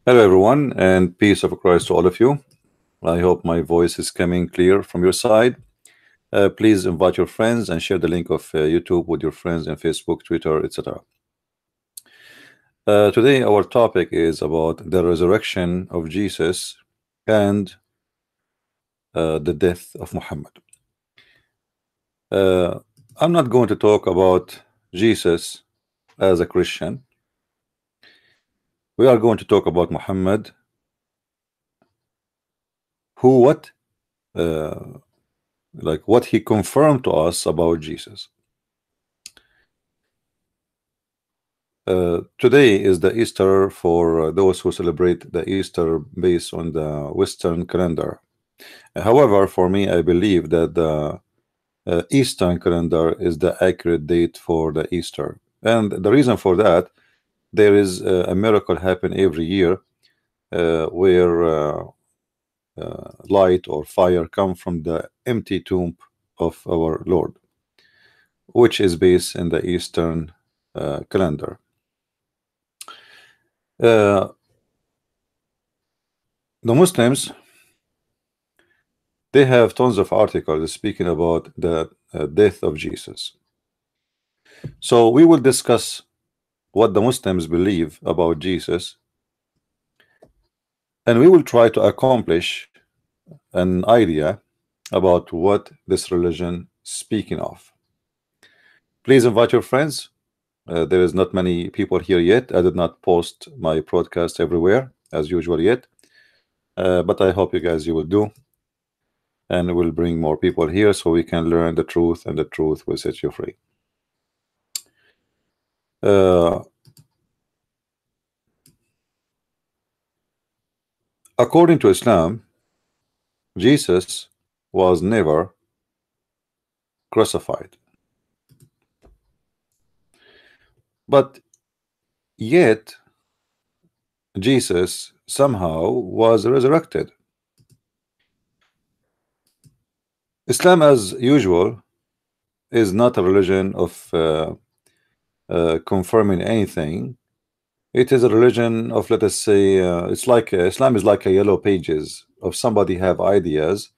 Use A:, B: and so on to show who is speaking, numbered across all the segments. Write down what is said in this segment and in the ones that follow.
A: Hello, everyone, and peace of Christ to all of you. I hope my voice is coming clear from your side. Please invite your friends and share the link of YouTube with your friends on Facebook, Twitter, etc. Today, our topic is about the resurrection of Jesus and the death of Muhammad. Uh, I'm not going to talk about Jesus as a Christian. We are going to talk about Muhammad, who uh, what he confirmed to us about Jesus. Today is the Easter for those who celebrate the Easter based on the Western calendar. However, for me, I believe that the Eastern calendar is the accurate date for the Easter. And the reason for that, there is a miracle happen every year where light or fire come from the empty tomb of our Lord, which is based in the Eastern calendar. Uh, the Muslims, they have tons of articles speaking about the death of Jesus. So we will discuss what the Muslims believe about Jesus, and we will try to accomplish an idea about what this religion speaking of. Please invite your friends. There is not many people here yet. I did not post my broadcast everywhere as usual yet, but I hope you will do, and we'll bring more people here so we can learn the truth, and the truth will set you free. According to Islam, Jesus was never crucified, but yet Jesus somehow was resurrected. Islam, as usual, is not a religion of confirming anything. It is a religion of, let us say, it's like Islam is like a yellow pages of somebody have ideas.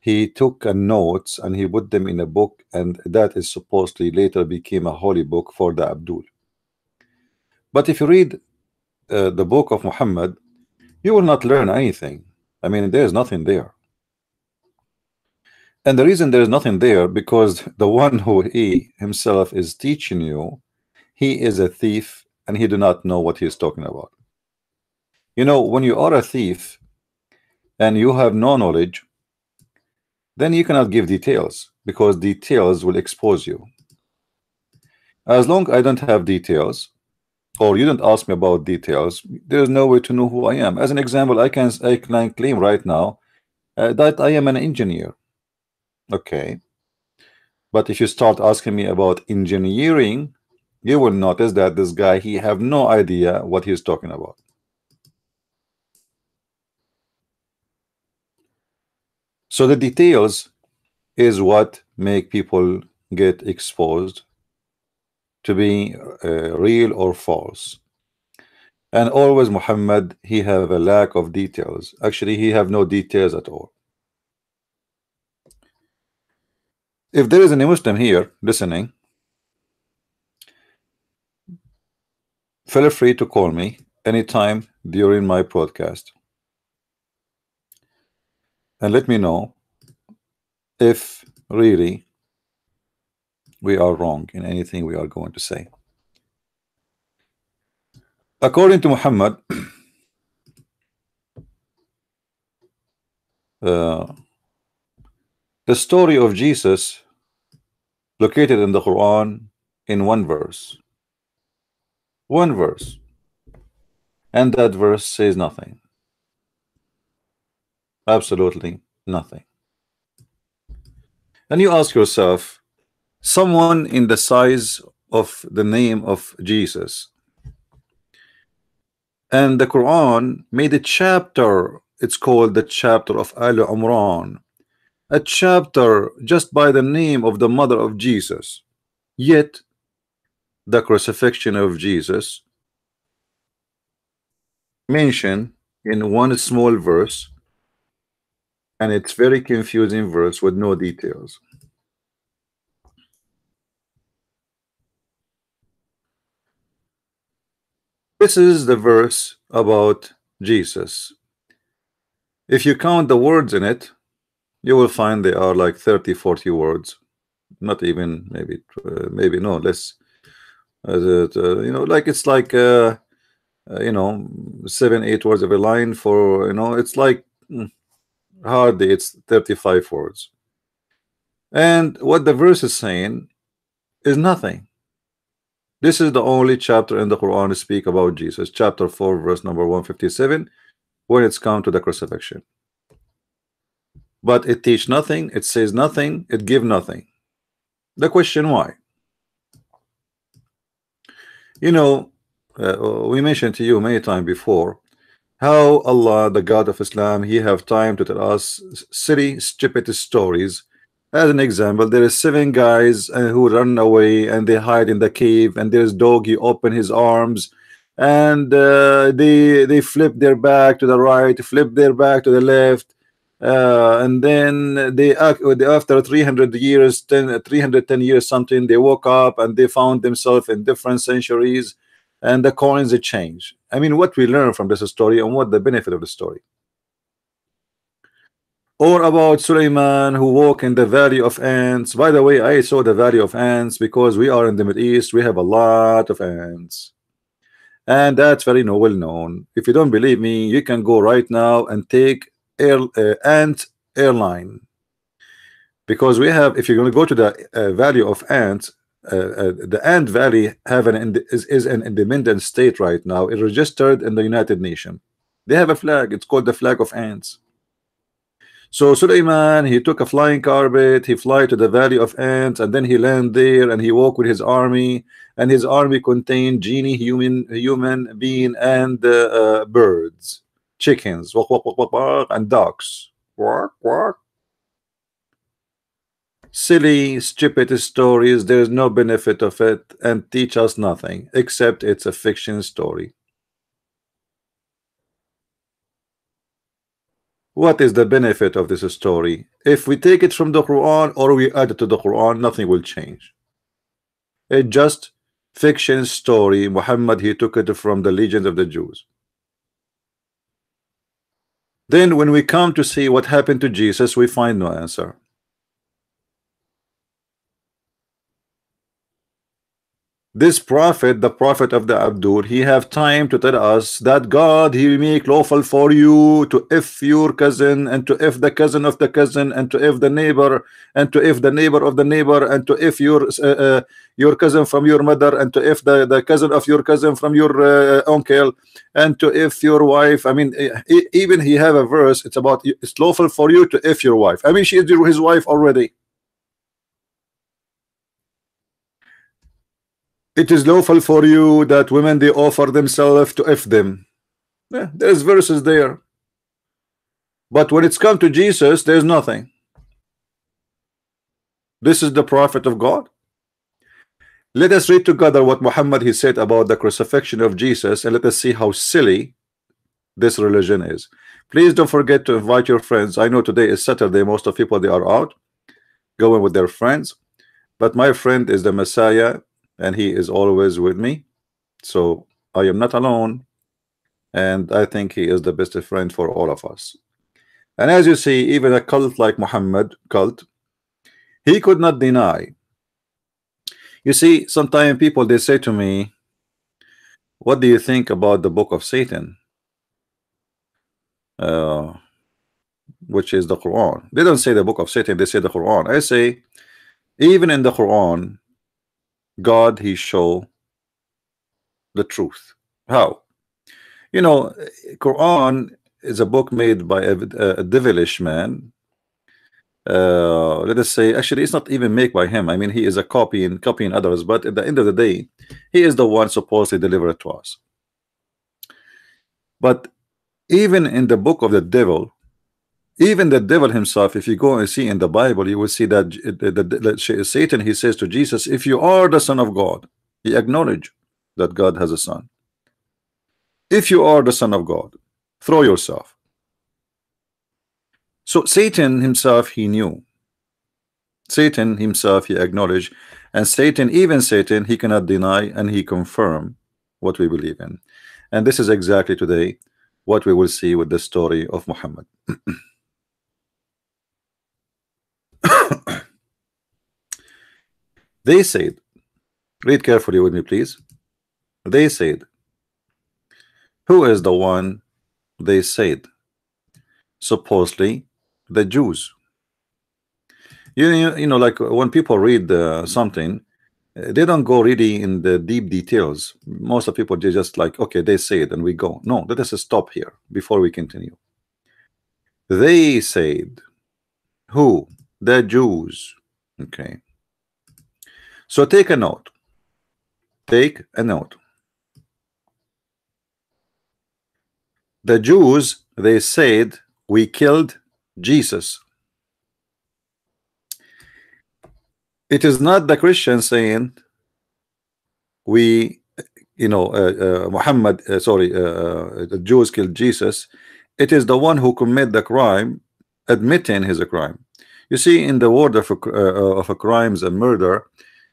A: He took a notes and he put them in a book, and that is supposedly later became a holy book for the Abdul. But if you read the book of Muhammad, you will not learn anything. I mean, there is nothing there. And the reason there is nothing there, because the one who he himself is teaching you, he is a thief and he do not know what he is talking about. You know, when you are a thief and you have no knowledge, then you cannot give details, because details will expose you. As long I don't have details, or you don't ask me about details, there's no way to know who I am. As an example, I can claim right now that I am an engineer. Okay, but if you start asking me about engineering, you will notice that this guy, he have no idea what he's talking about. So the details is what make people get exposed to be real or false. And always Muhammad, he have a lack of details. Actually, he have no details at all. If there is any Muslim here listening, feel free to call me anytime during my podcast and let me know if really we are wrong in anything we are going to say. According to Muhammad, the story of Jesus located in the Quran in one verse. One verse. And that verse says nothing. Absolutely nothing. And you ask yourself, someone in the size of the name of Jesus, and the Quran made a chapter, it's called the chapter of Al Imran, a chapter just by the name of the mother of Jesus. Yet the crucifixion of Jesus mentioned in one small verse, and it's very confusing verse with no details. This is the verse about Jesus. If you count the words in it, you will find they are like 30-40 words, not even maybe no less. You know, like it's like you know, 7-8 words of a line for, you know, it's like hardly it's 35 words. And what the verse is saying is nothing. This is the only chapter in the Quran to speak about Jesus, chapter 4 verse number 157, when it's come to the crucifixion. But it teach nothing, it says nothing, it give nothing. The question why? You know, we mentioned to you many times before how Allah, the God of Islam, he have time to tell us silly, stupid stories. As an example, there is 7 guys who run away and they hide in the cave, and there's dog, he open his arms, and they flip their back to the right, flip their back to the left, and then they after 300 years, 310 years something, they woke up and they found themselves in different centuries, and the coins they change. I mean, what we learn from this story and what the benefit of the story. Or about Suleiman who walk in the valley of ants. By the way, I saw the valley of ants because we are in the Middle East, we have a lot of ants, and that's very well known. If you don't believe me, you can go right now and take ant airline, because we have, if you're going to go to the valley of ants, the Ant Valley have is an independent state right now. It's registered in the United Nations. They have a flag. It's called the flag of ants. So Suleiman, he took a flying carpet, he fly to the valley of ants, and then he land there and he walked with his army, and his army contained genie, human being, and birds, chickens, and ducks. Silly, stupid stories. There's no benefit of it and teach us nothing except it's a fiction story. What is the benefit of this story? If we take it from the Quran or we add it to the Quran, nothing will change. It's just fiction story. Muhammad, he took it from the legends of the Jews. Then when we come to see what happened to Jesus, we find no answer. This prophet, the prophet of the Abdul, he have time to tell us that God, he will make lawful for you to if your cousin, and to if the cousin of the cousin, and to if the neighbor, and to if the neighbor of the neighbor, and to if your cousin from your mother, and to if the cousin of your cousin from your uncle, and to if your wife. I mean, even he have a verse, it's about it's lawful for you to if your wife. I mean, she is his wife already. It is lawful for you that women they offer themselves to if them. Yeah, there's verses there. But when it's come to Jesus, there's nothing. This is the prophet of God. Let us read together what Muhammad he said about the crucifixion of Jesus, and let us see how silly this religion is. Please don't forget to invite your friends. I know today is Saturday, most of people they are out going with their friends, but my friend is the Messiah, and he is always with me, so I am not alone, and I think he is the best friend for all of us. And as you see, even a cult like Muhammad cult, he could not deny. You see, sometimes people they say to me, what do you think about the book of Satan, which is the Quran? They don't say the book of Satan, they say the Quran. I say, even in the Quran, God he show the truth. How? You know, Quran is a book made by a devilish man. Let us say, actually it's not even made by him. I mean, he is a copying others, but at the end of the day, he is the one supposed to deliver it to us. But even in the book of the devil, even the devil himself, if you go and see in the Bible, you will see that Satan, he says to Jesus, if you are the Son of God, he acknowledged that God has a son. If you are the Son of God, throw yourself. So Satan himself, he knew. Satan himself, he acknowledged. And Satan, even Satan, he cannot deny and he confirm what we believe in. And this is exactly today what we will see with the story of Muhammad. They said, read carefully with me, please. They said, who is the one? They said, supposedly the Jews. You know, like when people read something, they don't go really in the deep details. Most of people, they just like, okay, they say it and we go. No, let us stop here before we continue. They said, who? The Jews. Okay. So take a note. Take a note. The Jews, they said, we killed Jesus. It is not the Christians saying we, Muhammad, the Jews killed Jesus. It is the one who commit the crime admitting his crime. You see, in the world of a crimes and murder,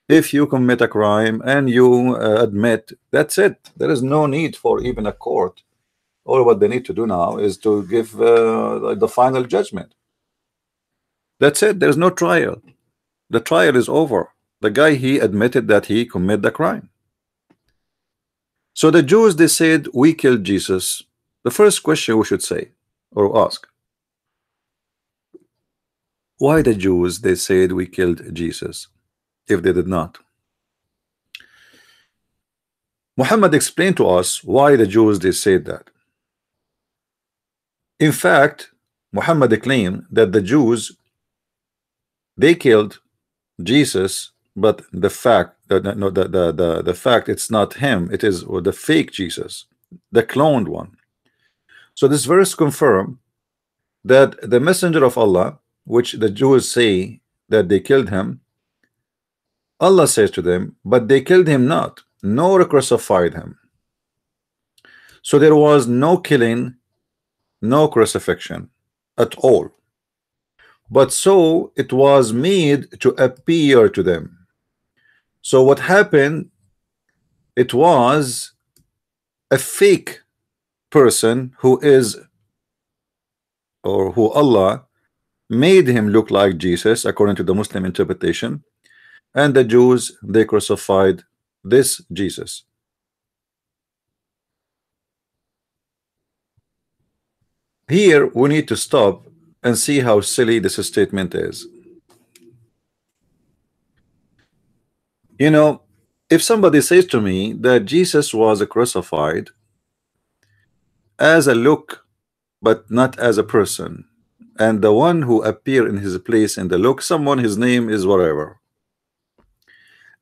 A: if you commit a crime and you admit, that's it. There is no need for even a court. All what they need to do now is to give the final judgment. That's it. There's no trial. The trial is over. The guy, he admitted that he committed the crime. So the Jews, they said, we killed Jesus. The first question we should say or ask, why the Jews, they said we killed Jesus if they did not? Muhammad explained to us why the Jews, they said that. In fact, Muhammad claimed that the Jews, they killed Jesus, but the fact that no, the fact it's not him, it is the fake Jesus, the cloned one. So this verse confirms that the messenger of Allah, which the Jews say that they killed him, Allah says to them, but they killed him not, nor crucified him. So there was no killing, no crucifixion at all. But so it was made to appear to them. So what happened, it was a fake person who is, or who Allah made him look like Jesus according to the Muslim interpretation, and the Jews, they crucified this Jesus. Here we need to stop and see how silly this statement is. You know, if somebody says to me that Jesus was crucified as a look but not as a person, and the one who appeared in his place in the look, someone, his name is whatever,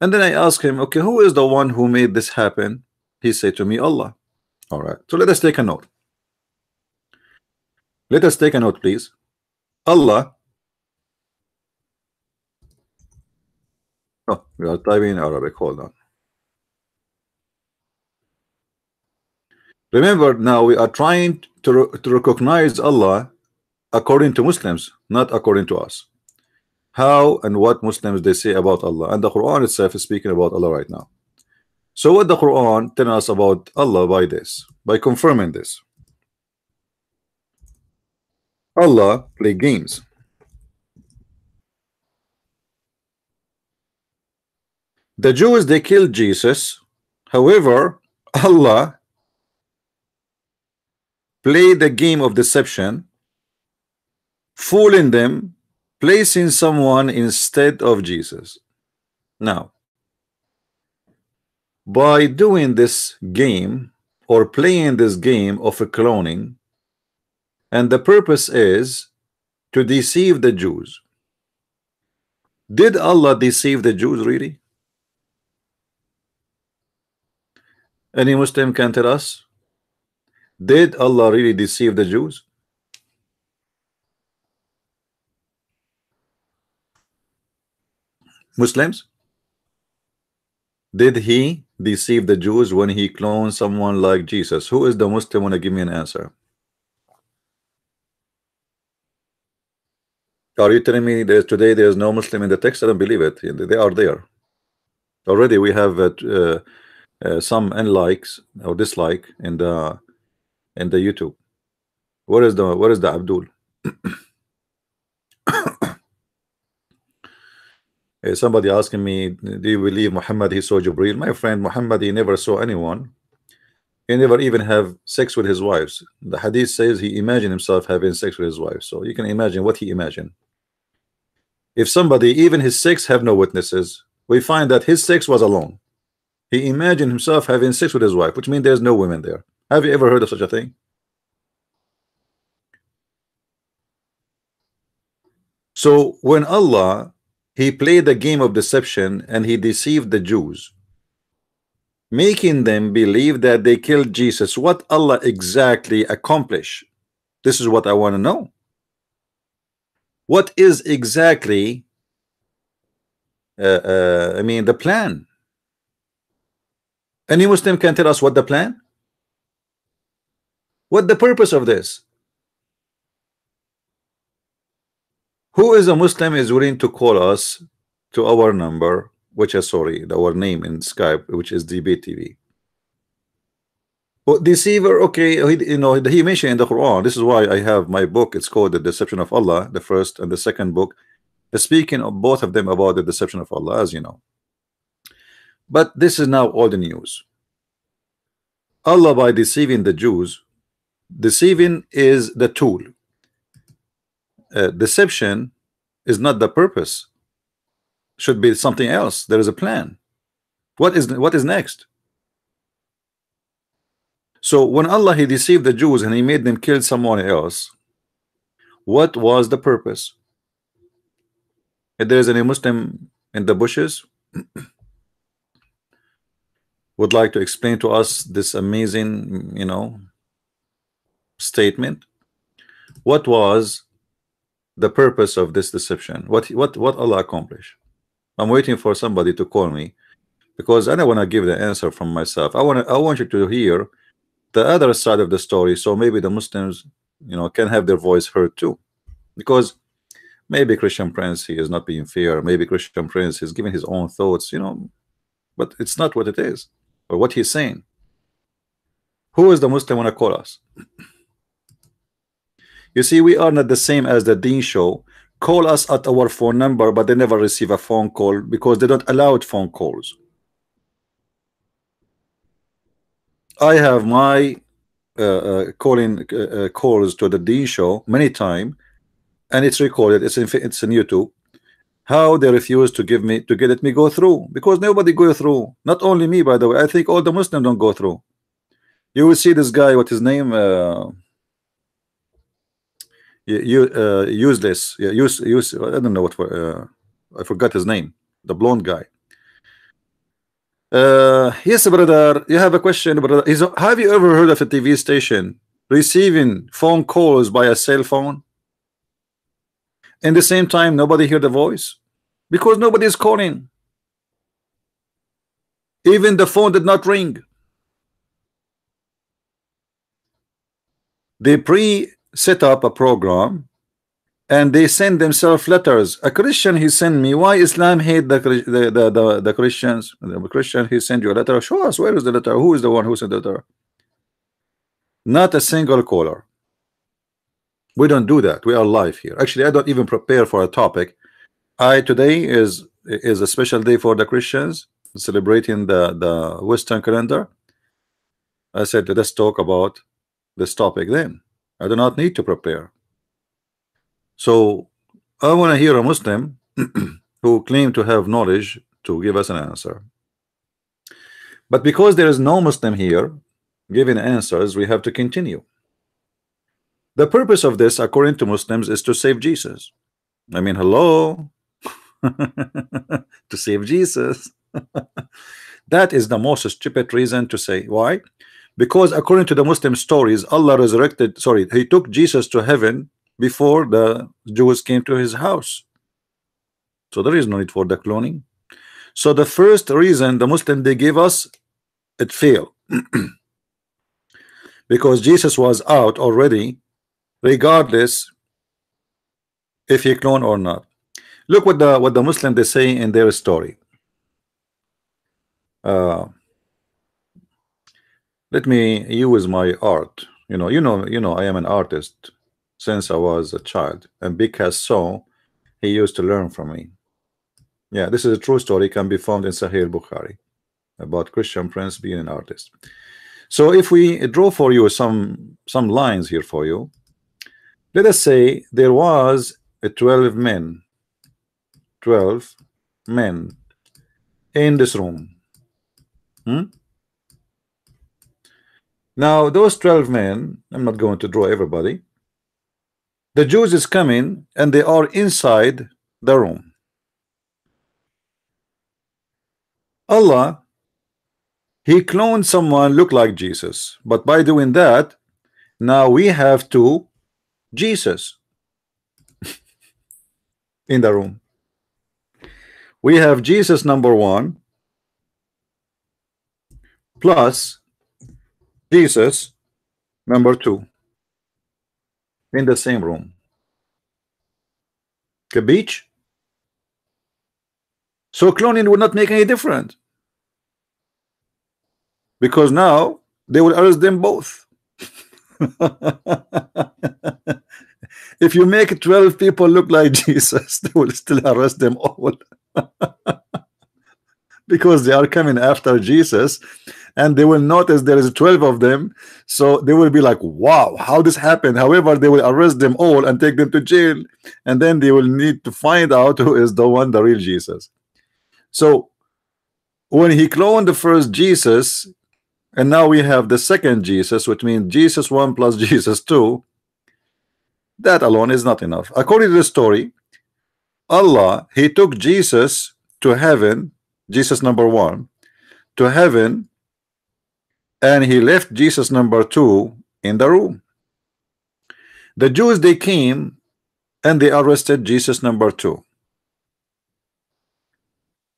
A: and then I ask him, okay, who is the one who made this happen? He said to me, Allah. All right, so let us take a note. Let us take a note, please. Allah. Oh, we are typing in Arabic. Hold on. Remember, now we are trying to recognize Allah according to Muslims, not according to us. How and what Muslims they say about Allah, and the Quran itself is speaking about Allah right now. So what the Quran tells us about Allah by this, by confirming this? Allah play games. The Jews, they killed Jesus. However, Allah played the game of deception, fooling them, placing someone instead of Jesus. Now, by doing this game or playing this game of a cloning, and the purpose is to deceive the Jews. Did Allah deceive the Jews really? Any Muslim can tell us, did Allah really deceive the Jews? Muslims? Did he deceive the Jews when he cloned someone like Jesus? Who is the Muslim? Want to give me an answer? Are you telling me that today there's no Muslim in the text? I don't believe it. They are there already. We have some unlikes or dislike in the YouTube. Where is the Abdul? Somebody asking me, do you believe Muhammad he saw Jibril? My friend, Muhammad he never saw anyone. He never even have sex with his wives. The hadith says he imagined himself having sex with his wife. So you can imagine what he imagined. If somebody, even his sex have no witnesses, we find that his sex was alone. He imagined himself having sex with his wife, which means there's no women there. Have you ever heard of such a thing? So when Allah, he played the game of deception and he deceived the Jews, making them believe that they killed Jesus, what Allah exactly accomplished? This is what I want to know. What is exactly the plan? Any Muslim can tell us what the plan? What the purpose of this? Who is a Muslim is willing to call us to our number, which is our name in Skype, which is Debate TV. Well, deceiver, okay, he mentioned in the Quran. This is why I have my book. It's called The Deception of Allah, the first and the second book, speaking of both of them about the deception of Allah, as you know. But this is now all the news. Allah, by deceiving the Jews, deceiving is the tool. Deception is not the purpose. Should be something else. There is a plan. What is next? So when Allah he deceived the Jews and he made them kill someone else, what was the purpose? If there is any Muslim in the bushes would like to explain to us this amazing, statement, what was the purpose of this deception? What Allah accomplished? I'm waiting for somebody to call me, because I don't want to give the answer from myself. I want you to hear the other side of the story, so maybe the Muslims can have their voice heard too. Because maybe Christian Prince he is not being fair, maybe Christian Prince is giving his own thoughts, but it's not what it is or what he's saying. Who is the Muslim want to call us? You see, we are not the same as the Deen Show. Call us at our phone number, but they never receive a phone call because they don't allow phone calls. I have my calling calls to the Deen Show many times, and it's recorded. It's in YouTube. How they refuse to let me go through, because nobody go through. Not only me, by the way. I think all the Muslims don't go through. You will see this guy. What his name? Useless. Yeah, use. I don't know what. I forgot his name. The blonde guy. Yes, brother. You have a question, brother. Have you ever heard of a TV station receiving phone calls by a cell phone? In the same time, nobody hear the voice because nobody is calling. Even the phone did not ring. They pre-set up a program and they send themselves letters. A Christian he sent me, why Islam hate the Christians? The Christian he sent you a letter. Show us, where is the letter? Who is the one who sent the letter? Not a single caller. We don't do that. We are live here. Actually, I don't even prepare for a topic. Today is a special day for the Christians, celebrating the Western calendar. I said, let's talk about this topic then. I do not need to prepare. So I want to hear a Muslim who claim to have knowledge to give us an answer. But because there is no Muslim here giving answers, we have to continue. The purpose of this, according to Muslims, is to save Jesus. I mean, hello? To save Jesus. That is the most stupid reason to say. Why? Because according to the Muslim stories, Allah resurrected, he took Jesus to heaven before the Jews came to his house. So there is no need for the cloning. So the first reason the Muslim they gave us, it failed because Jesus was out already, regardless if he cloned or not. Look what the Muslim they say in their story. Let me use my art. I am an artist since I was a child, and Picasso, he used to learn from me. Yeah, this is a true story, can be found in Sahih Bukhari about Christian Prince being an artist. So if we draw for you some lines here for you, let us say there was 12 men in this room. Now those 12 men, I'm not going to draw everybody. The Jews is coming and they are inside the room. Allah, he cloned someone look like Jesus, but by doing that, now we have two Jesus in the room. We have Jesus number 1 plus Jesus number 2 in the same room. Beach. So cloning would not make any difference, because now they will arrest them both. If you make 12 people look like Jesus, they will still arrest them all. Because they are coming after Jesus, and they will notice there is 12 of them, so they will be like, wow, how this happened? However, they will arrest them all and take them to jail, and then they will need to find out who is the real Jesus. So when he cloned the first Jesus, and now we have the second Jesus, which means Jesus 1 plus Jesus 2, that alone is not enough. According to the story, Allah, he took Jesus to heaven, Jesus number 1 to heaven, and he left Jesus number 2 in the room. The Jews, they came and they arrested Jesus number 2.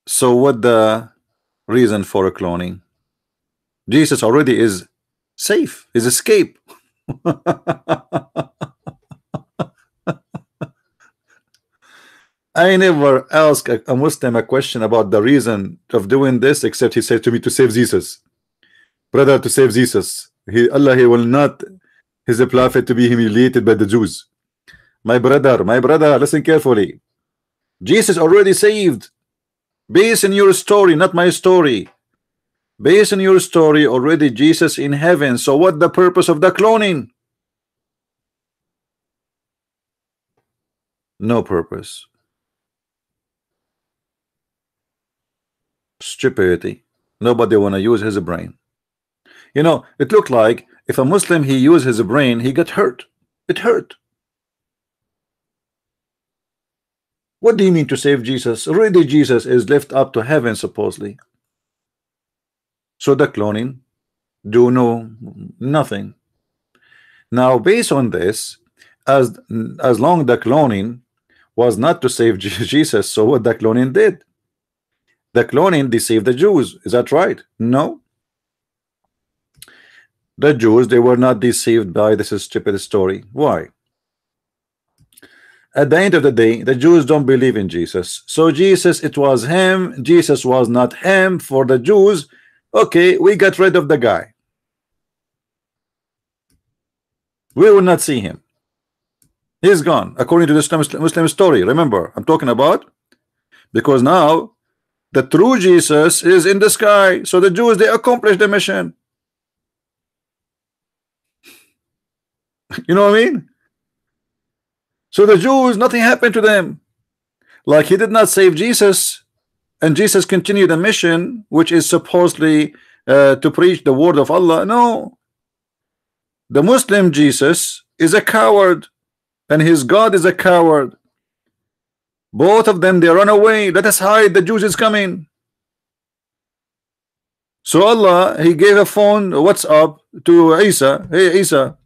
A: So what the reason for a cloning? Jesus already is safe, his escape. I never ask a Muslim a question about the reason of doing this, except he said to me, to save Jesus. Brother, to save Jesus. Allah, he will not his prophet to be humiliated by the Jews. My brother, listen carefully. Jesus already saved. Based on your story, not my story. Based on your story, already Jesus in heaven. So what the purpose of the cloning? No purpose. Stupidity. Nobody want to use his brain. It looked like if a Muslim he used his brain, he got hurt. It hurt. What do you mean to save Jesus? Already Jesus is left up to heaven supposedly. So the cloning do nothing. Now based on this, as long the cloning was not to save Jesus, so what the cloning did? The cloning deceived the Jews. Is that right? No. The Jews, they were not deceived by this stupid story. Why? At the end of the day, the Jews don't believe in Jesus. So Jesus, it was him. Jesus was not him for the Jews. Okay, we got rid of the guy. We will not see him. He's gone, according to this Muslim story. Remember, I'm talking about, because now the true Jesus is in the sky. So the Jews, they accomplished the mission. You know what I mean? So the Jews, nothing happened to them. Like he did not save Jesus, and Jesus continued the mission, which is supposedly to preach the word of Allah. No. The Muslim Jesus is a coward, and his God is a coward. Both of them, they run away. Let us hide. The Jews is coming. So Allah, he gave a phone, WhatsApp to Isa. Hey Isa,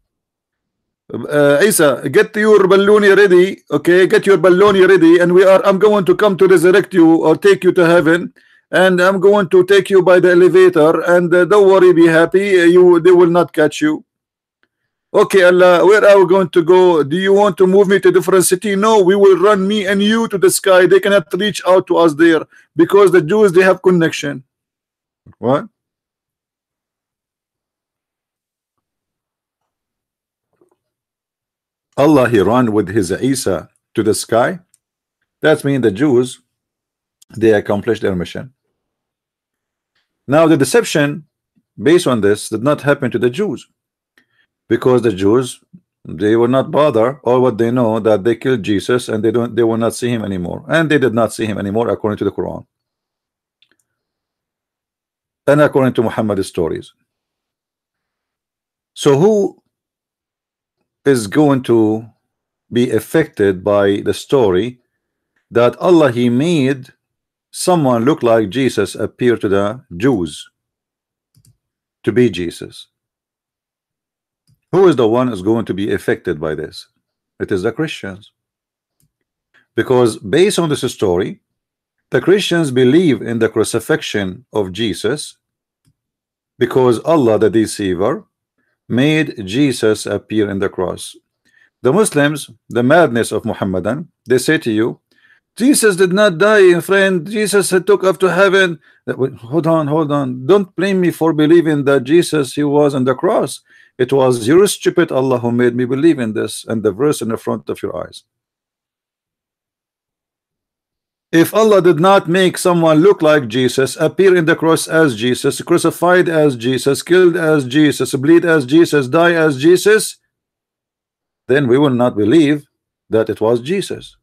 A: Isa, get your balloon ready. Okay, get your balloon ready, and I'm going to come to resurrect you or take you to heaven. and I'm going to take you by the elevator, and don't worry, be happy, they will not catch you. Okay, Allah, where are we going to go? Do you want to move me to a different city? No, we will run me and you to the sky. They cannot reach out to us there because the Jews, they have connection. What? Allah, he ran with his Isa to the sky. That means the Jews, they accomplished their mission. Now the deception based on this did not happen to the Jews, because the Jews, they will not bother. All what they know that they killed Jesus and they will not see him anymore, and they did not see him anymore according to the Quran and according to Muhammad's stories. So who is going to be affected by the story that Allah, he made someone look like Jesus appear to the Jews to be Jesus? Who is the one who's going to be affected by this? It is the Christians, because based on this story, the Christians believe in the crucifixion of Jesus because Allah, the deceiver, made Jesus appear in the cross. The Muslims, the madness of Muhammadan, they say to you, Jesus did not die, friend. Jesus took up to heaven. Hold on. Don't blame me for believing that Jesus, he was on the cross. It was your stupid Allah who made me believe in this, and the verse in the front of your eyes. If Allah did not make someone look like Jesus, appear in the cross as Jesus, crucified as Jesus, killed as Jesus, bleed as Jesus, die as Jesus, then we will not believe that it was Jesus.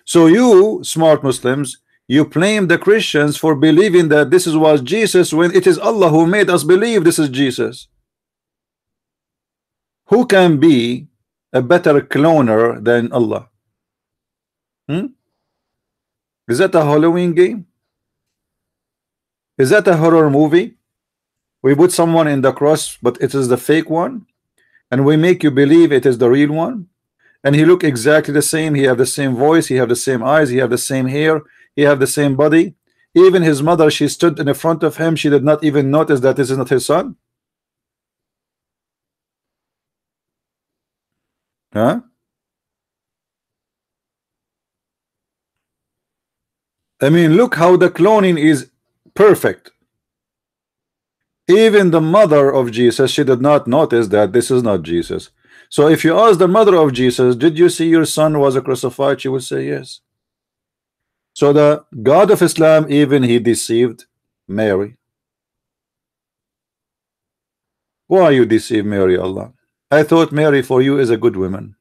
A: So you smart Muslims, you blame the Christians for believing that this was Jesus when it is Allah who made us believe this is Jesus. Who can be a better cloner than Allah? Is that a Halloween game? Is that a horror movie? We put someone in the cross, but it is the fake one, and we make you believe it is the real one, and he look exactly the same. He have the same voice, he have the same eyes, he have the same hair, he have the same body. Even his mother, she stood in the front of him, she did not even notice that this is not his son. Huh? I mean, look how the cloning is perfect. Even the mother of Jesus, she did not notice that this is not Jesus. So if you ask the mother of Jesus, did you see your son was crucified? She would say yes. So the God of Islam, even he deceived Mary. Why you deceive Mary, Allah? I thought Mary for you is a good woman.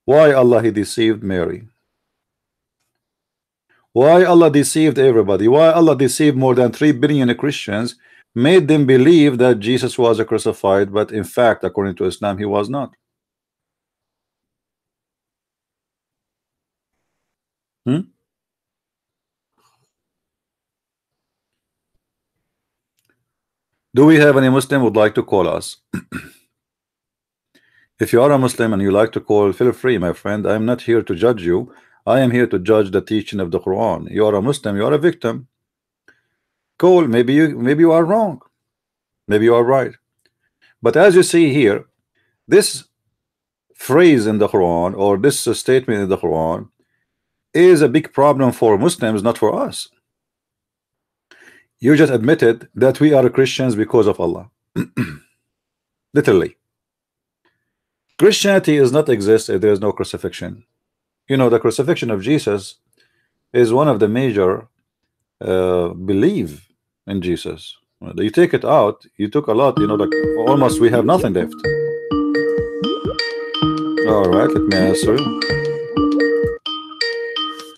A: Why Allah he deceived Mary? Why Allah deceived everybody? Why Allah deceived more than 3 billion Christians, made them believe that Jesus was crucified, but in fact, according to Islam, he was not? Do we have any Muslim would like to call us? If you are a Muslim and you like to call, feel free, my friend. I am not here to judge you. I am here to judge the teaching of the Quran. You are a Muslim, you are a victim. Call. Maybe you are wrong, maybe you are right. But as you see here, this phrase in the Quran, or this statement in the Quran, is a big problem for Muslims, not for us. You just admitted that we are Christians because of Allah. Literally. Christianity does not exist if there is no crucifixion. You know, the crucifixion of Jesus is one of the major belief in Jesus. You take it out, you took a lot, you know, like almost we have nothing left. All right, let me answer.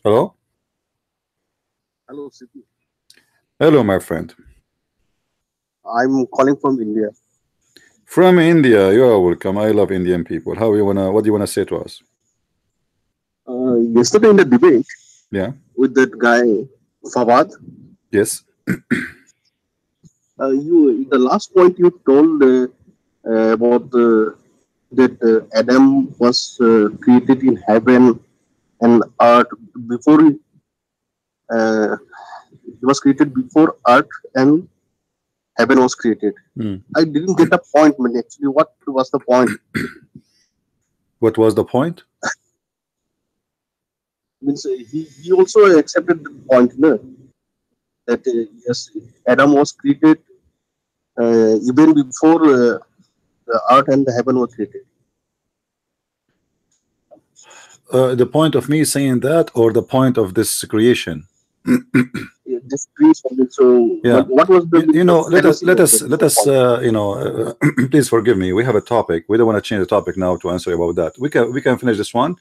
A: Hello?
B: Hello, Siddhi.
A: Hello, my friend.
B: I'm calling from India.
A: From India, you are welcome. I love Indian people. What do you wanna say to us?
B: Yesterday in the debate,
A: Yeah.
B: with that guy Fawad,
A: Yes.
B: the last point you told about the that Adam was created in heaven and earth before he was created before earth and heaven was created. I didn't get a point, man. Actually, what was the point?
A: What was the point?
B: Means he also accepted the point, no? That yes, Adam was created even before the earth and the heaven were created.
A: The point of me saying that, or the point of this creation?
B: This creation. So,
A: Yeah.
B: what was the?
A: You know, let us you know, please forgive me. We have a topic. We don't want to change the topic now to answer about that. We can finish this one,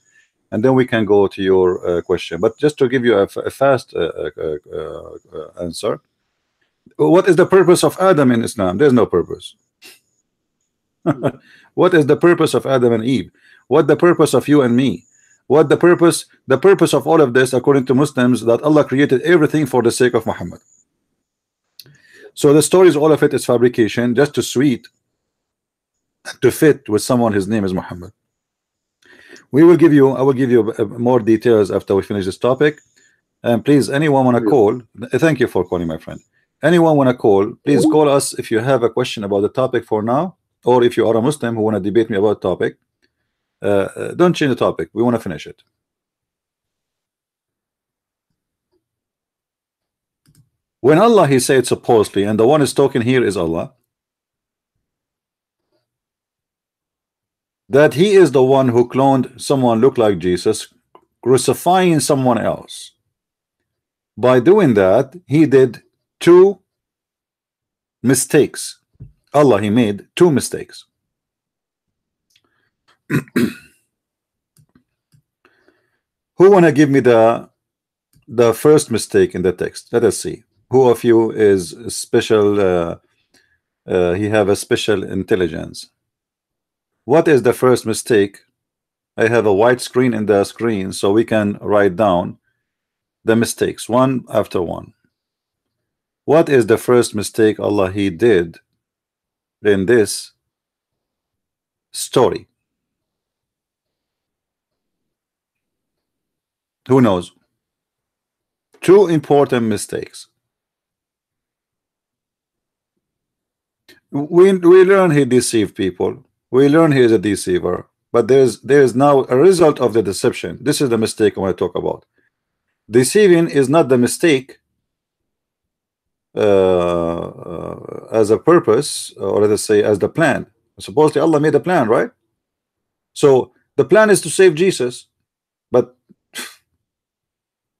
A: and then we can go to your question. But just to give you a fast answer, what is the purpose of Adam in Islam? There's no purpose. What is the purpose of Adam and Eve? What the purpose of you and me? What the purpose? The purpose of all of this, according to Muslims, that Allah created everything for the sake of Muhammad. So the stories, all of it is fabrication, just to sweet, to fit with someone. His name is Muhammad. I will give you more details after we finish this topic. And please, anyone want to call? Thank you for calling, my friend. Anyone want to call? Please call us if you have a question about the topic for now, or if you are a Muslim who want to debate me about the topic. Don't change the topic. We want to finish it. When Allah, he said supposedly, and the one is talking here is Allah, that he is the one who cloned someone look like Jesus, crucifying someone else. By doing that, he did two mistakes. Allah, he made two mistakes. Who wanna give me the first mistake in the text? Let us see. Who of you is special? He have a special intelligence. What is the first mistake? I have a white screen in the screen, so we can write down the mistakes one after one. What is the first mistake Allah he did in this story? Who knows? Two important mistakes. We learn he deceived people. We learn he is a deceiver. But there is now a result of the deception. This is the mistake I want to talk about. Deceiving is not the mistake as a purpose, or let us say as the plan. Supposedly Allah made a plan, right? So the plan is to save Jesus, but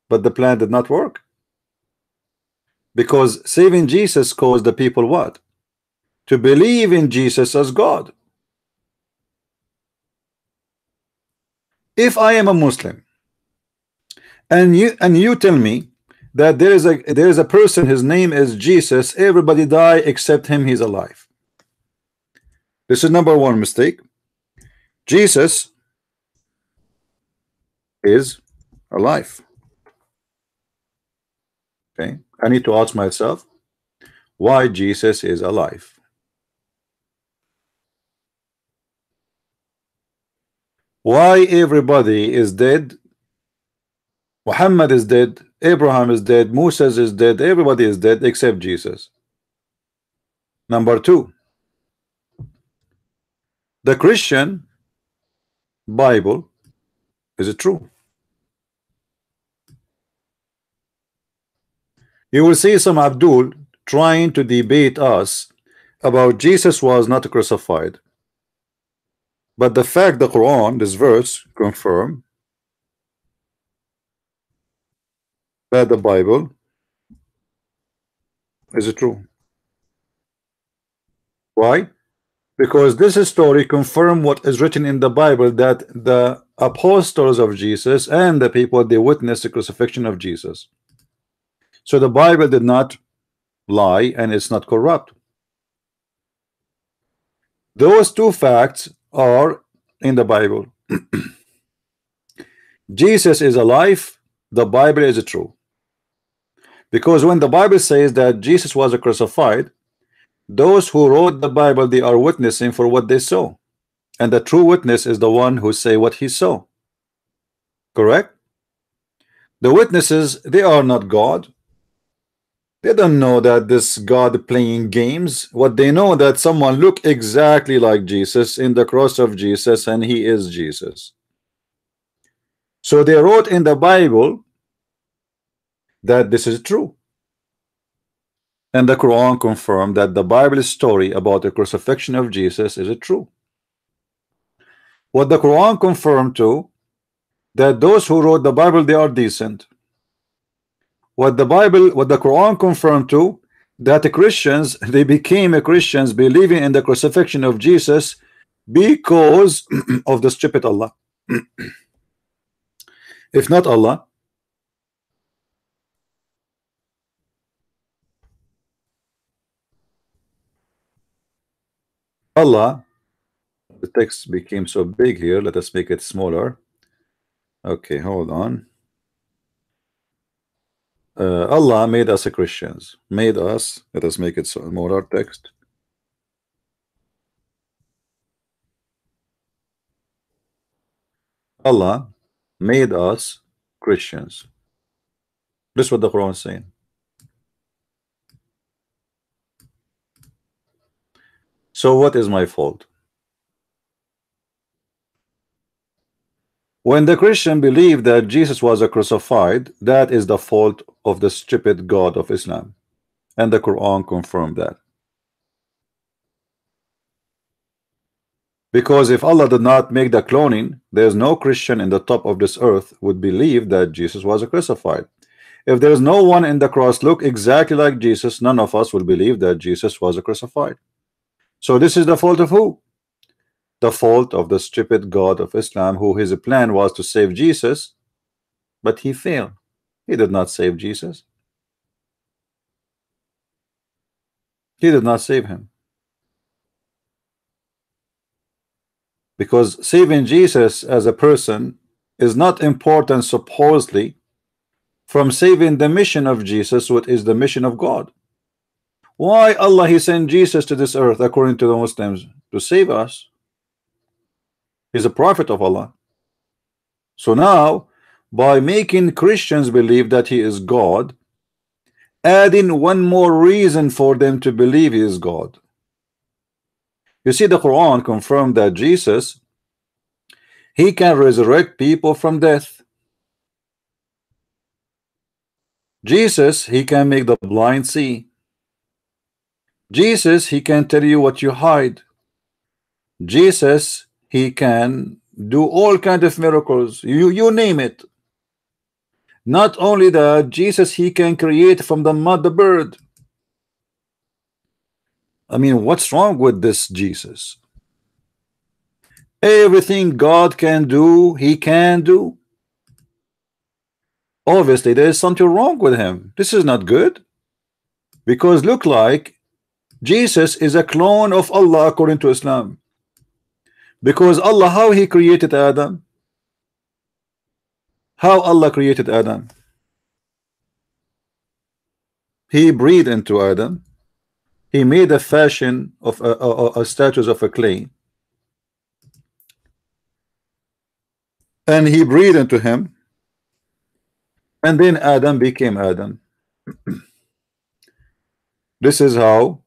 A: the plan did not work, because saving Jesus caused the people what? To believe in Jesus as God. If I am a Muslim and you tell me that there is a person, his name is Jesus, everybody die except him, he's alive. This is number one mistake. Jesus is alive. Okay, I need to ask myself why Jesus is alive. Why everybody is dead? Muhammad is dead, Abraham is dead, Moses is dead, everybody is dead except Jesus. Number two, the Christian Bible, is it true? You will see some Abdul trying to debate us about Jesus was not crucified, but the fact the Quran, this verse, confirm that the Bible is it true. Why? Because this story confirm what is written in the Bible, that the apostles of Jesus and the people, they witnessed the crucifixion of Jesus. So the Bible did not lie and it's not corrupt. Those two facts are in the Bible. Jesus is alive, the Bible is true. Because when the Bible says that Jesus was crucified, those who wrote the Bible, they are witnessing for what they saw. and the true witness is the one who say what he saw. Correct? The witnesses, they are not God. They don't know that this God playing games. What they know that someone look exactly like Jesus in the cross of Jesus, and he is Jesus. So they wrote in the Bible that this is true. And the Quran confirmed that the Bible story about the crucifixion of Jesus is true. What the Quran confirmed too, that those who wrote the Bible, they are decent. What the Quran confirmed too, that the Christians, they became Christians believing in the crucifixion of Jesus because of the stupid Allah. If not Allah, Allah, the text became so big here. Let us make it smaller. Okay, hold on. Allah made us Christians. Made us. Let us make it smaller text. Allah made us Christians. This is what the Quran is saying. So what is my fault? When the Christian believed that Jesus was a crucified, that is the fault of the stupid God of Islam. And the Quran confirmed that. Because if Allah did not make the cloning, there's no Christian in the top of this earth would believe that Jesus was a crucified. If there's no one in the cross look exactly like Jesus, none of us will believe that Jesus was a crucified. So this is the fault of who? The fault of the stupid God of Islam, who his plan was to save Jesus, but he failed. He did not save Jesus. He did not save him. Because saving Jesus as a person is not important, supposedly, from saving the mission of Jesus, what is the mission of God. Why Allah he sent Jesus to this earth, according to the Muslims, to save us? He's a prophet of Allah. So now, by making Christians believe that he is God, adding one more reason for them to believe he is God. You see, the Quran confirmed that Jesus, he can resurrect people from death. Jesus, he can make the blind see. Jesus, he can tell you what you hide. Jesus, he can do all kinds of miracles. You name it. Not only that, Jesus, he can create from the mud the bird. I mean, what's wrong with this Jesus? Everything God can do, he can do. Obviously, there is something wrong with him. This is not good. Because look like Jesus is a clone of Allah according to Islam. Because Allah, how he created Adam? How Allah created Adam? He breathed into Adam. He made a fashion of a statues of a clay. And he breathed into him. And then Adam became Adam. This is how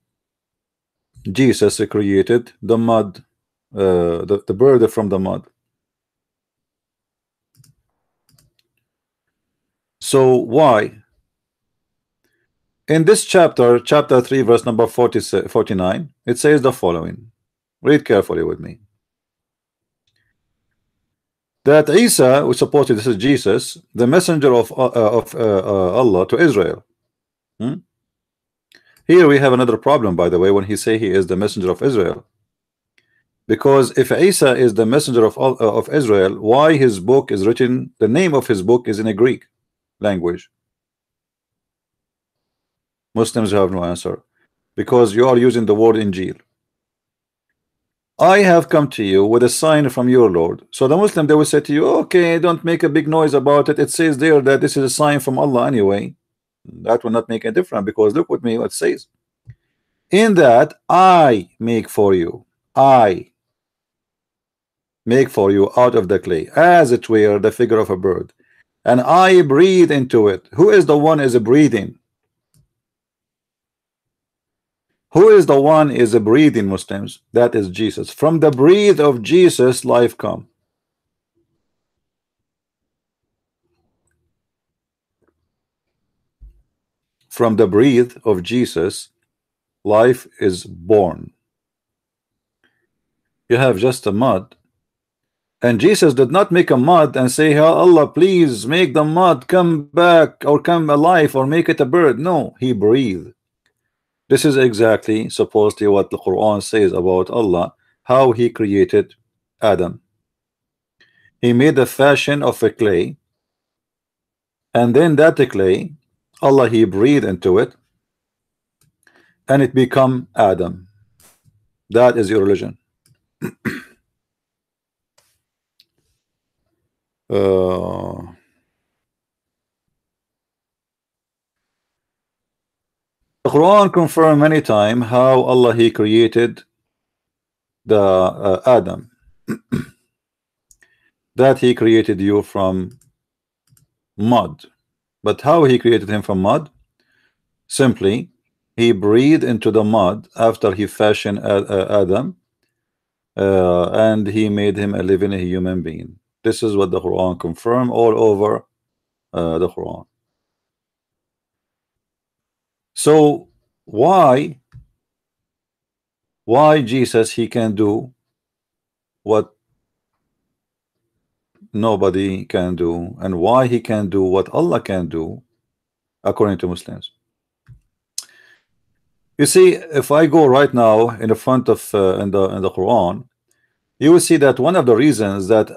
A: Jesus created the mud, the bird from the mud. So why? In this chapter, chapter 3, verse number 49, it says the following. Read carefully with me. That Isa, which supposedly this is Jesus, the messenger of Allah to Israel. Here we have another problem, by the way, when he say he is the messenger of Israel. Because if Isa is the messenger of Israel, why his book is written, the name of his book is in a Greek language? Muslims have no answer. Because you are using the word Injil. I have come to you with a sign from your Lord. So the Muslim, they will say to you, okay, don't make a big noise about it. It says there that this is a sign from Allah anyway. That will not make a difference, because look with me what it says. In that I make for you. I. make for you out of the clay, as it were the figure of a bird, and I breathe into it. Who is the one is breathing? Who is the one is breathing, Muslims? That is Jesus. From the breath of Jesus, life come. From the breath of Jesus, life is born. You have just a mud, and Jesus did not make a mud and say, "Oh Allah, please make the mud come back or come alive or make it a bird." No, he breathed. This is exactly supposedly what the Quran says about Allah, how he created Adam. He made a fashion of a clay, and then that clay, Allah he breathed into it, and it become Adam. That is your religion. The Quran confirmed many times how Allah he created the Adam, that he created you from mud. But how he created him from mud? Simply, he breathed into the mud after he fashioned Adam, and he made him a living human being. This is what the Quran confirmed all over the Quran. So why Jesus he can do what nobody can do, and why he can do what Allah can do, according to Muslims? You see, if I go right now in the front of in the Quran, you will see that one of the reasons that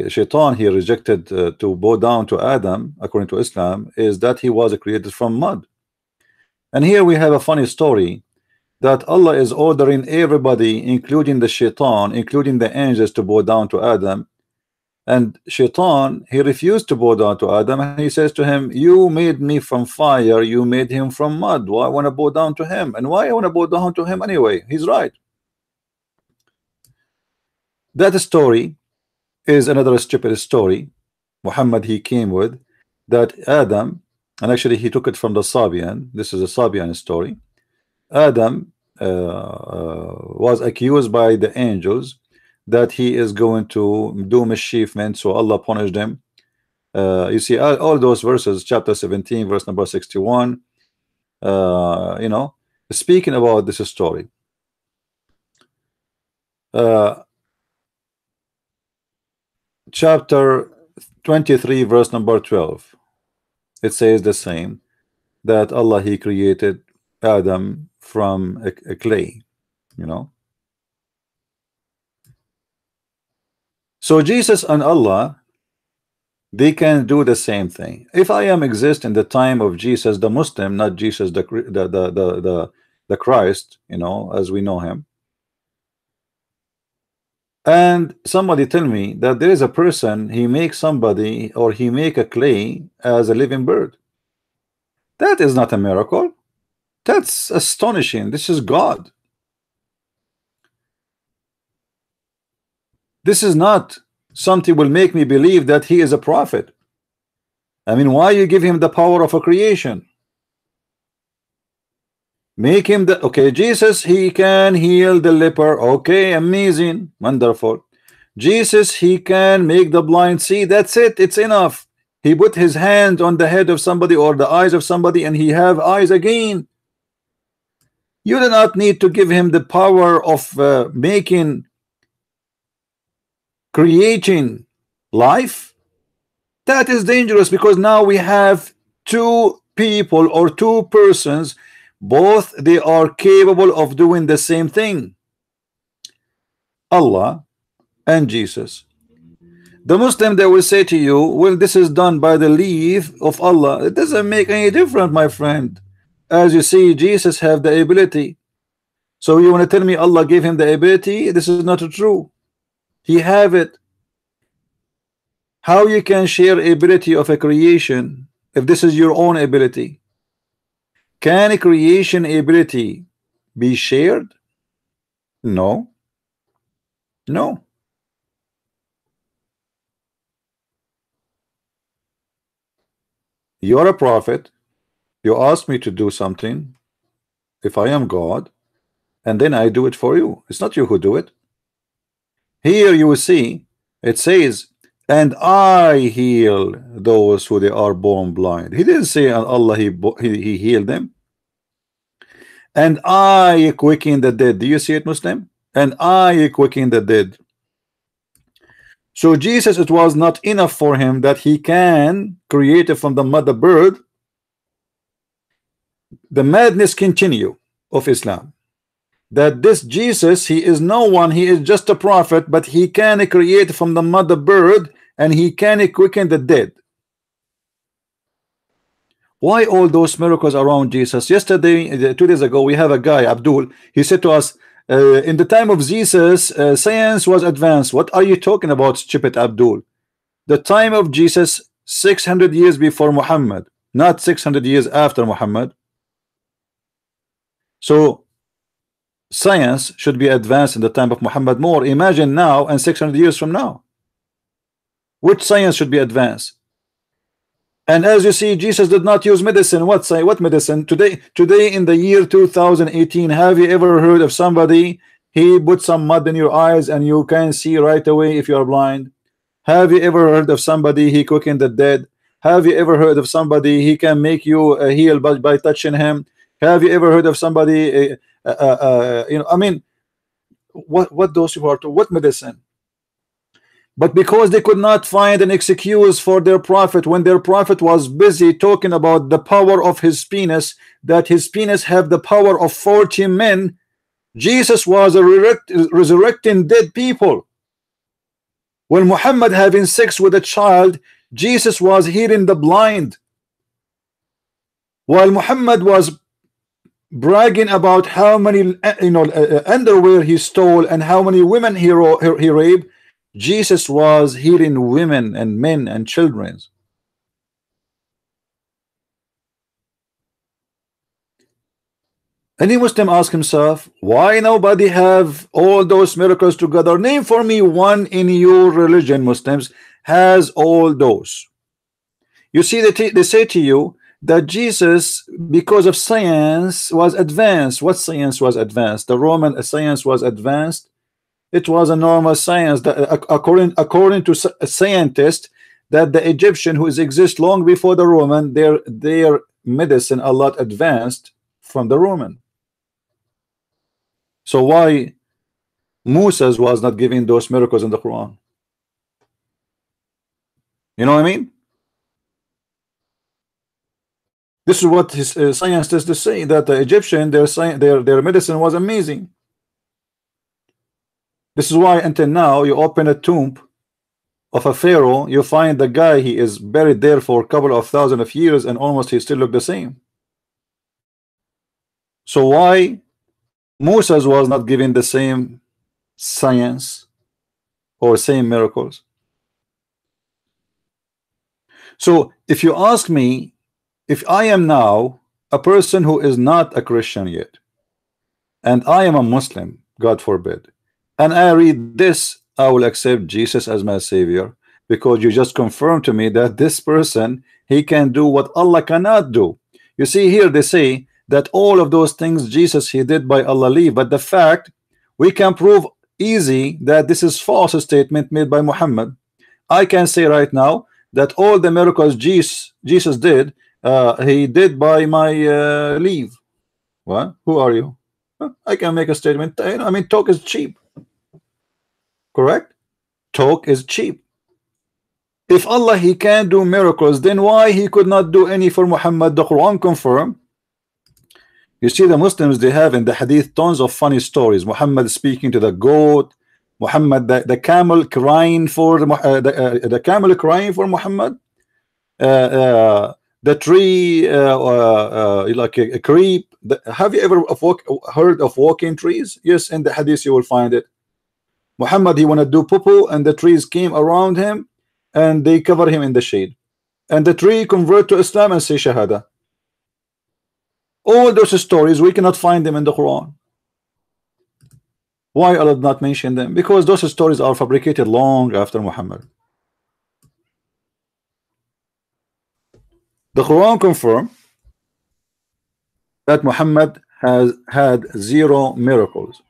A: Shaitan he rejected to bow down to Adam, according to Islam, is that he was created from mud. And here we have a funny story that Allah is ordering everybody, including the Shaitan, including the angels, to bow down to Adam. And Shaitan, he refused to bow down to Adam, and he says to him, "You made me from fire, you made him from mud. Why I want to bow down to him? And why I want to bow down to him anyway? He's right." That story is another stupid story Muhammad he came with, that Adam, and actually he took it from the Sabian. This is a Sabian story. Adam was accused by the angels that he is going to do mischievement, so Allah punished him. You see all those verses, chapter 17, verse number 61, you know, speaking about this story. Chapter 23, verse number 12, it says the same, that Allah he created Adam from a clay, you know. So Jesus and Allah, they can do the same thing. If I am exist in the time of Jesus the Muslim, not Jesus the Christ, you know, as we know him, and somebody tell me that there is a person, he makes somebody, or he make a clay as a living bird, that is not a miracle. That's astonishing. This is God. This is not something will make me believe that he is a prophet. I mean, why you give him the power of a creation? Make him the okay. Jesus, he can heal the leper. Okay, amazing, wonderful. Jesus, he can make the blind see. That's it. It's enough. He put his hand on the head of somebody or the eyes of somebody, and he have eyes again. You do not need to give him the power of creating life. That is dangerous, because now we have two people or two persons, both they are capable of doing the same thing, Allah and Jesus. The Muslim, they will say to you, well, this is done by the leave of Allah. It doesn't make any difference, my friend. As you see, Jesus have the ability. So you want to tell me Allah gave him the ability? This is not true. He have it. How you can share ability of a creation if this is your own ability? Can a creation ability be shared? No, no. You're a prophet. You ask me to do something. If I am God, and then I do it for you. It's not you who do it. Here you will see it says, and I heal those who they are born blind. He didn't say Allah he healed them. And I quicken the dead. Do you see it, Muslim? And I quicken the dead. So Jesus, it was not enough for him that he can create it from the mother bird. The madness continue of Islam, that this Jesus, he is no one, he is just a prophet, but he can create from the mother bird, and he can quicken the dead. Why all those miracles around Jesus? Yesterday, 2 days ago, we have a guy, Abdul, he said to us, in the time of Jesus, science was advanced. What are you talking about, stupid Abdul? The time of Jesus, 600 years before Muhammad, not 600 years after Muhammad. So science should be advanced in the time of Muhammad more. Imagine now and 600 years from now. Which science should be advanced? And as you see, Jesus did not use medicine. What medicine? Today in the year 2018, have you ever heard of somebody, he put some mud in your eyes and you can see right away if you are blind? Have you ever heard of somebody, he quickened the dead? Have you ever heard of somebody, he can make you heal by touching him? Have you ever heard of somebody, you know, I mean, what those people are to, what medicine? But because they could not find an excuse for their prophet, when their prophet was busy talking about the power of his penis, that his penis have the power of 40 men, Jesus was resurrecting dead people. When Muhammad having sex with a child, Jesus was healing the blind. While Muhammad was bragging about how many underwear he stole and how many women he raped, Jesus was healing women and men and children. Any Muslim ask himself, why nobody have all those miracles together? Name for me one in your religion, Muslims, has all those. You see, they say to you that Jesus, because of science, was advanced. What science was advanced? The Roman science was advanced. It was a normal science that, according to a scientist, that the Egyptian who exist long before the Roman, their medicine a lot advanced from the Roman. So why Moses was not giving those miracles in the Quran? You know what I mean? This is what his scientists say, that the Egyptian, their medicine was amazing. This is why until now you open a tomb of a pharaoh, you find the guy, he is buried there for a couple of thousand of years and almost he still look the same. So why Moses was not given the same science or same miracles? So if you ask me, if I am now a person who is not a Christian yet, and I am a Muslim, God forbid, and I read this, I will accept Jesus as my savior, because you just confirmed to me that this person, he can do what Allah cannot do. You see, here they say that all of those things Jesus, he did by Allah leave, but the fact, we can prove easy that this is false statement made by Muhammad. I can say right now that all the miracles Jesus did, he did by my leave. What? Who are you? I can make a statement. I mean, talk is cheap. Correct? Talk is cheap. If Allah, he can do miracles, then why he could not do any for Muhammad? The Quran confirm. You see, the Muslims, they have in the hadith tons of funny stories. Muhammad speaking to the goat, Muhammad, the camel crying for the camel crying for Muhammad, the tree like a creep. Have you ever heard of walking trees? Yes, in the hadith you will find it. Muhammad, he want to do poo-poo, and the trees came around him and they cover him in the shade, and the tree convert to Islam and say Shahada. All those stories, we cannot find them in the Quran. Why Allah did not mention them? Because those stories are fabricated long after Muhammad. The Quran confirms that Muhammad has had 0 miracles.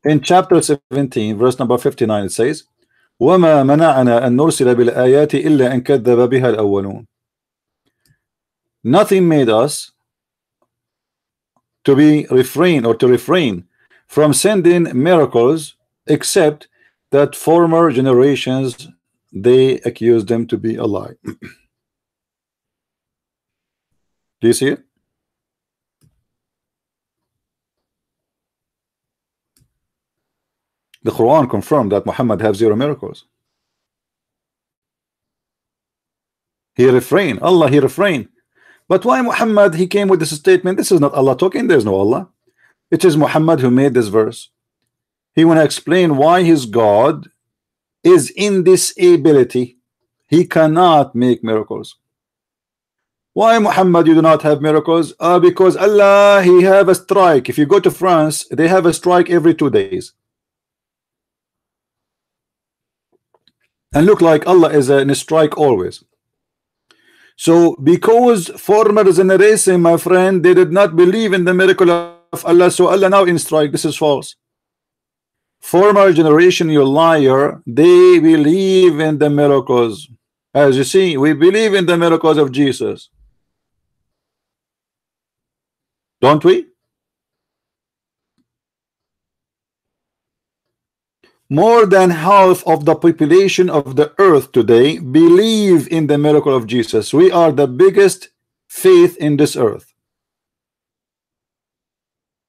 A: In chapter 17, verse number 59, it says, وَمَا مَنَعَنَا أَن نُرْسِلَ بِالْآيَاتِ إِلَّا أَن كَذَّبَ بِهَا الْأَوَّلُونَ. Nothing made us to refrain from sending miracles except that former generations, they accused them to be a lie. Do you see it? The Quran confirmed that Muhammad have 0 miracles. He refrained. Allah, he refrained. But why Muhammad, he came with this statement? This is not Allah talking. There's no Allah. It is Muhammad who made this verse. He want to explain why his God is in disability. He cannot make miracles. Why Muhammad you do not have miracles? Because Allah, he have a strike. If you go to France, they have a strike every 2 days. And look like Allah is in a strike always. So because former generation, my friend, they did not believe in the miracle of Allah, so Allah now in strike. This is false. Former generation, you liar, they believe in the miracles. As you see, we believe in the miracles of Jesus, don't we? More than half of the population of the earth today believe in the miracle of Jesus. We are the biggest faith in this earth.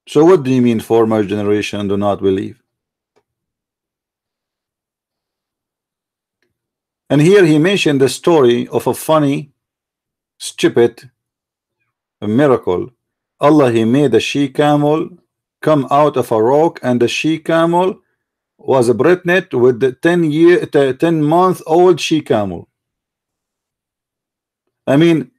A: So what do you mean former generation do not believe? And here he mentioned the story of a funny, stupid miracle. Allah, he made a she camel come out of a rock, and the she camel was pregnant with the 10-month-old she camel. I mean,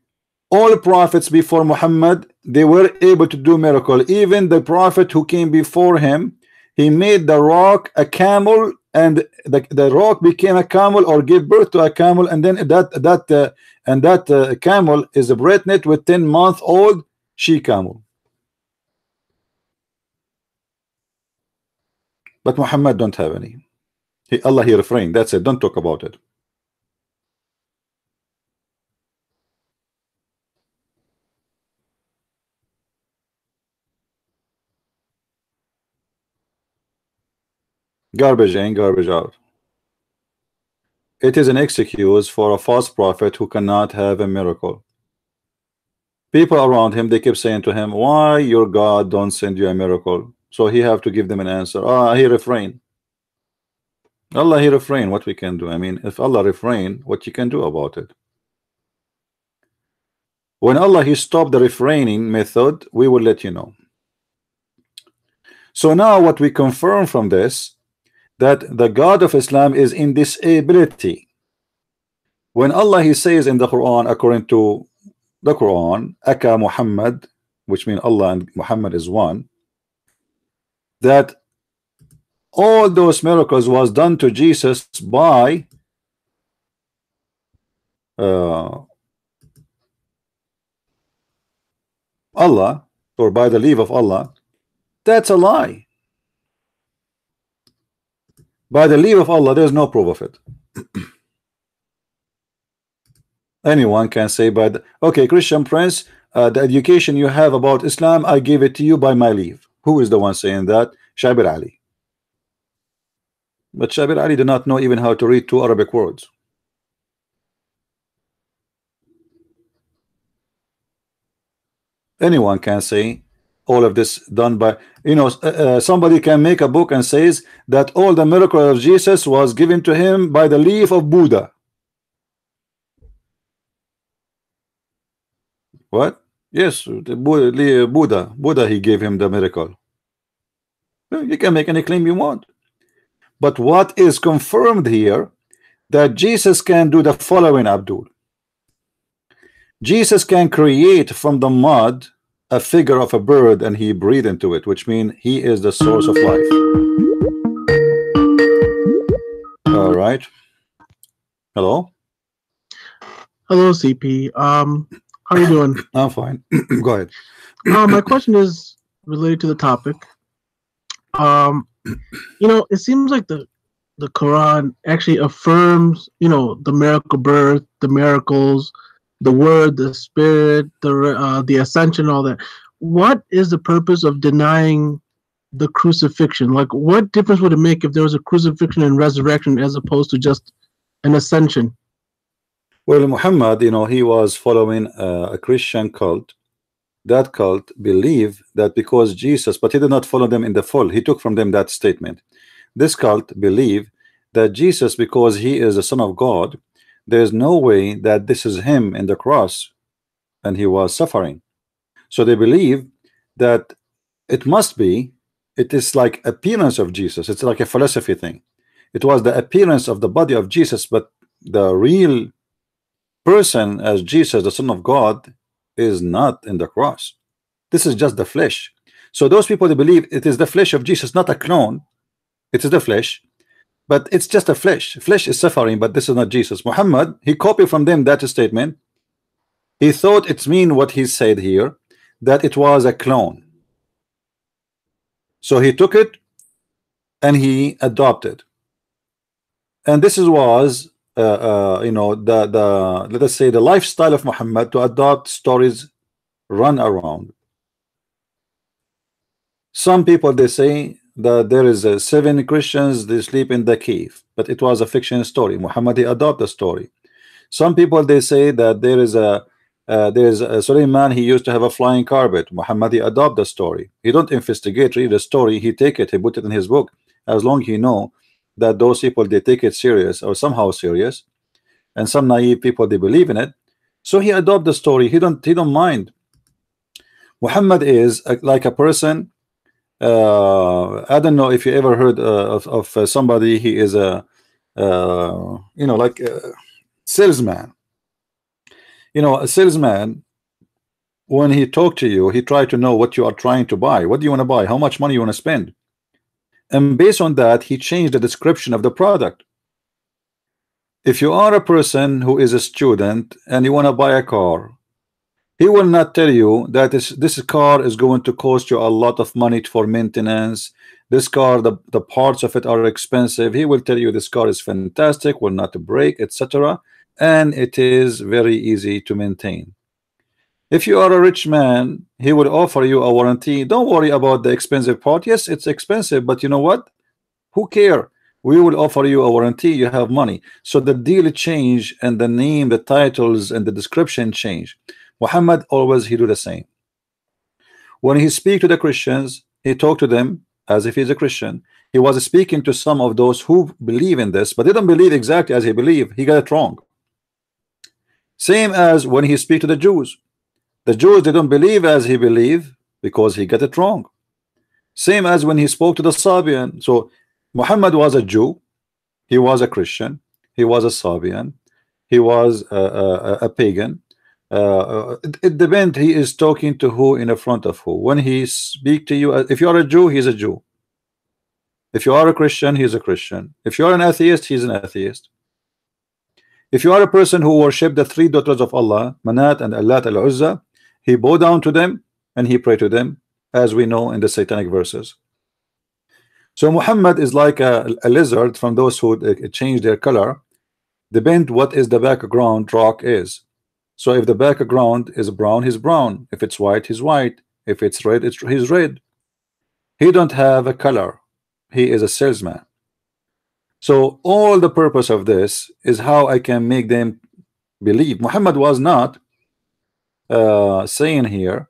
A: all prophets before Muhammad, they were able to do miracle. Even the prophet who came before him, he made the rock a camel, and the rock became a camel or gave birth to a camel, and then that camel is pregnant with 10-month-old she camel. But Muhammad don't have any. Allah, he refrained. That's it. Don't talk about it. Garbage in, garbage out. It is an excuse for a false prophet who cannot have a miracle. People around him, they keep saying to him, why your God don't send you a miracle? So he have to give them an answer. He refrain. Allah, he refrain. What we can do? I mean, if Allah refrain, what you can do about it? When Allah, he stopped the refraining method, we will let you know. So now what we confirm from this, that the God of Islam is in disability. When Allah, he says in the Quran, according to the Quran, Aka Muhammad, which means Allah and Muhammad is one, that all those miracles was done to Jesus by Allah, or by the leave of Allah. That's a lie. By the leave of Allah, there's no proof of it. Anyone can say by the, okay, Christian Prince, the education you have about Islam, I give it to you by my leave. Who is the one saying that? Shabir Ali. But Shabir Ali did not know even how to read 2 Arabic words. Anyone can say all of this done by, you know, somebody can make a book and says that all the miracle of Jesus was given to him by the leave of Buddha. What? Yes, the Buddha, he gave him the miracle. You can make any claim you want. But what is confirmed here, that Jesus can do the following, Abdul. Jesus can create from the mud a figure of a bird and he breathed into it, which means he is the source of life. All right. Hello.
C: Hello, CP. How are you doing?
A: I'm fine. Go ahead.
C: My question is related to the topic. It seems like the Quran actually affirms, the miracle birth, the miracles, the word, the spirit, the ascension, all that. What is the purpose of denying the crucifixion? Like, what difference would it make if there was a crucifixion and resurrection as opposed to just an ascension?
A: Well, Muhammad, he was following a Christian cult. That cult believed that because Jesus, but he did not follow them in the full. He took from them that statement. This cult believed that Jesus, because he is the Son of God, there is no way that this is him in the cross and he was suffering. So they believe that it must be, it is like appearance of Jesus. It's like a philosophy thing. It was the appearance of the body of Jesus, but the real person as Jesus, the Son of God, is not in the cross. This is just the flesh. So those people, they believe it is the flesh of Jesus, not a clone. It is the flesh, but it's just a flesh. Flesh is suffering, but this is not Jesus. Muhammad, he copied from them that statement. He thought it's mean what he said here, that it was a clone. So he took it and he adopted. And this was let us say the lifestyle of Muhammad, to adopt stories run around. Some people, they say that there is 7 Christians, they sleep in the cave, but it was a fiction story. Muhammad, he adopted the story. Some people, they say that there is a Suleiman, he used to have a flying carpet. Muhammad, he adopt the story. He don't investigate, read the story, he take it, he put it in his book. As long as he know that those people, they take it serious or somehow serious, and some naive people, they believe in it, so he adopt the story. He don't mind. Muhammad is like a person. I don't know if you ever heard of somebody. He is a like a salesman. A salesman, when he talk to you, he try to know what you are trying to buy. What do you want to buy? How much money you want to spend? And based on that, he changed the description of the product. If you are a person who is a student and you want to buy a car, he will not tell you that this car is going to cost you a lot of money for maintenance. This car, the parts of it are expensive. He will tell you this car is fantastic, will not break, etc. And it is very easy to maintain. If you are a rich man, he will offer you a warranty. Don't worry about the expensive part. Yes, it's expensive, but you know what? Who care? We will offer you a warranty. You have money. So the deal change, and the name, the titles, and the description change. Muhammad always, he do the same. When he speak to the Christians, he talk to them as if he's a Christian. He was speaking to some of those who believe in this, but they don't believe exactly as he believe. He got it wrong. Same as when he speak to the Jews. The Jews, they don't believe as he believe because he got it wrong. Same as when he spoke to the Sabian. So Muhammad was a Jew, he was a Christian, he was a Sabian, he was a pagan. It depends. He is talking to who in the front of who. When he speak to you, if you are a Jew, he's a Jew. If you are a Christian, he's a Christian. If you are an atheist, he's an atheist. If you are a person who worship the 3 daughters of Allah, Manat and Allat al-Uzza, he bow down to them and he pray to them, as we know in the satanic verses. So Muhammad is like a lizard, from those who change their color, depend what is the background rock is. So if the background is brown, he's brown. If it's white, he's white. If it's red, he's red. He don't have a color. He is a salesman. So all the purpose of this is how I can make them believe. Muhammad was not saying here,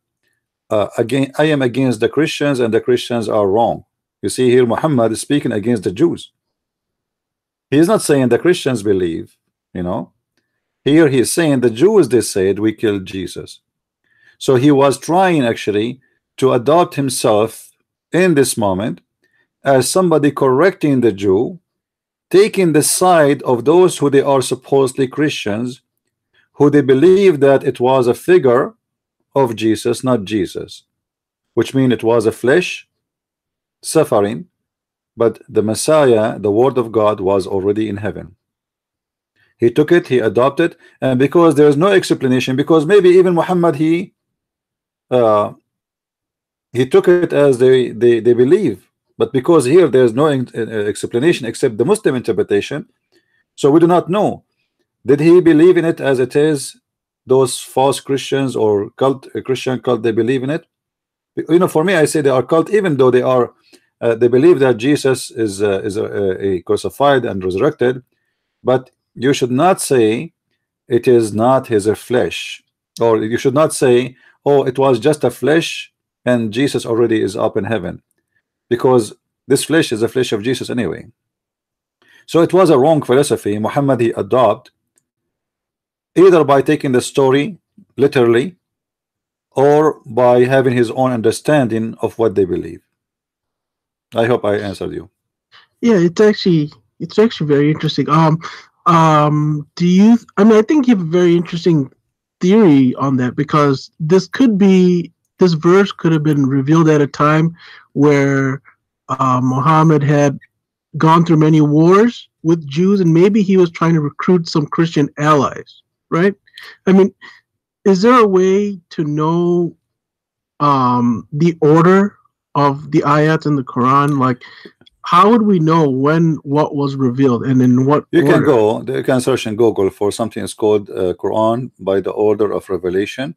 A: again, I am against the Christians and the Christians are wrong. You see here, Muhammad is speaking against the Jews. He is not saying the Christians believe, Here he is saying the Jews, they said we killed Jesus. So he was trying actually to adopt himself in this moment as somebody correcting the Jew, taking the side of those who they are supposedly Christians, who they believe that it was a figure of Jesus, not Jesus, which means it was a flesh suffering, but the Messiah, the Word of God, was already in heaven. He took it, he adopted, and because there is no explanation, because maybe even Muhammad he took it as they believe, but because here there is no explanation except the Muslim interpretation, so we do not know. Did he believe in it as it is? Those false Christians or cult, Christian cult, they believe in it. You know, for me, I say they are cult, even though they are. They believe that Jesus is a crucified and resurrected, but you should not say it is not his flesh, or you should not say, oh, it was just a flesh and Jesus already is up in heaven, because this flesh is the flesh of Jesus anyway. So it was a wrong philosophy. Muhammad he adopted either by taking the story literally or by having his own understanding of what they believe. I hope I answered you.
C: Yeah, it's actually very interesting. Do you? I mean, I think you have a very interesting theory on that, because this verse could have been revealed at a time where Muhammad had gone through many wars with Jews, and maybe he was trying to recruit some Christian allies, right? I mean, is there a way to know the order of the ayats in the Quran? Like, how would we know when what was revealed and in what
A: you
C: order?
A: You can search in Google for something that's called Quran by the order of revelation.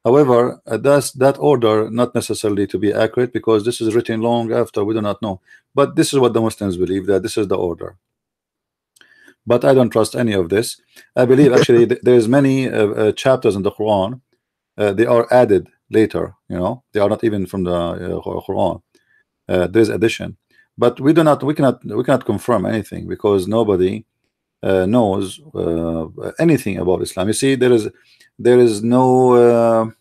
A: However, that order not necessarily to be accurate, because this is written long after, we do not know, but this is what the Muslims believe, that this is the order. But I don't trust any of this. I believe actually there's many chapters in the Quran, they are added later, you know, they are not even from the Quran. There's addition, but we cannot confirm anything, because nobody knows anything about Islam. You see, there is no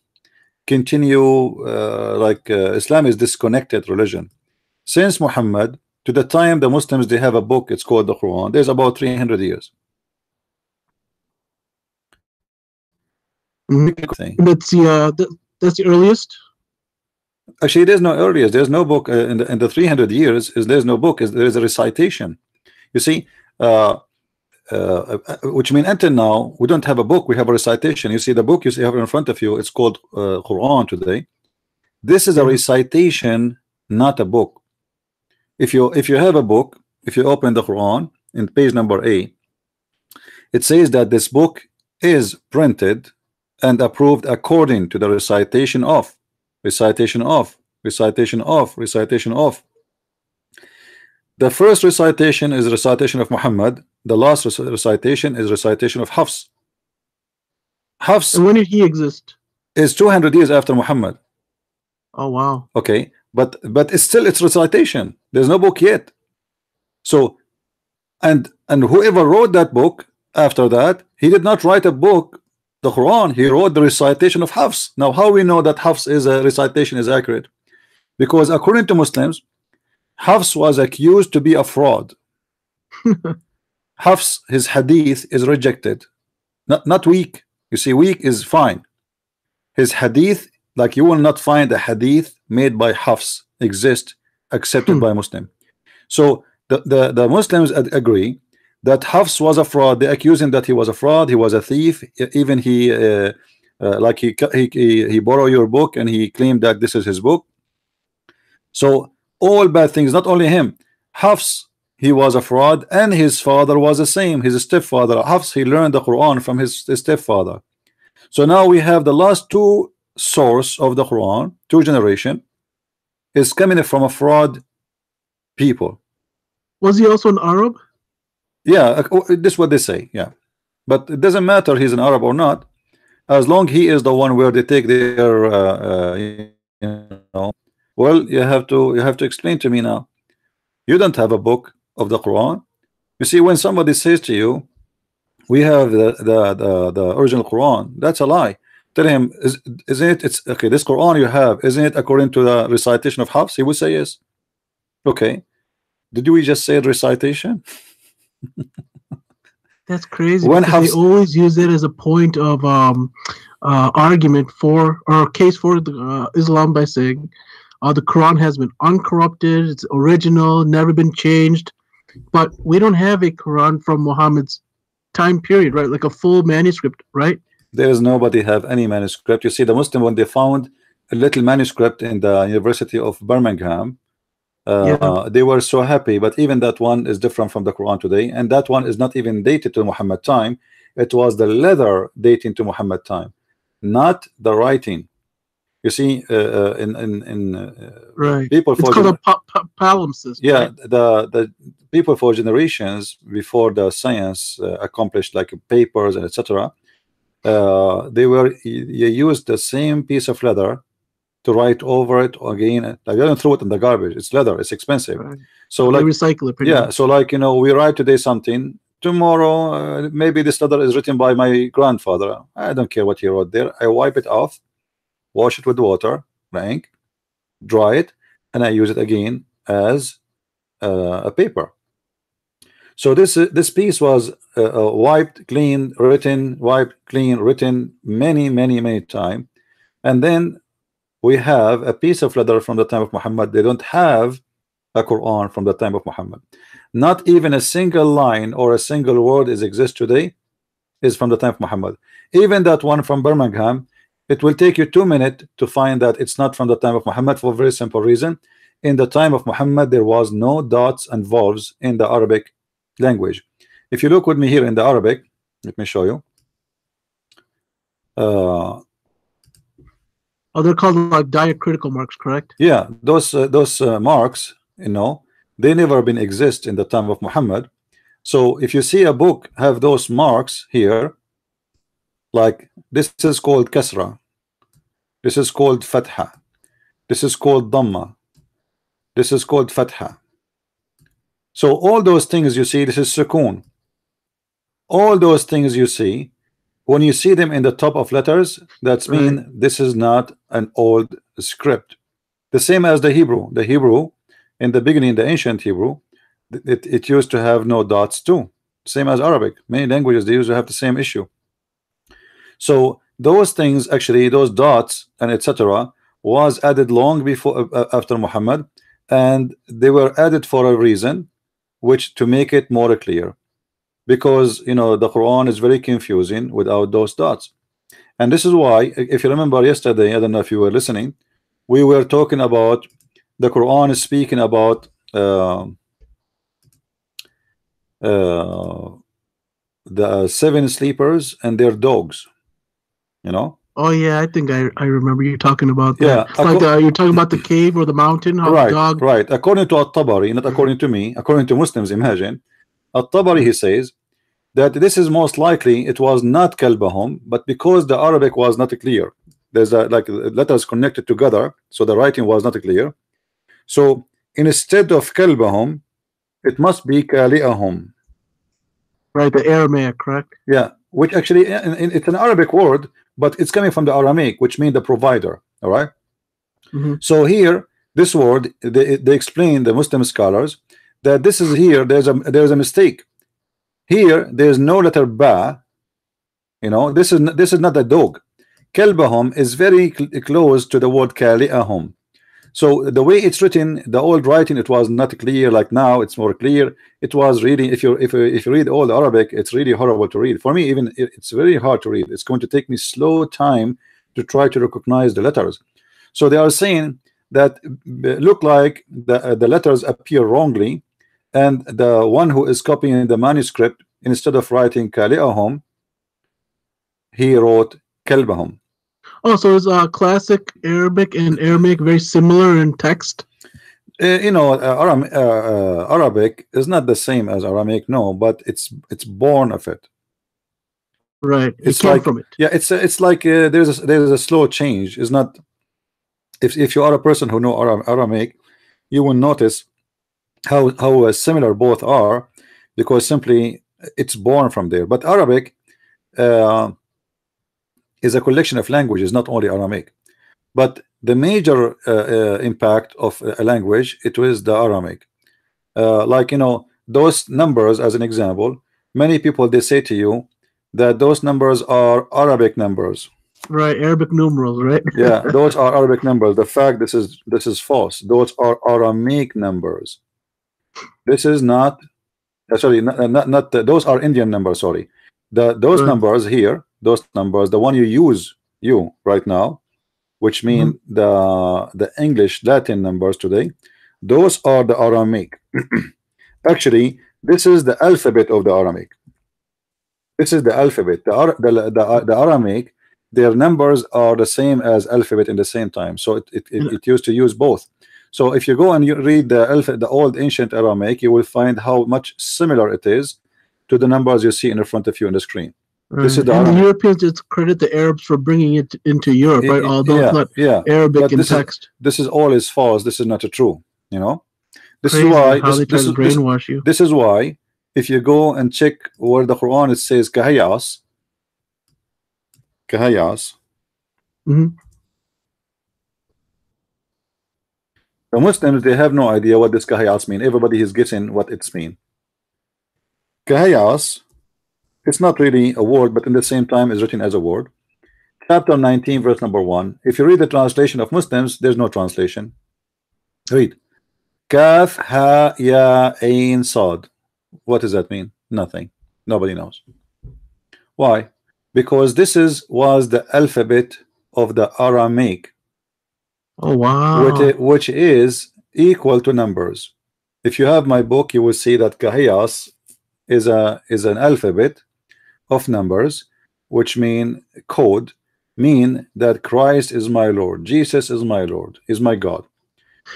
A: Islam is disconnected religion. Since Muhammad to the time the Muslims they have a book, it's called the Quran. There's about 300 years.
C: That's the earliest.
A: Actually, there's no earliest. There's no book in the 300 years. There's no book. There is a recitation. You see, which means until now we don't have a book. We have a recitation. You see the book you have in front of you. It's called Quran today. This is a recitation, not a book. If you have a book, if you open the Quran in page number 8, it says that this book is printed and approved according to the recitation of. The first recitation is recitation of Muhammad. The last recitation is recitation of Hafs. Hafs,
C: and when did he exist?
A: Is 200 years after Muhammad.
C: Oh wow.
A: Okay, but it's recitation. There's no book yet. So and whoever wrote that book after that, he did not write a book, the Quran. He wrote the recitation of Hafs. Now how we know that Hafs is a recitation is accurate? Because according to Muslims, Hafs was accused to be a fraud. Hafs, his hadith is rejected, not weak. You see, weak is fine. His hadith, like you will not find a hadith made by Hafs exist accepted by Muslim. So the Muslims agree that Hafs was a fraud. They accuse him that he was a fraud, he was a thief. Even he borrowed your book and he claimed that this is his book. So all bad things, not only him, Hafs, he was a fraud, and his father was the same, his stepfather. Hafs, he learned the Quran from his stepfather. So now we have the last two source of the Quran, two generation, is coming from a fraud people.
C: Was he also an Arab?
A: Yeah, this is what they say. Yeah, but it doesn't matter he's an Arab or not, as long he is the one where they take their you know. Well, you have to explain to me now. You don't have a book of the Quran. You see, when somebody says to you, we have the original Quran, that's a lie. Tell him, isn't it? It's okay. This Quran you have, isn't it according to the recitation of Hafs? He would say yes. Okay. Did we just say recitation?
C: That's crazy.
A: When
C: they always use it as a point of argument for or case for Islam by saying the Quran has been uncorrupted, it's original, never been changed. But we don't have a Quran from Muhammad's time period, right? Like a full manuscript, right?
A: There is nobody have any manuscript. You see, the Muslim, when they found a little manuscript in the University of Birmingham, they were so happy. But even that one is different from the Quran today, and that one is not even dated to Muhammad time. It was the leather dating to Muhammad time, not the writing. You see,
C: right.
A: People
C: it's called a palimpsest.
A: Yeah,
C: right?
A: the people for generations before the science accomplished like papers and etc. You used the same piece of leather to write over it again. Like, they don't throw it in the garbage. It's leather. It's expensive.
C: Right.
A: So
C: they
A: like
C: recycle it.
A: Yeah.
C: Much.
A: So like, you know, we write today something. Tomorrow, maybe this letter is written by my grandfather. I don't care what he wrote there. I wipe it off, wash it with water, ink, dry it, and I use it again as a paper. So this piece was wiped clean, written, wiped clean, written many times, and then we have a piece of leather from the time of Muhammad. They don't have a Quran from the time of Muhammad. Not even a single line or a single word exists today is from the time of Muhammad. Even that one from Birmingham, it will take you 2 minutes to find that it's not from the time of Muhammad, for a very simple reason. In the time of Muhammad, there was no dots and vowels in the Arabic language. If you look with me here in the Arabic, let me show you.
C: They're called like diacritical marks, correct?
A: Yeah, those marks, you know, they never been exist in the time of Muhammad. So if you see a book have those marks here, like this is called kasra, this is called fatha, this is called dhamma, this is called fatha. So all those things you see, this is sukoon. All those things you see, when you see them in the top of letters, that's mean this is not an old script. The same as the Hebrew. The Hebrew in the beginning, the ancient Hebrew, it used to have no dots too. Same as Arabic. Many languages, they used to have the same issue. So those things, actually, those dots and etc., was added long before after Muhammad, and they were added for a reason, which to make it more clear, because you know the Quran is very confusing without those dots. And this is why, if you remember yesterday, I don't know if you were listening, we were talking about the Quran is speaking about the 7 sleepers and their dogs, you know.
C: Oh yeah, I think I remember you talking about that.
A: Yeah,
C: like you're talking about the cave or the mountain. How
A: right,
C: the dog...
A: right. According to At-Tabari, not according to me, according to Muslims, imagine. At-Tabari, he says that this is most likely it was not kalbahum, but because the Arabic was not clear, there's like letters connected together, so the writing was not clear. So instead of kalbahum, it must be kali'ahum.
C: Right, the Aramaic, correct?
A: Yeah, which actually it's an Arabic word, but it's coming from the Aramaic, which means the provider. All right. So here, this word, they explain, the Muslim scholars, that this is here. There's a mistake. Here, there's no letter ba. You know, this is not a dog. Kalbahum is very close to the word kali'ahum. So the way it's written, the old writing, it was not clear. Like now, it's more clear. It was reading. If you read old Arabic, it's really horrible to read. For me, even it's very hard to read. It's going to take me slow time to try to recognize the letters. So they are saying that look like the letters appear wrongly, and the one who is copying the manuscript, instead of writing kali'ahum, he wrote kalbahum.
C: Oh, so is classic Arabic and Aramaic very similar in text?
A: You know, Arabic is not the same as Aramaic, no, but it's born of it.
C: Right,
A: it's
C: came
A: like
C: from it.
A: Yeah, it's like there's a slow change. It's not. If you are a person who know Aramaic, you will notice how similar both are, because simply it's born from there. But Arabic is a collection of languages, not only Aramaic. But the major impact of a language, it was the Aramaic. Like, you know, those numbers, as an example, many people, they say to you that those numbers are Arabic numbers.
C: Right, Arabic numerals, right?
A: Yeah, those are Arabic numbers. The fact this is false. Those are Aramaic numbers. This is not sorry, not those are Indian numbers. Sorry, those
C: Right.
A: numbers here, those numbers, the one you use right now, which mean the English Latin numbers today, those are the Aramaic. Actually, this is the alphabet of the Aramaic. This is the alphabet. The Aramaic, their numbers are the same as alphabet in the same time. So it used to use both. So if you go and you read the old ancient Aramaic, you will find how much similar it is to the numbers you see in front of you on the screen. This is the
C: and the
A: Aramaic.
C: Europeans just credit the Arabs for bringing it into Europe, right? Although
A: Yeah,
C: it's not
A: yeah.
C: Arabic
A: But
C: in
A: this
C: text.
A: this is all is false. This is not true. You know, this
C: Crazy
A: is why
C: how they try to brainwash you.
A: This is why if you go and check where the Quran it says kahayas,
C: Mhm.
A: the Muslims, they have no idea what this kahayas mean. Everybody is guessing what it's mean. Kahayas, it's not really a word, but in the same time is written as a word. Chapter 19, verse number 1. If you read the translation of Muslims, there's no translation. Read. Kaf ha ya ain sad. What does that mean? Nothing. Nobody knows. Why? Because this was the alphabet of the Aramaic.
C: Oh wow!
A: Which is equal to numbers. If you have my book, you will see that kahayas is an alphabet of numbers, which mean code, mean that Christ is my Lord, Jesus is my Lord, is my God.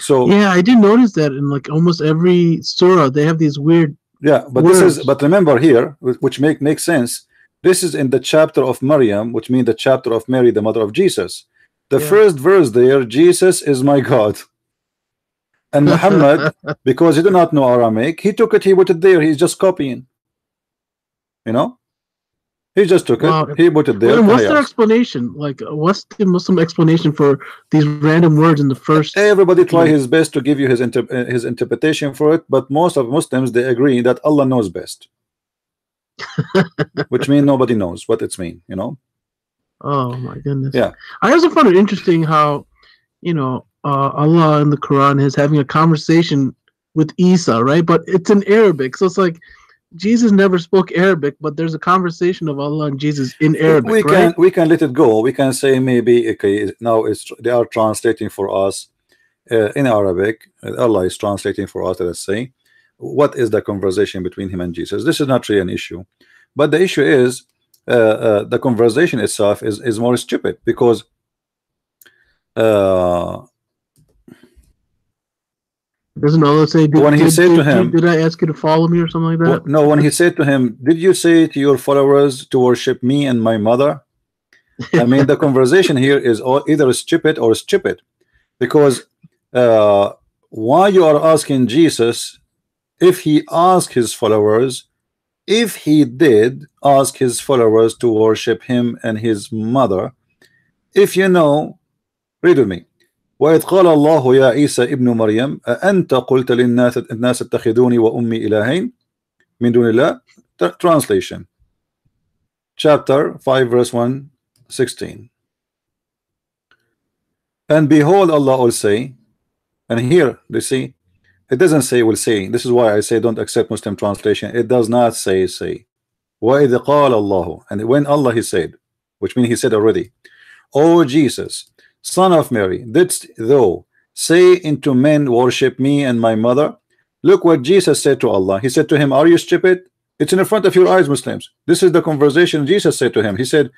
A: So
C: yeah, I did notice that in like almost every surah they have these weird.
A: Yeah, but
C: words.
A: but remember here, which makes sense. This is in the chapter of Maryam, which means the chapter of Mary, the mother of Jesus. The first verse there, Jesus is my God. And Muhammad, because he did not know Aramaic, he took it, he put it there, he's just copying. You know? He just took it, he put it there.
C: Well, what's their explanation? Like, what's the Muslim explanation for these random words in the first?
A: Everybody try his best to give you his interpretation for it, but most of Muslims, they agree that Allah knows best. Which means nobody knows what it's mean, you know?
C: Oh my goodness.
A: Yeah.
C: I also found it interesting how, you know, Allah in the Quran is having a conversation with Isa, right? But it's in Arabic. So it's like Jesus never spoke Arabic, but there's a conversation of Allah and Jesus in Arabic.
A: We can let it go. We can say maybe okay, now they are translating for us in Arabic. Allah is translating for us, let's say. What is the conversation between him and Jesus? This is not really an issue. But the issue is the conversation itself is more stupid because
C: doesn't Allah say
A: when he said to him,
C: did I ask you to follow me or something like that?
A: No, when he said to him, did you say to your followers to worship me and my mother? I mean, the conversation here is either stupid or stupid, because why you are asking Jesus if he asked his followers, if he did ask his followers to worship him and his mother, if you know, read with me. وإذ قال الله يا عيسى ابن مريم أأنت قلت للناس اتخذوني وأمي إلهين من دون الله. Translation, chapter 5 verse 116. And behold, Allah will say, and here you see it doesn't say will say. This is why I say don't accept Muslim translation. It does not say وإذ قال الله, and when Allah he said, which means he said already, O Jesus, son of Mary, didst thou say unto men, worship me and my mother? Look what Jesus said to Allah. He said to him, are you stupid? It's in front of your eyes, Muslims. This is the conversation Jesus said to him. He said,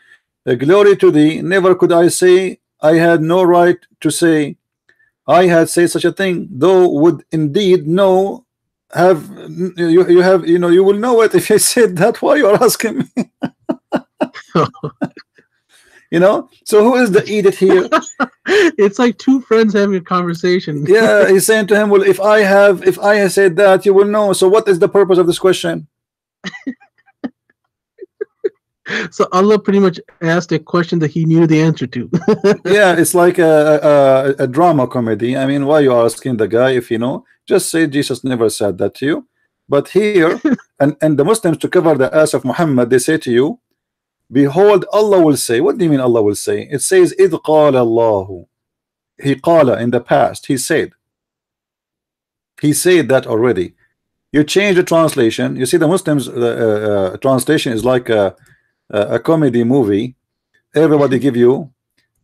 A: glory to thee, never could I say, I had no right to say I had said such a thing, though would indeed know have you have, you know, you will know it if I said that. Why you are asking me? You know, so who is the idiot here?
C: It's like two friends having a conversation.
A: Yeah, he's saying to him, well, if I have said that, you will know. So what is the purpose of this question?
C: So Allah pretty much asked a question that he knew the answer to.
A: Yeah, it's like a drama comedy. I mean, why you are asking the guy if you know? Just say Jesus never said that to you. But here, and the Muslims, to cover the ass of Muhammad, they say to you, behold, Allah will say. What do you mean Allah will say? It says إِذْ قَالَ اللَّهُ. He qala in the past, he said. He said that already. You change the translation. You see, the Muslims translation is like a comedy movie. Everybody give you,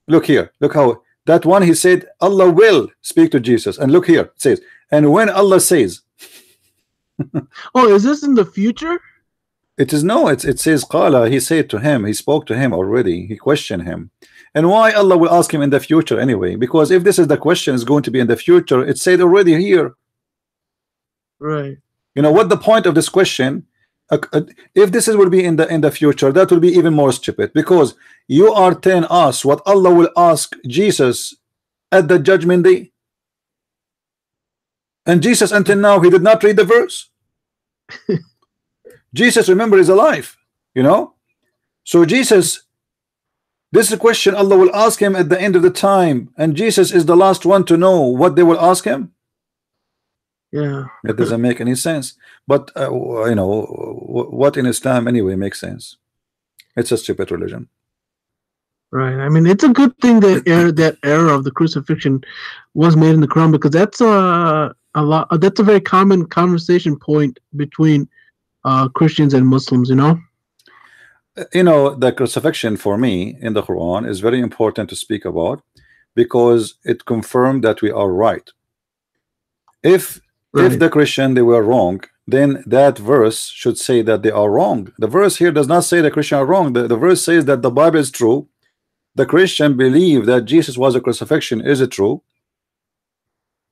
A: look here, look how that one, he said Allah will speak to Jesus, and look here, it says, and when Allah says.
C: Oh, is this in the future?
A: It is, no, it says qala, he said to him, he spoke to him already, he questioned him. And why Allah will ask him in the future anyway? Because if this is the question is going to be in the future, it said already here.
C: Right.
A: You know what the point of this question? If this will be in the future, that will be even more stupid, because you are telling us what Allah will ask Jesus at the judgment day. And Jesus until now he did not read the verse. Jesus, remember, is alive, you know. So Jesus, this is a question Allah will ask him at the end of the time, and Jesus is the last one to know what they will ask him.
C: Yeah,
A: it doesn't make any sense. But you know what in Islam anyway makes sense. It's a stupid religion.
C: Right. I mean, it's a good thing that that era of the crucifixion was made in the Quran, because that's a lot. That's a very common conversation point between Christians and Muslims. You know.
A: You know, the crucifixion for me in the Quran is very important to speak about, because it confirmed that we are right. If the Christian they were wrong, then that verse should say that they are wrong. The verse here does not say the Christian are wrong. The verse says that the Bible is true. The Christian believe that Jesus was a crucifixion. Is it true?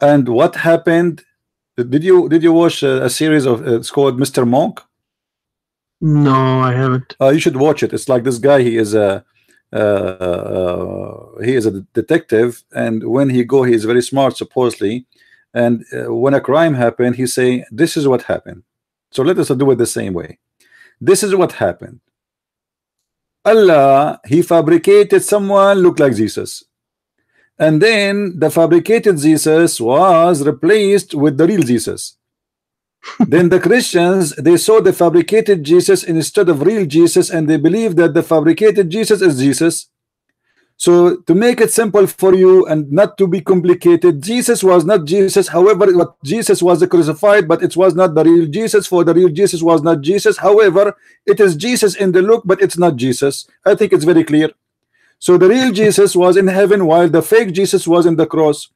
A: And what happened? Did you watch a series of it's called Mr. Monk?
C: No, I haven't.
A: You should watch it. It's like this guy. He is a detective, and when he is very smart supposedly. And when a crime happened, he say, this is what happened. So let us do it the same way. This is what happened. Allah, he fabricated someone look like Jesus. And then the fabricated Jesus was replaced with the real Jesus. Then the Christians, they saw the fabricated Jesus instead of real Jesus, and they believe that the fabricated Jesus is Jesus. So to make it simple for you and not to be complicated, Jesus was not Jesus. However, what Jesus was crucified, but it was not the real Jesus, for the real Jesus was not Jesus. However, it is Jesus in the look, but it's not Jesus. I think it's very clear. So the real Jesus was in heaven, while the fake Jesus was in the cross.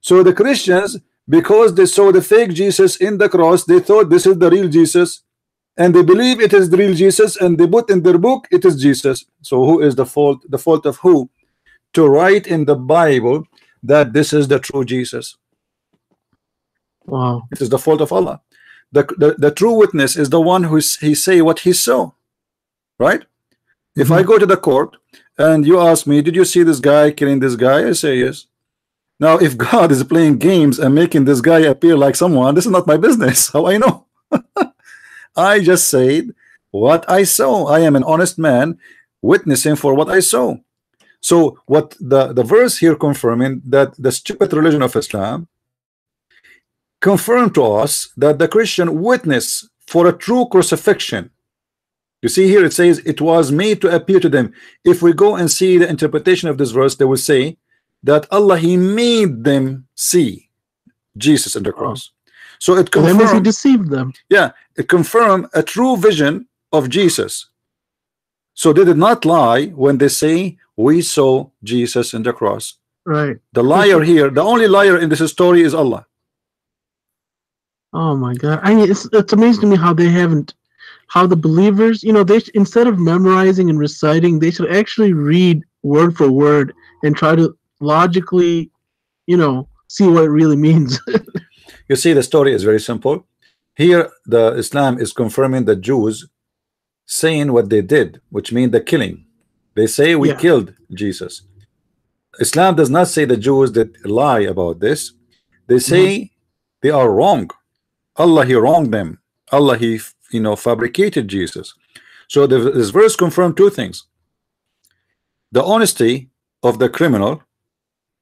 A: So the Christians, because they saw the fake Jesus in the cross, they thought this is the real Jesus, and they believe it is the real Jesus, and they put in their book it is Jesus. So who is the fault? The fault of who? To write in the Bible that this is the true Jesus.
C: Wow.
A: It is the fault of Allah. The true witness is the one who he say what he saw, right? If I go to the court and you ask me, did you see this guy killing this guy? I say yes. Now if God is playing games and making this guy appear like someone, this is not my business. How I know? I just said what I saw. I am an honest man witnessing for what I saw. So what the verse here confirming that the stupid religion of Islam confirmed to us that the Christian witness for a true crucifixion. You see here it says it was made to appear to them. If we go and see the interpretation of this verse, they will say that Allah, he made them see Jesus in the cross. So it confirmed,
C: he deceived them.
A: Yeah, it confirmed a true vision of Jesus. So they did not lie when they say we saw Jesus in the cross.
C: Right.
A: The liar here, the only liar in this story is Allah.
C: Oh my God! I mean, it's amazing to me how they haven't, how the believers, you know, they instead of memorizing and reciting, they should actually read word for word and try to logically, you know, see what it really means.
A: You see, the story is very simple. Here, the Islam is confirming the Jews saying what they did, which means the killing. They say we killed Jesus. Islam does not say the Jews that lie about this. They say they are wrong. Allah, he wronged them. Allah, he, you know, fabricated Jesus. So this verse confirmed two things: the honesty of the criminal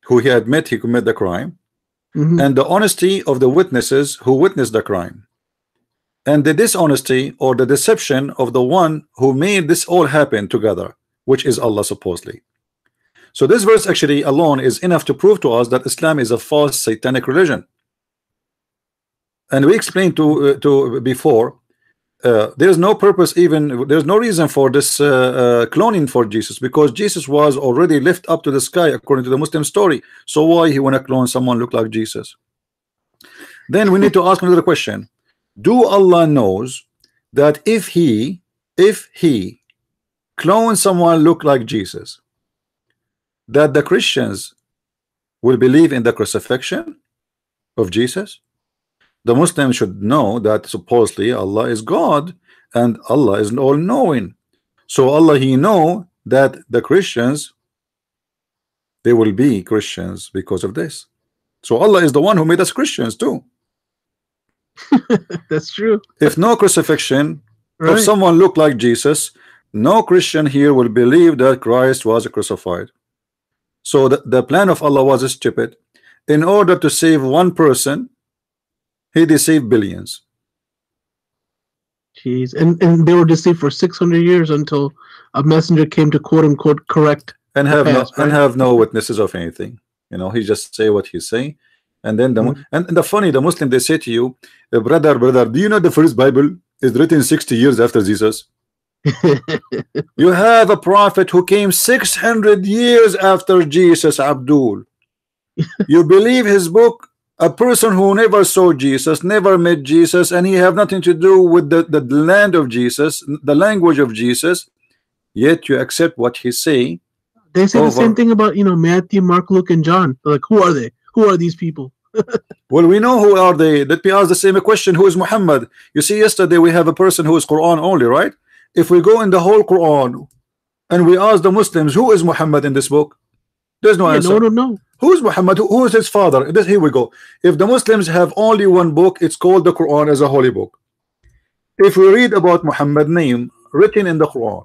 A: who he admit he committed the crime, and the honesty of the witnesses who witnessed the crime. and the dishonesty or the deception of the one who made this all happen together, which is Allah supposedly. So this verse actually alone is enough to prove to us that Islam is a false satanic religion. And we explained to before, there's no purpose, even there's no reason for this cloning for Jesus, because Jesus was already lifted up to the sky according to the Muslim story. So why he want to clone someone look like Jesus? Then we need to ask another question. Do Allah knows that if he clone someone look like Jesus, that the Christians will believe in the crucifixion of Jesus? The Muslims should know that supposedly Allah is God and Allah is all-knowing. So Allah, he know that the Christians, they will be Christians because of this. So Allah is the one who made us Christians too.
C: That's true.
A: If no crucifixion
C: Right.
A: of someone look like Jesus, no Christian here will believe that Christ was crucified. So the plan of Allah was stupid. In order to save one person, he deceived billions.
C: Jeez. And they were deceived for 600 years until a messenger came to quote unquote correct.
A: And have
C: past,
A: no
C: right?
A: have no witnesses of anything. You know, he just say what he say. And then and the funny, the Muslim, they say to you, brother, do you know the first Bible is written 60 years after Jesus? You have a prophet who came 600 years after Jesus, Abdul. You believe his book, a person who never saw Jesus, never met Jesus, and he have nothing to do with the land of Jesus, the language of Jesus, yet you accept what he say.
C: They say
A: Over.
C: the same thing about, you know, Matthew, Mark, Luke, and John. They're like, who are they? Who are these people?
A: Well, we know who are they. Let me ask the same question. Who is Muhammad? You see, yesterday we have a person who is Quran only, right? If we go in the whole Quran and we ask the Muslims, who is Muhammad in this book? There's no
C: Yeah,
A: answer.
C: no.
A: Who is Muhammad? Who is his father? Here we go. If the Muslims have only one book, it's called the Quran as a holy book. If we read about Muhammad name written in the Quran,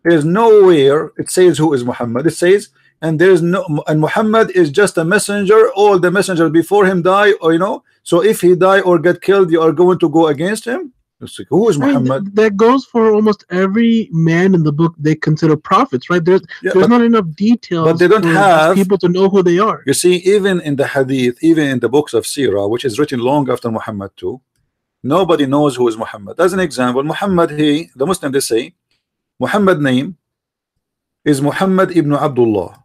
A: there's nowhere it says who is Muhammad. It says, and there's no, and Muhammad is just a messenger. All the messengers before him die, or you know. So if he die or get killed, you are going to go against him. It's like, who is
C: I mean,
A: Muhammad?
C: that goes for almost every man in the book they consider prophets, right? There's
A: but
C: not enough details
A: but they don't
C: for
A: have-
C: people to know who they are.
A: You see, even in the Hadith, even in the books of Sirah, which is written long after Muhammad too, nobody knows who is Muhammad. As an example, Muhammad, the Muslim, they say Muhammad name is Muhammad ibn Abdullah.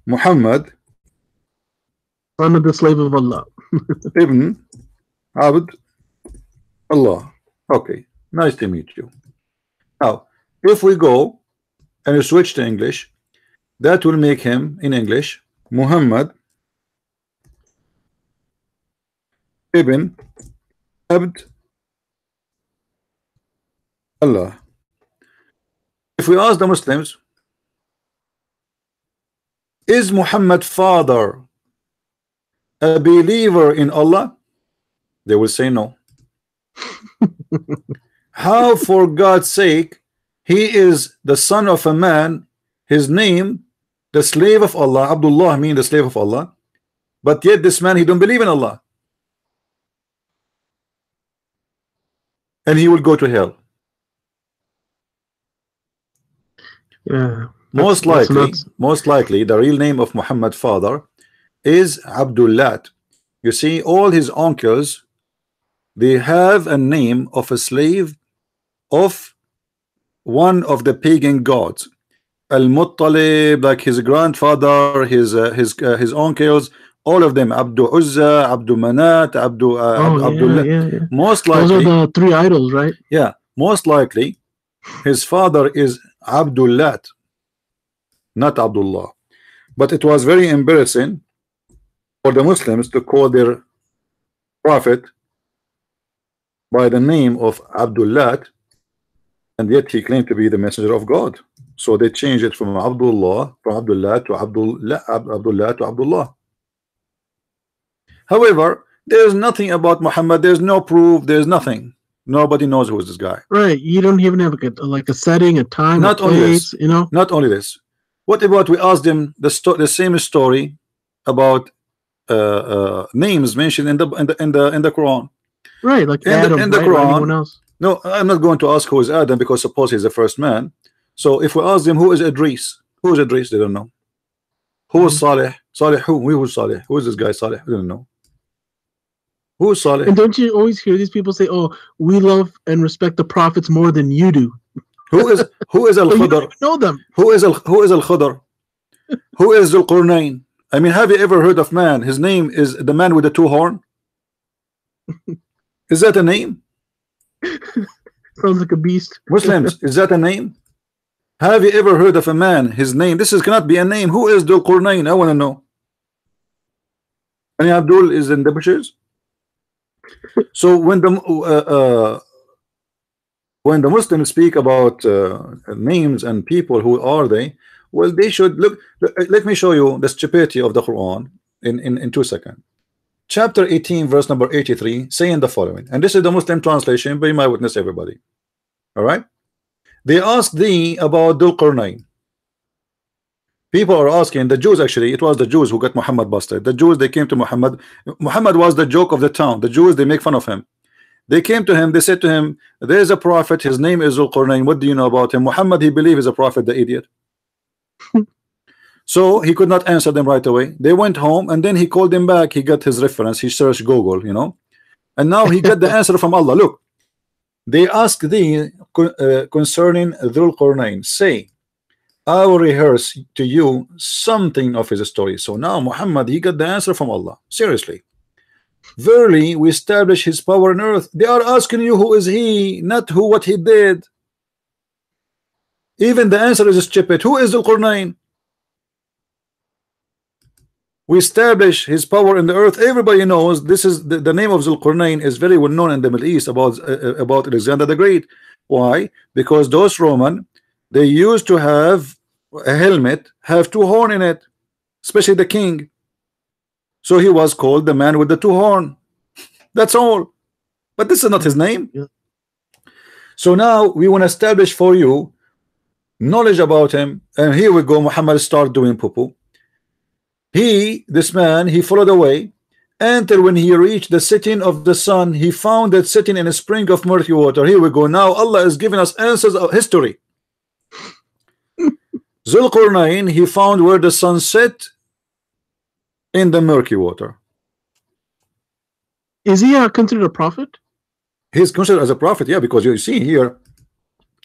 A: Muhammad
C: Son of the slave of Allah.
A: ibn Abd Allah. Okay, nice to meet you. Now, if we go and we switch to English, that will make him in English Muhammad ibn Abd Allah. If we ask the Muslims, is Muhammad father a believer in Allah? They will say no. How, for God's sake, he is the son of a man, his name, the slave of Allah, Abdullah mean the slave of Allah, but yet this man, he don't believe in Allah, and he will go to hell.
C: Yeah.
A: Most
C: That's
A: likely, the real name of Muhammad's father is Abdullah. You see, all his uncles, they have a name of a slave of one of the pagan gods. Al-Muttalib, like his grandfather, his uncles, all of them, Abdul Uzza, Abdul Manat, Abdullah.
C: Yeah.
A: Most
C: Those are
A: likely,
C: the three idols, right?
A: yeah, most likely, his father is Abdullah, not Abdullah. But it was very embarrassing for the Muslims to call their prophet by the name of Abdullah, and yet he claimed to be the messenger of God. So they changed it from Abdullah to Abdullah. However, there's nothing about Muhammad. There's no proof. There's nothing. Nobody knows who is this guy.
C: Right. You don't even have like a setting, a time,
A: Not
C: a
A: only
C: place,
A: this.
C: you know?
A: Not only this. What about we asked them the same story about names mentioned in the Quran?
C: Right, like
A: in
C: Adam,
A: in the
C: right, or anyone
A: Quran.
C: else.
A: No, I'm not going to ask who is Adam because suppose he's the first man. So if we ask them who is Idris, who is Idris, they don't know. Who is Saleh? Saleh who? Who is Saleh? Who is this guy Saleh? We don't know. Who is Saleh?
C: And don't you always hear these people say, "Oh, we love and respect the prophets more than you do"?
A: Who is Al
C: But you don't
A: Khudr?
C: even know them.
A: Who is Al Khudr? Who is Dhul Qurnayn? I mean, have you ever heard of man? His name is the man with the two horn. Is that a name?
C: Sounds like a beast.
A: Muslims, is that a name? Have you ever heard of a man? His name. This is cannot be a name. Who is Dhul Qurnayn? I want to know. And Abdul is in the bushes. So when the Muslims speak about names and people, who are they? Well, they should look. Let me show you the stupidity of the Quran in 2 seconds. Chapter 18, verse number 83, saying the following, and this is the Muslim translation, be my witness, everybody. All right. They asked thee about Dhul Qurnayn. People are asking, the Jews, actually, it was the Jews who got Muhammad busted. The Jews, they came to Muhammad. Muhammad was the joke of the town. The Jews, they make fun of him. They came to him, they said to him, there is a prophet, his name is Dhul Qurnayn. What do you know about him? Muhammad, he believes is a prophet, the idiot. So he could not answer them right away. They went home, and then he called them back. He got his reference. He searched Google, you know, and now he got the answer from Allah. Look, they asked thee concerning Dhul Qurnayn. Say, I will rehearse to you something of his story. So now Muhammad, he got the answer from Allah. Seriously. Verily, we establish his power on earth. They are asking you who is he, not who what he did. Even the answer is stupid. Who is Dhul Qurnayn? We establish his power in the earth. Everybody knows this is the name of Dhul Qurnayn is very well known in the Middle East about Alexander the Great. Why? Because those Roman, they used to have a helmet, have two horns in it, especially the king. So he was called the man with the two horns. That's all. But this is not his name.
C: Yeah.
A: So now we want to establish for you knowledge about him. And here we go. Muhammad start doing poo-poo. This man, he followed away until when he reached the setting of the sun, he found that sitting in a spring of murky water. Here we go. Now Allah is giving us answers of history. Dhul Qurnayn, he found where the sun set in the murky water.
C: Is he considered a prophet?
A: He's considered as a prophet, yeah, because you see here,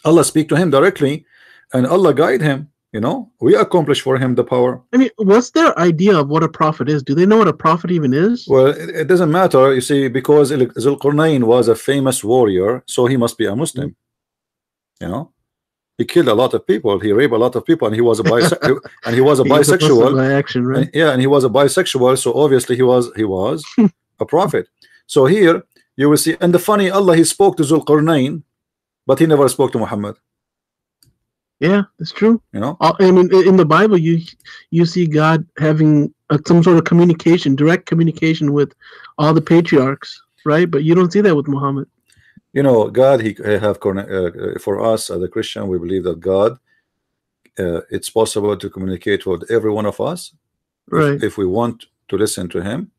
A: Allah speak to him directly, and Allah guide him. You know, we accomplish for him the power.
C: I mean, what's their idea of what a prophet is? Do they know what a prophet even is?
A: Well, it doesn't matter, you see, because Dhul Qurnayn was a famous warrior, so he must be a Muslim. You know, he killed a lot of people, he raped a lot of people, and he was a bisexual. And he was a bisexual.
C: By action, right?
A: Yeah, and he was a bisexual, so obviously he was a prophet. So here you will see, and the funny, Allah, he spoke to Dhul Qurnayn, but he never spoke to Muhammad.
C: Yeah, it's true.
A: You know,
C: I mean, in the Bible, you see God having some sort of communication, direct communication with all the patriarchs, right? But you don't see that with Muhammad.
A: You know, God, he have for us as a Christian, we believe that God, it's possible to communicate with every one of us,
C: Right?
A: if we want to listen to him.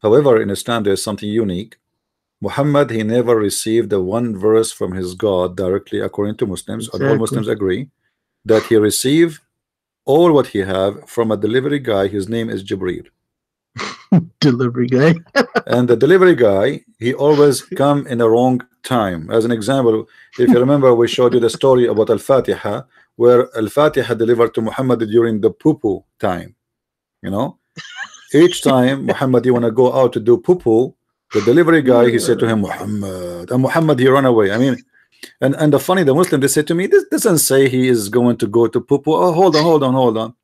A: However, in Islam, there's something unique. Muhammad, he never received the one verse from his God directly, according to Muslims, and all Muslims agree that he received all what he have from a delivery guy. His name is Jibreel.
C: Delivery guy.
A: And the delivery guy, he always come in the wrong time. As an example, if you remember, we showed you the story about Al-Fatiha, where Al-Fatiha delivered to Muhammad during the poo-poo time. You know, each time Muhammad, you want to go out to do poo-poo, the delivery guy, he said to him, Muhammad, and Muhammad, he ran away. I mean, and the funny, the Muslim, they said to me, this doesn't say he is going to go to poo-poo. Oh, hold on.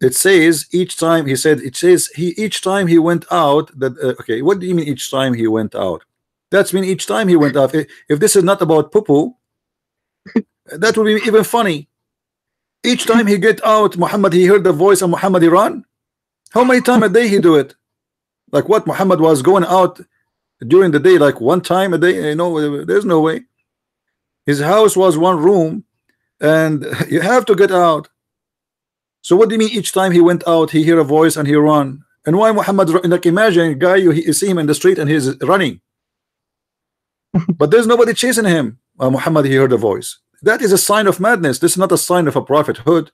A: It says each time, he said, it says each time he went out, that okay, what do you mean each time he went out? That's mean each time he went out. If this is not about poo-poo, that would be even funny. Each time he get out, Muhammad, he heard the voice of Muhammad, he run. How many times a day he do it? Like what, Muhammad was going out during the day, like one time a day? You know, there's no way. His house was one room, and you have to get out. So what do you mean each time he went out, he hear a voice and he run? And why Muhammad, like imagine a guy, you see him in the street and he's running, but there's nobody chasing him. Muhammad, he heard a voice. That is a sign of madness. This is not a sign of a prophethood.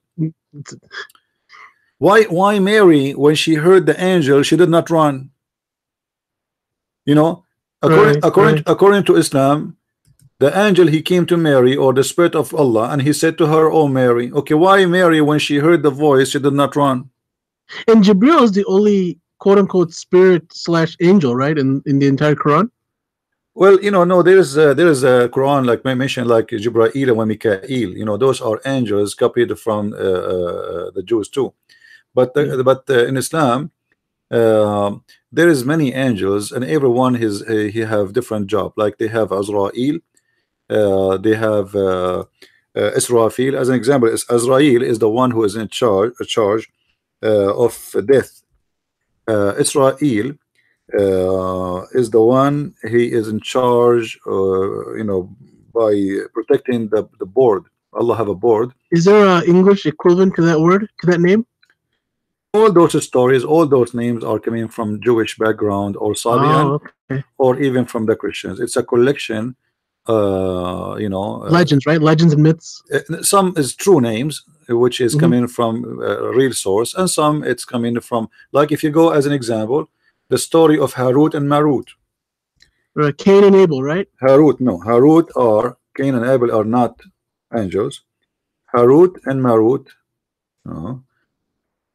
A: Why Mary, when she heard the angel, she did not run? You know, according to Islam, the angel, he came to Mary, or the spirit of Allah, and he said to her, "Oh Mary." Okay, why Mary, when she heard the voice, she did not run?
C: And Jibril is the only quote unquote spirit / angel, right? In the entire Quran.
A: Well, you know, no, there is a Quran, like I mentioned, like Jibril and Mikael. You know, those are angels copied from the Jews too. But in Islam, there is many angels, and everyone he have different job. Like they have Azrael, they have Israfil. As an example, Azrael is the one who is in charge of death. Israel is the one, he is in charge, you know, by protecting the board. Allah have a board.
C: Is there an English equivalent to that word, to that name?
A: All those stories, all those names are coming from Jewish background, or Sabian, or even from the Christians. It's a collection, you know,
C: legends, right? Legends and myths.
A: Some is true names, which is coming from a real source, and some it's coming from, like if you go as an example, the story of Harut and Marut.
C: Cain and Abel, right?
A: Harut are, Cain and Abel are not angels. Harut and Marut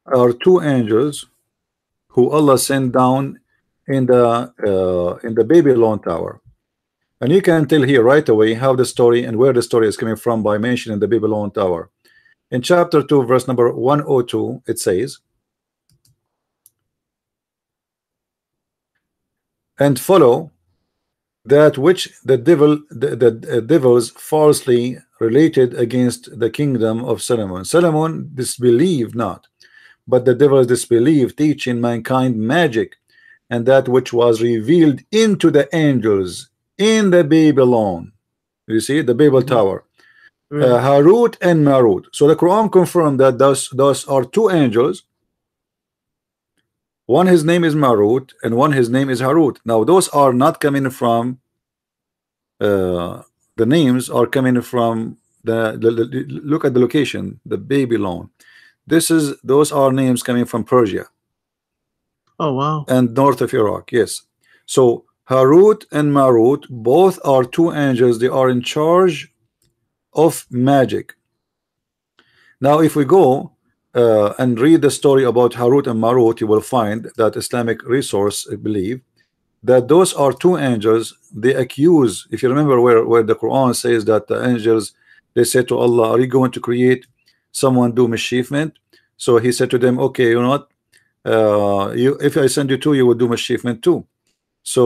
A: are two angels who Allah sent down in the Babylon tower. And you can tell here right away how the story and where the story is coming from by mentioning the Babylon tower. In chapter 2, verse number 102, it says, "And follow that which the devils falsely related against the kingdom of Solomon. Solomon disbelieved not, but the devils disbelieved, teaching mankind magic, and that which was revealed into the angels in the Babylon." You see, the Babel tower. Harut and Marut. So the Quran confirmed that those are two angels. One, his name is Marut, and one, his name is Harut. Now those are not coming from the names are coming from the look at the location, the Babylon. Those are names coming from Persia.
C: Oh wow.
A: And north of Iraq. Yes. So Harut and Marut both are two angels. They are in charge of magic. Now if we go and read the story about Harut and Marut, you will find that Islamic resource believe that those are two angels. They accuse, if you remember where the Quran says that the angels, they said to Allah, "Are you going to create someone do mischievement?" So he said to them, "Okay, you know what, if I send you two, you will do mischievement too." So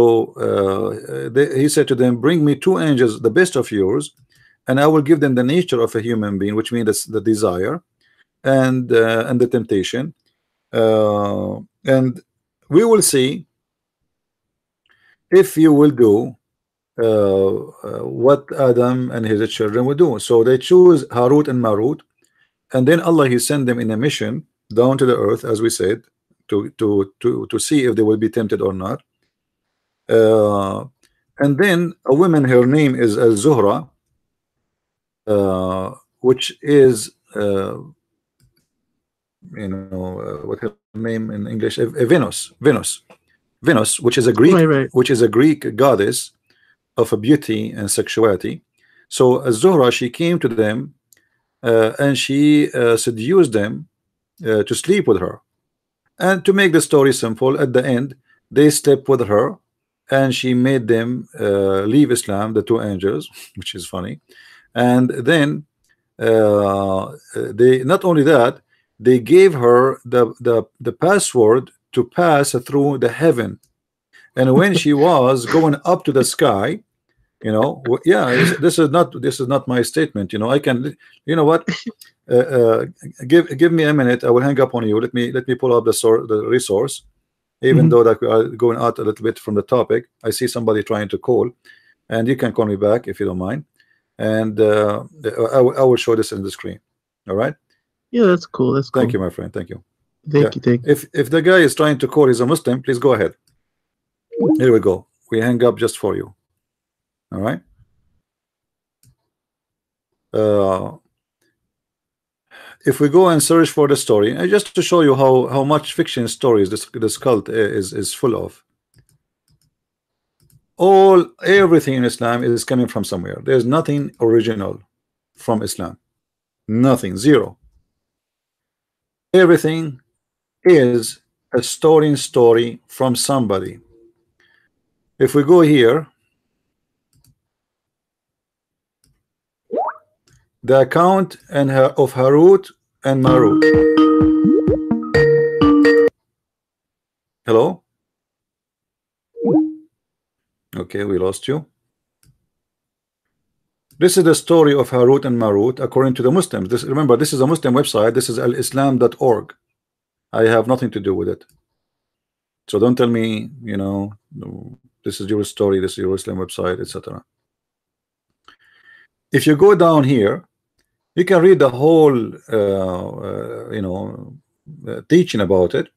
A: he said to them, "Bring me two angels, the best of yours, and I will give them the nature of a human being," which means the desire and the temptation, and we will see if you will do what Adam and his children will do. So they choose Harut and Marut, and then Allah, he sent them in a mission down to the earth, as we said, to see if they will be tempted or not. And then a woman, her name is Al-Zuhra, which is you know, what her name in English, Venus, which is a Greek, which is a Greek goddess of a beauty and sexuality. So Zuhra, she came to them and she seduced them to sleep with her. And to make the story simple, at the end they slept with her, and she made them leave Islam, the two angels, which is funny. And then they, not only that, they gave her the password to pass through the heaven. And when she was going up to the sky, you know, yeah, this is not my statement, you know. I can, you know what, give me a minute, I will hang up on you. Let me pull up the resource, even though that we are going out a little bit from the topic. I see somebody trying to call, and you can call me back if you don't mind, and I will show this in the screen. All right.
C: Yeah, that's cool. That's cool.
A: Thank you, my friend. Thank you.
C: Thank you. Thank you.
A: If the guy is trying to call he's a Muslim, please go ahead. Here we go. We hang up just for you. All right. If we go and search for the story, and just to show you how much fiction stories this cult is full of. Everything in Islam is coming from somewhere. There's nothing original from Islam. Nothing. Zero. Everything is a story from somebody. If we go here, the account of Harut and Marut. Hello? Okay, we lost you. This is the story of Harut and Marut according to the Muslims. Remember, this is a Muslim website. This is alislam.org. I have nothing to do with it. So don't tell me, you know, this is your story, this is your Islam website, etc. If you go down here, you can read the whole teaching about it,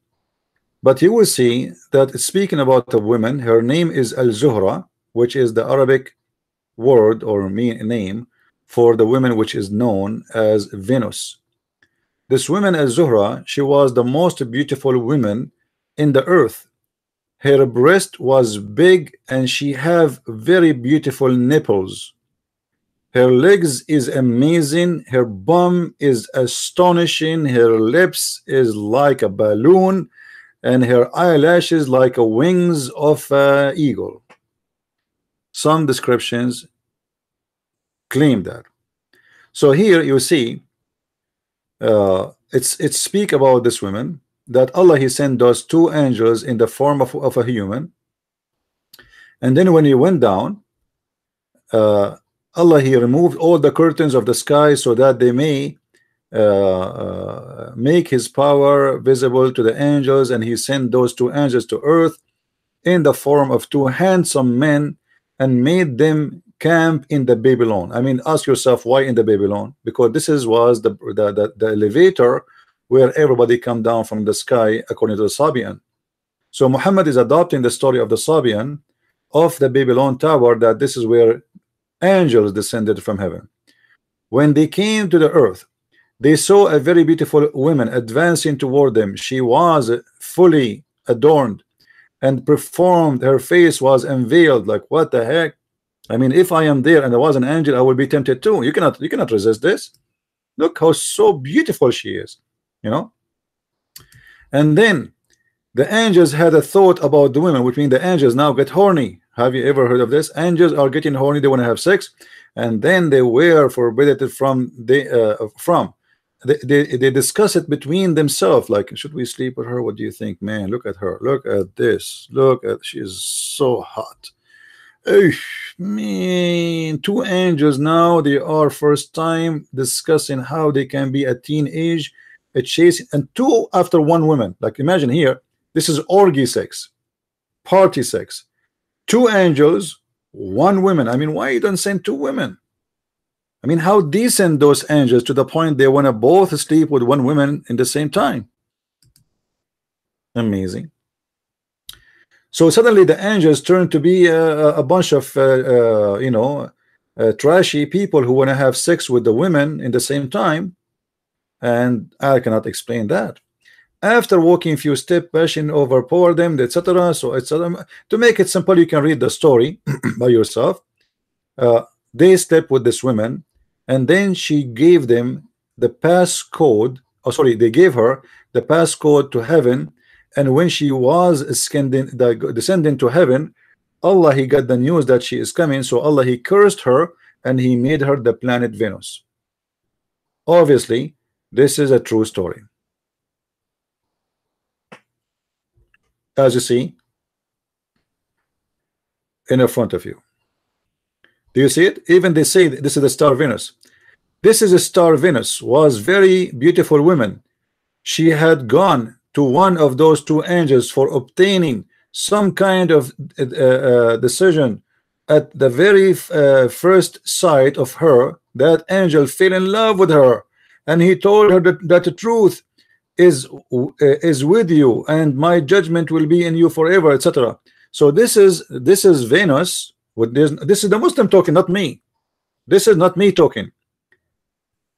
A: but you will see that it's speaking about a woman. Her name is Al-Zuhra, which is the Arabic word or name for the woman which is known as Venus. This woman Al-Zuhra, she was the most beautiful woman in the earth. Her breast was big and she have very beautiful nipples. Her legs is amazing. Her bum is astonishing. Her lips is like a balloon, and her eyelashes like a wings of an eagle. Some descriptions claim that. So here you see, it's speak about this woman that Allah He sent those two angels in the form of a human, and then when he went down, Allah He removed all the curtains of the sky so that they may make His power visible to the angels, and He sent those two angels to earth in the form of two handsome men and made them camp in the Babylon. I mean, ask yourself why in the Babylon, because this was the elevator where everybody come down from the sky according to the Sabian. So Muhammad is adopting the story of the Sabian of the Babylon tower, that this is where angels descended from heaven. When they came to the earth, they saw a very beautiful woman advancing toward them. She was fully adorned and performed. Her face was unveiled. Like, what the heck? I mean, if I am there and there was an angel, I would be tempted too. You cannot resist this. Look how so beautiful she is, you know. And then the angels had a thought about the women, which means the angels now get horny. Have you ever heard of this? Angels are getting horny, they want to have sex, and then they were forbidden from they discuss it between themselves, like, should we sleep with her? What do you think, man? Look at her, look at this, look at, she is so hot. Man, two angels now, they are first time discussing how they can be a teenage, a chasing, and two after one woman. Like, imagine here, this is orgy sex, party sex. Two angels, one woman. I mean, why you don't send two women? I mean, how decent those angels to the point they want to both sleep with one woman in the same time. Amazing. So suddenly the angels turn to be a bunch of trashy people who want to have sex with the women in the same time, and I cannot explain that. After walking a few steps, passion overpowered them, etc. So etc. To make it simple, you can read the story by yourself. They slept with this woman, and then she gave them the passcode. Oh, sorry, they gave her the passcode to heaven. And when she was descending to heaven, Allah He got the news that she is coming. So Allah He cursed her, and He made her the planet Venus. Obviously, this is a true story. As you see in the front of you. Do you see it? Even they say this is the star Venus. This is a star Venus, was very beautiful woman. She had gone to one of those two angels for obtaining some kind of decision. At the very first sight of her, that angel fell in love with her, and he told her that the truth. is with you, and my judgment will be in you forever, etc. So this is Venus with this is the Muslim talking, not me. This is not me talking.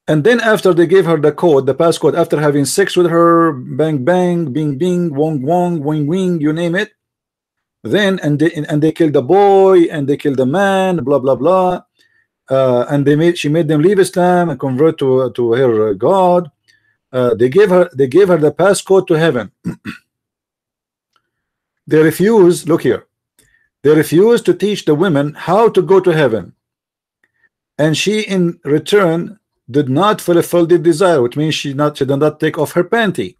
A: And then after they gave her the code, the passcode, after having sex with her, bang bang, bing bing, wong wong, wing wing, you name it, then and they killed the boy and they killed the man, blah blah blah, and she made them leave Islam and convert to her God. They gave her the passcode to heaven. They refused. Look here, they refused to teach the women how to go to heaven, and she in return did not fulfill the desire, which means she did not take off her panty.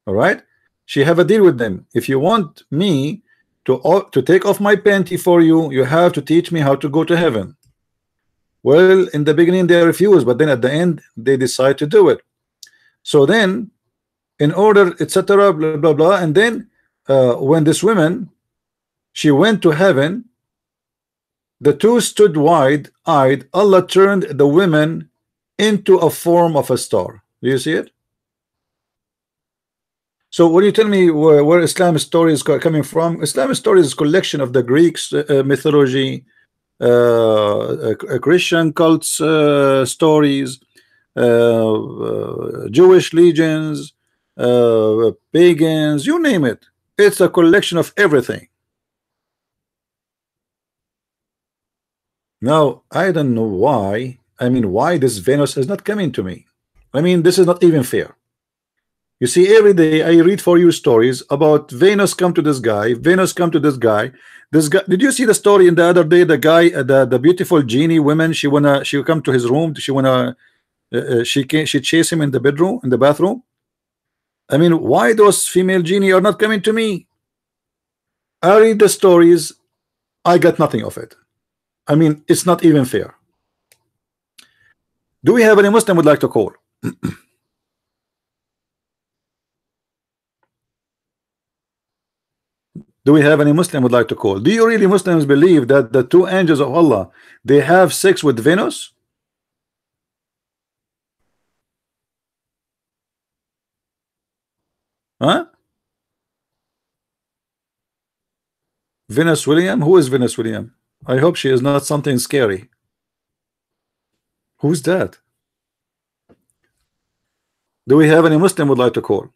A: All right, she have a deal with them. If you want me to take off my panty for you, you have to teach me how to go to heaven. Well, in the beginning they refused, but then at the end they decide to do it. So then, in order, etc., blah blah blah, and then when this woman, she went to heaven, the two stood wide-eyed. Allah turned the women into a form of a star. Do you see it? So when you tell me where Islam's story is coming from, Islam's story is a collection of the Greeks mythology, Christian cults stories, Jewish legends, pagans, you name it. It's a collection of everything. Now I don't know why. I mean, why this Venus is not coming to me? I mean, this is not even fair. You see, every day I read for you stories about Venus come to this guy, Venus come to this guy. This guy, did you see the story in the other day? The guy, the beautiful genie woman, she come to his room. She chase him in the bedroom, in the bathroom. I mean, why those female genie are not coming to me? I read the stories, I got nothing of it. I mean, it's not even fair. Do we have any Muslim would like to call? Do we have any Muslim would like to call? Do you really Muslims believe that the two angels of Allah, they have sex with Venus? Huh? Venus William? Who is Venus William? I hope she is not something scary. Who's that? Do we have any Muslim would like to call?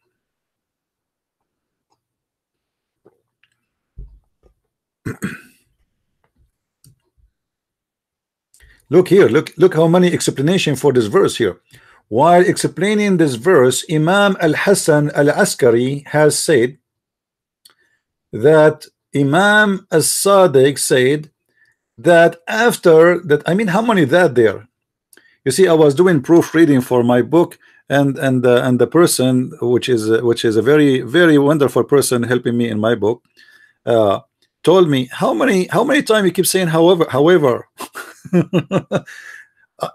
A: Look here, look how many explanation for this verse here. While explaining this verse, Imam Al-Hasan Al-Askari has said that Imam As-Sadiq said that after that, I mean, how many that there? You see, I was doing proofreading for my book, and the person which is a very, very wonderful person helping me in my book told me how many times you keep saying however.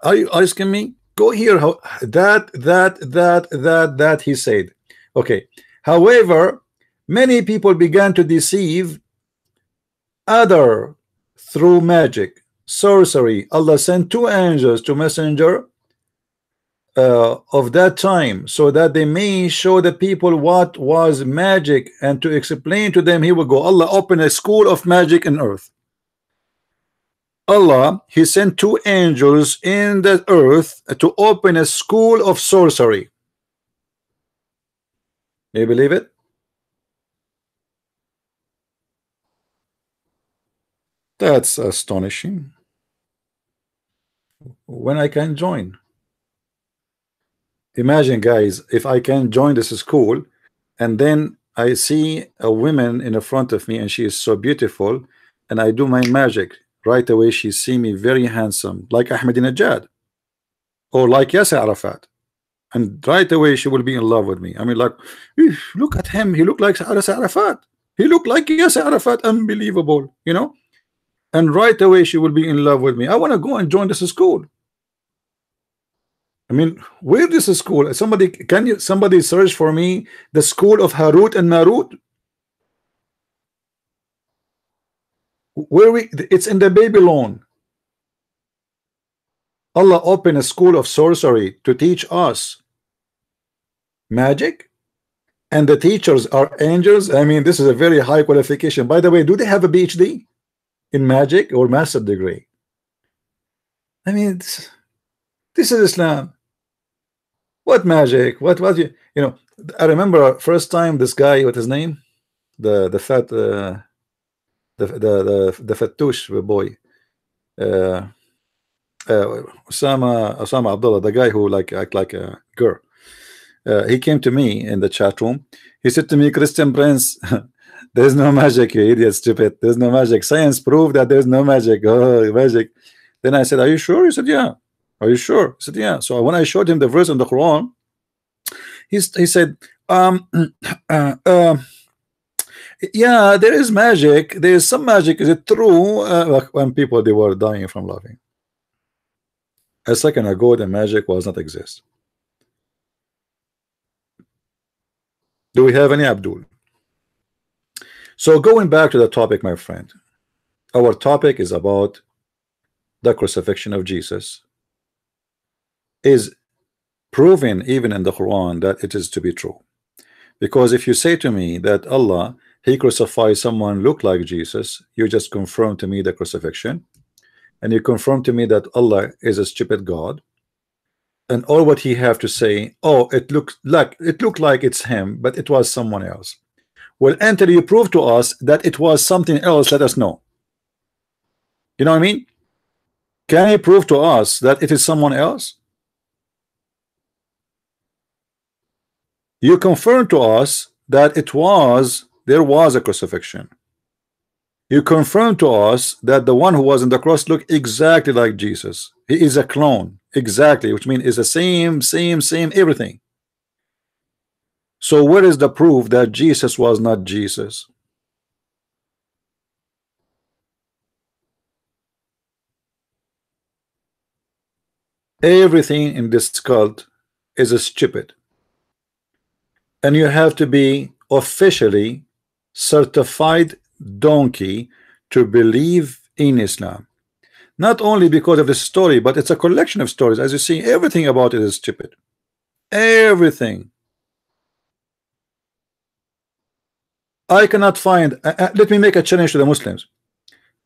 A: Are you asking me? Go here. How that he said. Okay. However, many people began to deceive other through magic, sorcery. Allah sent two angels to messenger of that time, so that they may show the people what was magic, and to explain to them. Here we go. Allah opened a school of magic in earth. Allah, he sent two angels in the earth to open a school of sorcery. You believe it? That's astonishing. When I can join? Imagine, guys, if I can join this school, and then I see a woman in the front of me, and she is so beautiful, and I do my magic. Right away, she see me very handsome, like Ahmadinejad, or like Yasser Arafat, and right away she will be in love with me. I mean, like, look at him, he looked like Yasser Arafat. He looked like Yasser Arafat, unbelievable, you know. And right away she will be in love with me. I want to go and join this school. I mean, where this school? Somebody search for me the school of Harut and Marut? It's in the Babylon. Allah opened a school of sorcery to teach us magic. and the teachers are angels. I mean, this is a very high qualification. By the way, do they have a PhD in magic or master degree? I mean, this is Islam. What magic? What you know? I remember first time this guy, what his name? The fat the fattoush boy, uh, Osama Abdullah, the guy who like act like a girl. He came to me in the chat room. He said to me, Christian Prince, there's no magic, you idiot, stupid. There's no magic. Science proved that there's no magic. Oh, magic. Then I said, are you sure? He said, yeah. Are you sure? He said, yeah. So when I showed him the verse in the Quran, he said, yeah, there is magic. There is some magic. Is it true? Like when people, they were dying from laughing. A second ago, the magic was not exist. Do we have any Abdul? So going back to the topic, my friend, our topic is about the crucifixion of Jesus. Is proven even in the Quran that it is to be true. Because if you say to me that Allah, he crucified someone look like Jesus, you just confirm to me the crucifixion, and you confirm to me that Allah is a stupid God, and all what he have to say, oh, it looked like it's him, but it was someone else. Well, until you prove to us that it was something else, let us know. You know what I mean? Can you prove to us that it is someone else? You confirm to us that there was a crucifixion. You confirm to us that the one who was on the cross looked exactly like Jesus. He is a clone, exactly, which means it's the same everything. So where is the proof that Jesus was not Jesus? Everything in this cult is stupid. And you have to be officially certified donkey to believe in Islam. Not only because of the story, but it's a collection of stories. As you see, everything about it is stupid. Everything. I cannot find. Let me make a challenge to the Muslims.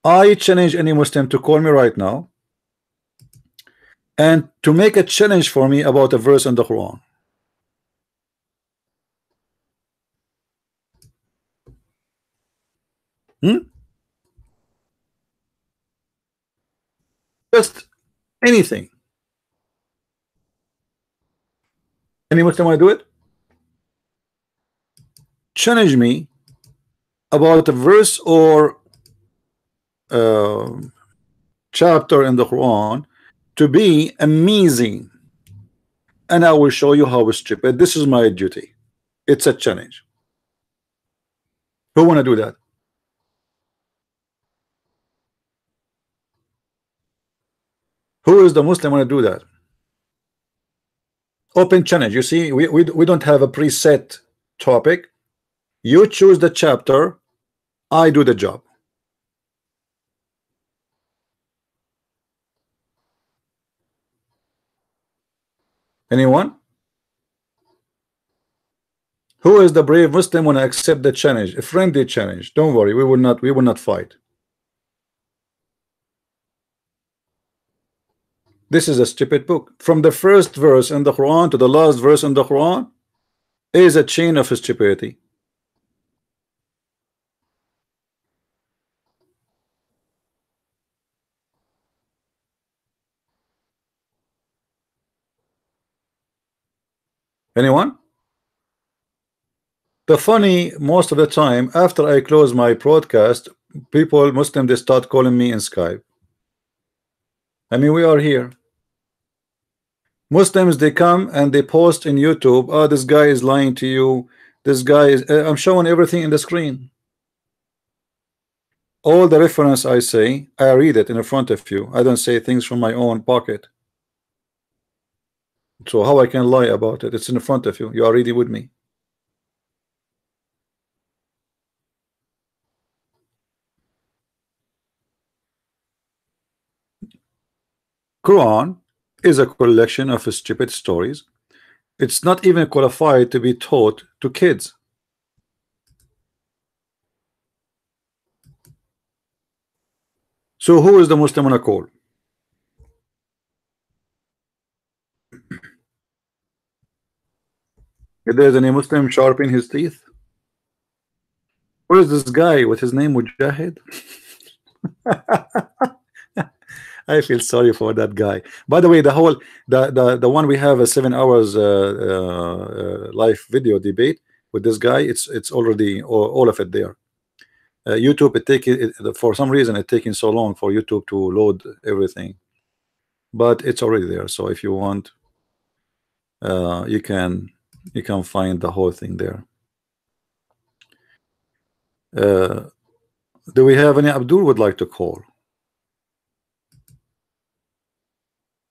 A: I challenge any Muslim to call me right now and to make a challenge for me about a verse in the Quran. Just anything. Any Muslim want to do it? Challenge me about a verse or chapter in the Quran to be amazing, and I will show you how stupid. This is my duty. It's a challenge. Who want to do that? Who is the Muslim want to do that? Open challenge. You see, we don't have a preset topic. You choose the chapter, I do the job. Anyone? Who is the brave Muslim want to accept the challenge? A friendly challenge. Don't worry, we will not fight. This is a stupid book. From the first verse in the Quran to the last verse in the Quran is a chain of stupidity. Anyone? The funny, most of the time after I close my broadcast, people, Muslim, they start calling me in Skype. I mean, we are here. Muslims, they come and they post in YouTube, oh, this guy is lying to you, this guy is I'm showing everything in the screen. All the reference I say, I read it in front of you. I don't say things from my own pocket. So how I can lie about it? It's in front of you. You are reading with me. Quran is a collection of stupid stories It's not even qualified to be taught to kids. So who is the Muslim on a call? If there's any Muslim sharpening his teeth? Where is this guy with his name Mujahid? I feel sorry for that guy. By the way, the one we have a 7 hours live video debate with this guy, it's already all of it there. YouTube, for some reason it's taking so long for YouTube to load everything, but it's already there. So if you want, you can find the whole thing there. Do we have any Abdul would like to call?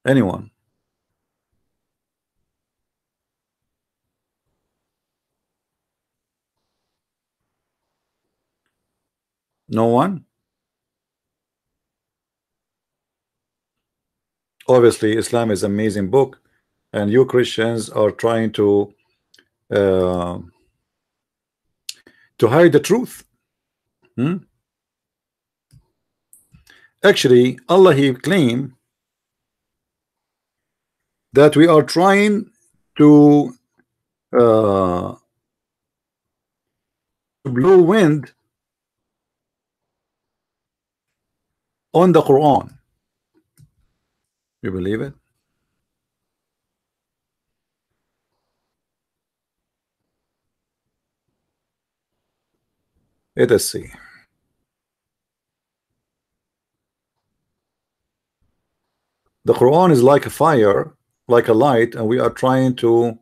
A: Anyone? No one? Obviously Islam is an amazing book, and you Christians are trying to hide the truth. Actually, Allah, He claimed that we are trying to blow wind on the Quran. You believe it? Let us see. The Quran is like a fire, like a light, and we are trying to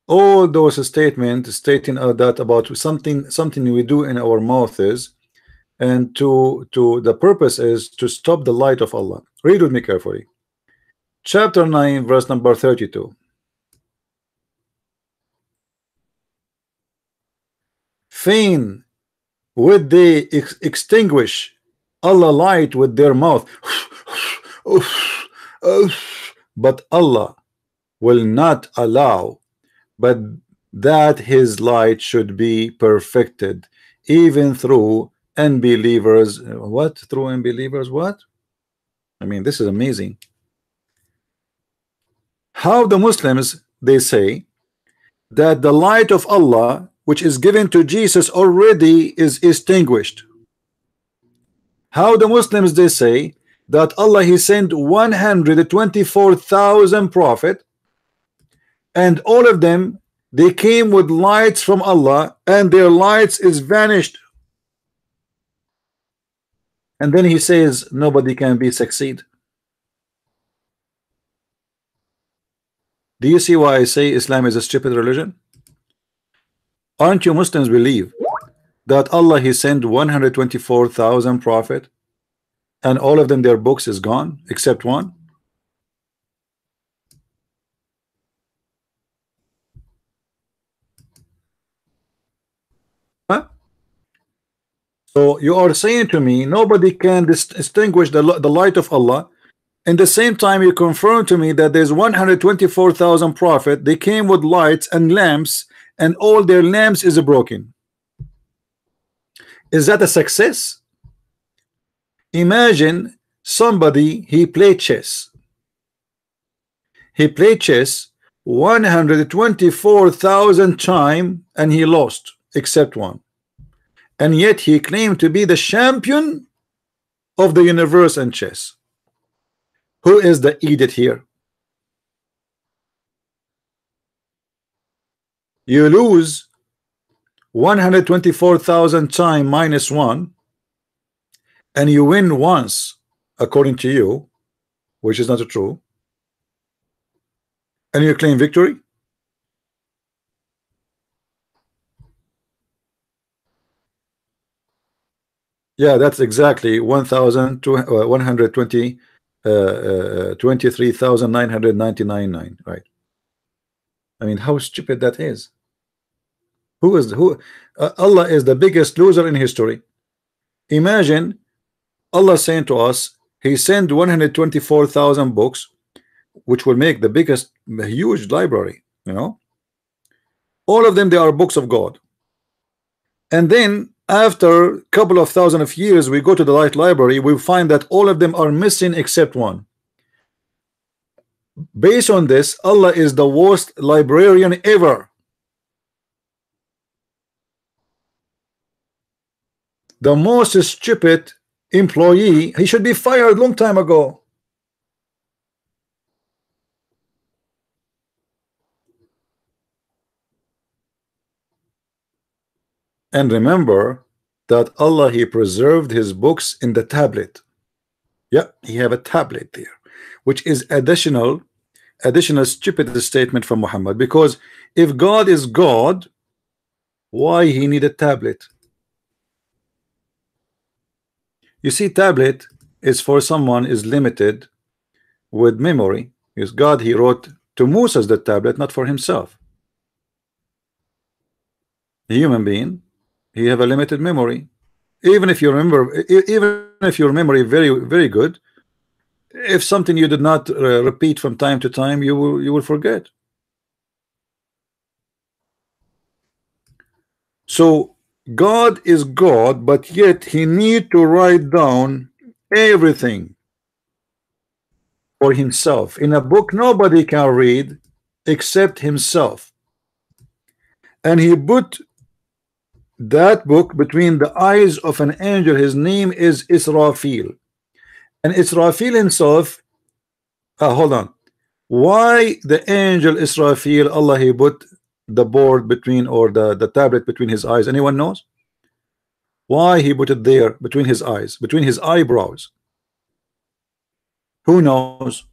A: all those statements stating that about something we do in our mouths, and to the purpose is to stop the light of Allah. Read with me carefully. Chapter 9, verse number 32. Fain would they extinguish Allah light with their mouth, but Allah will not allow, but that His light should be perfected even through unbelievers. What? Through unbelievers? What? I mean, this is amazing. How the Muslims, they say that the light of Allah which is given to Jesus already is extinguished. How the Muslims, they say that Allah, He sent 124,000 prophet, and all of them, they came with lights from Allah, and their lights is vanished. And then He says nobody can be succeed. Do you see why I say Islam is a stupid religion? Aren't you Muslims believe that Allah, He sent 124,000 prophet, and all of them, their books is gone except one? Huh? So you are saying to me nobody can distinguish the light of Allah. In the same time, you confirm to me that there's 124,000 prophet, they came with lights and lamps, and all their lamps is broken. Is that a success? Imagine somebody, he played chess. He played chess 124,000 times and he lost except one. And yet he claimed to be the champion of the universe in chess. Who is the idiot here? You lose 124,000 times minus one, and you win once, according to you, which is not true, and you claim victory. Yeah, that's exactly 23,999, right? I mean, how stupid that is. Allah is the biggest loser in history. Imagine Allah saying to us, He sent 124,000 books, which will make the biggest, huge library, you know. All of them, they are books of God. And then after a couple of thousand of years, we go to the light library, we find that all of them are missing except one. Based on this, Allah is the worst librarian ever. The most stupid employee. He should be fired long time ago. And remember that Allah, He preserved His books in the tablet. Yeah, He have a tablet there, which is additional stupid statement from Muhammad. Because if God is God, why He need a tablet? You see, tablet is for someone is limited with memory. Because God, He wrote to Moses the tablet, not for Himself. A human being, he have a limited memory. Even if you remember, even if your memory very good, if something you did not repeat from time to time, you will forget. So God is God, but yet He need to write down everything for Himself in a book nobody can read except Himself. And He put that book between the eyes of an angel. His name is Israfil. And Israfil himself, hold on. Why the angel Israfil, Allah, He put the board between, or the tablet between his eyes? Anyone knows? Why He put it there between his eyes, between his eyebrows? Who knows?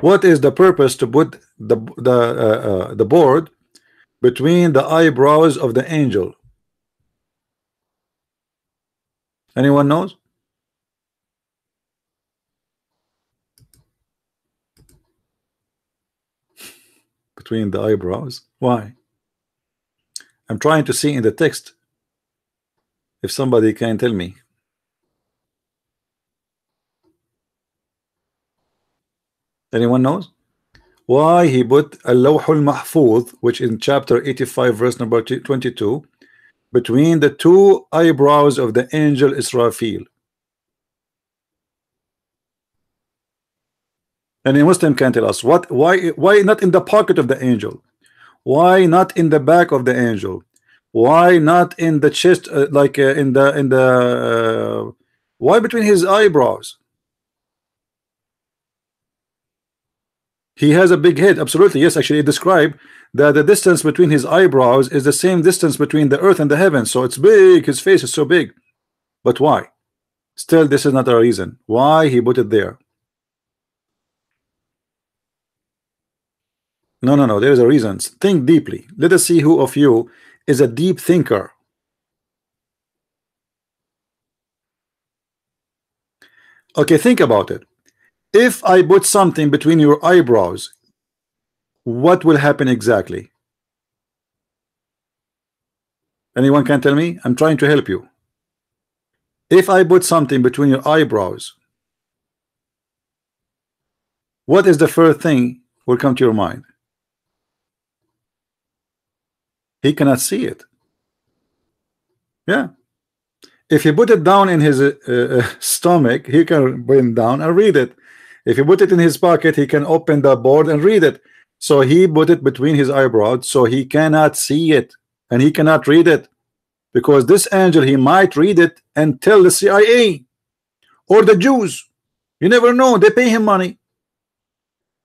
A: What is the purpose to put the board between the eyebrows of the angel? Anyone knows? Between the eyebrows. Why? I'm trying to see in the text if somebody can tell me. Anyone knows? Why He put Al-Lawh al-Mahfuz, which in chapter 85 verse number 22, between the two eyebrows of the angel Israfil? Any Muslim can tell us why not in the pocket of the angel? Why not in the back of the angel? Why not in the chest, why between his eyebrows? He has a big head, absolutely, yes. Actually, it described that the distance between his eyebrows is the same distance between the earth and the heavens, so it's big. His face is so big. But why? Still, this is not a reason why He put it there. No, there is a reason. Think deeply. Let us see who of you is a deep thinker. Okay, think about it. If I put something between your eyebrows, what will happen exactly? Anyone can tell me? I'm trying to help you. If I put something between your eyebrows, what is the first thing will come to your mind? He cannot see it. Yeah. If you put it down in his stomach, he can bring it down and read it. If you put it in his pocket, he can open the board and read it. So He put it between his eyebrows, so he cannot see it and he cannot read it. Because this angel, he might read it and tell the CIA or the Jews. You never know, they pay him money.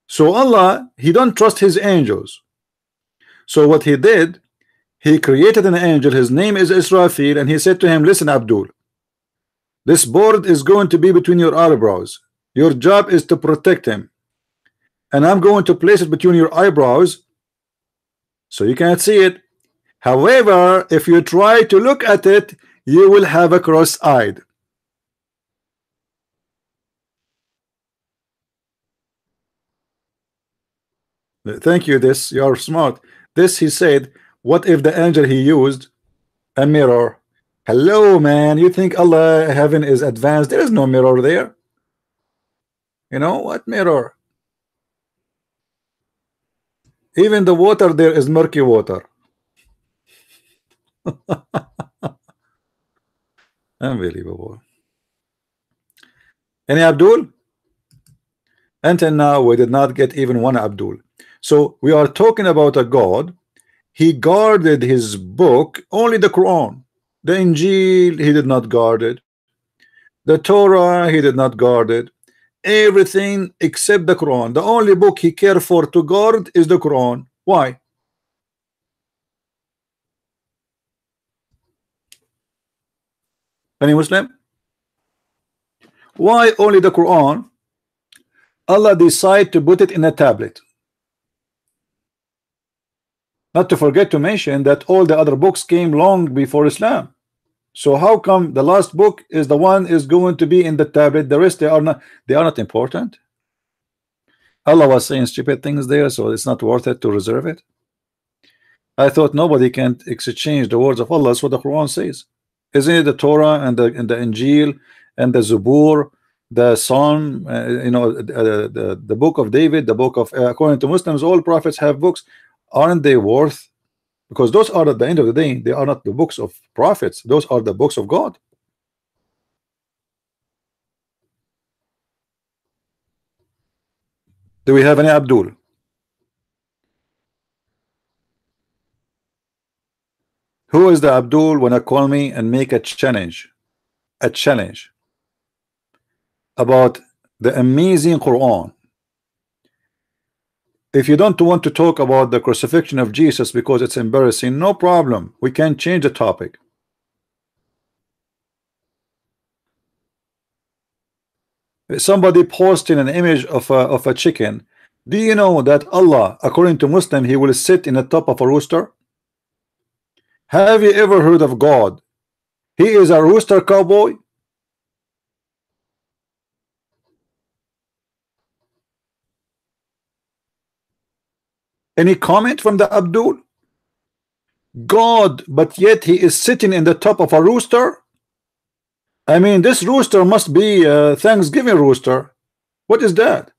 A: So Allah, He don't trust His angels. So what He did, He created an angel. His name is Israfil, and He said to him, listen, Abdul, this board is going to be between your eyebrows. Your job is to protect him, and I'm going to place it between your eyebrows so you cannot see it. However, if you try to look at it, you will have a cross-eyed. Thank you. This, you are smart. This, he said, what if the angel he used a mirror? Hello, man. You think Allah heaven is advanced? There is no mirror there. You know what mirror? Even the water there is murky water. Unbelievable. Any Abdul? Until now, we did not get even one Abdul. So we are talking about a God. He guarded his book, only the Quran. The Injil, he did not guard it. The Torah, he did not guard it. Everything except the Quran. The only book he cared for to guard is the Quran. Why? Any Muslim? Why only the Quran? Allah decided to put it in a tablet. Not to forget to mention that all the other books came long before Islam. So how come the last book is the one is going to be in the tablet? The rest they are not important. Allah was saying stupid things there, so it's not worth it to reserve it. I thought nobody can exchange the words of Allah. That's what the Quran says. Isn't it the Torah and the Injil and the Zabur, the Psalm, the book of David, the book of according to Muslims, all prophets have books. Aren't they worth? Because those are, at the end of the day, they are not the books of prophets. Those are the books of God. Do we have any Abdul? Who is the Abdul when I call me and make a challenge? A challenge about the amazing Quran. If you don't want to talk about the crucifixion of Jesus because it's embarrassing, no problem. We can change the topic. Somebody posting an image of a chicken. Do you know that Allah, according to Muslim, he will sit in the top of a rooster? Have you ever heard of God? He is a rooster cowboy. Any comment from the Abdul? God, but yet he is sitting in the top of a rooster. I mean, this rooster must be a Thanksgiving rooster. What is that?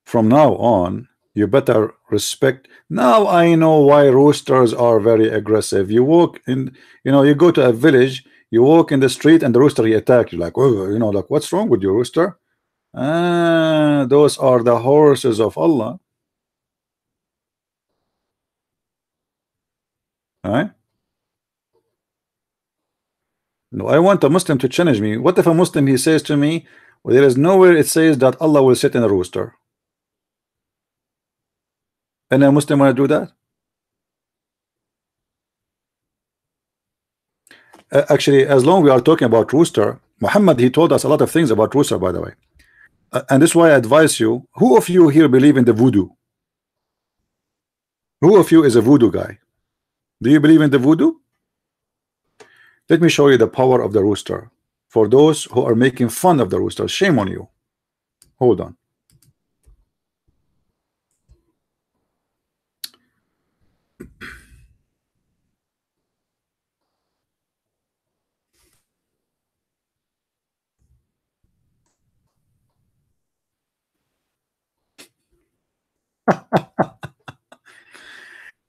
A: From now on, you better respect. Now I know why roosters are very aggressive. You walk in, you go to a village, you walk in the street, and the rooster he attack you. Like, oh, like, what's wrong with your rooster? Those are the horses of Allah. All right. No, I want a Muslim to challenge me. What if a Muslim he says to me, well, there is nowhere it says that Allah will sit in a rooster? And a Muslim want to do that? Actually, as long we are talking about rooster, Muhammad, he told us a lot of things about rooster, by the way. And this is why I advise you. Who of you here believe in the voodoo? Who of you is a voodoo guy? Do you believe in the voodoo? Let me show you the power of the rooster. For those who are making fun of the rooster, shame on you. Hold on.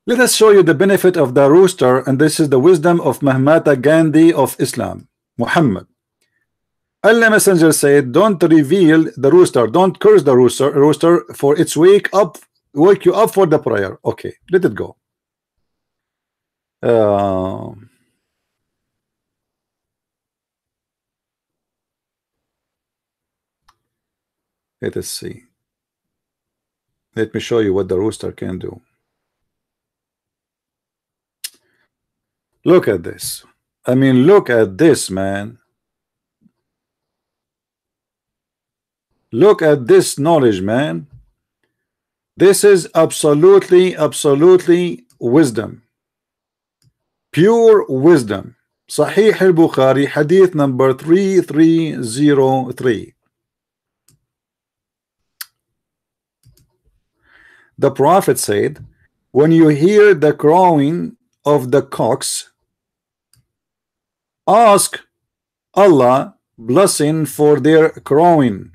A: Let us show you the benefit of the rooster, and this is the wisdom of Mahatma Gandhi of Islam. Muhammad, Allah Messenger said, don't reveal the rooster, don't curse the rooster for its wake you up for the prayer. Okay, let it go. Let us see. Let me show you what the rooster can do. Look at this. I mean, look at this, man. Look at this knowledge, man. This is absolutely wisdom. Pure wisdom. Sahih al-Bukhari, hadith number 3303. The Prophet said, when you hear the crowing of the cocks, ask Allah blessing for their crowing.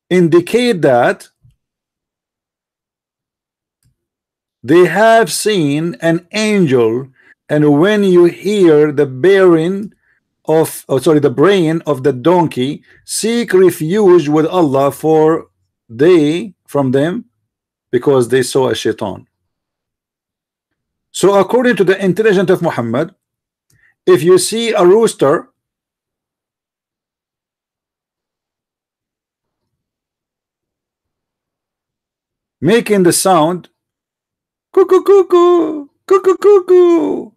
A: Indicate that they have seen an angel, and when you hear the bearing of, the braying of the donkey, seek refuge with Allah from them, because they saw a shaitan. So according to the intelligence of Muhammad, if you see a rooster making the sound cuckoo cuckoo cuckoo cuckoo,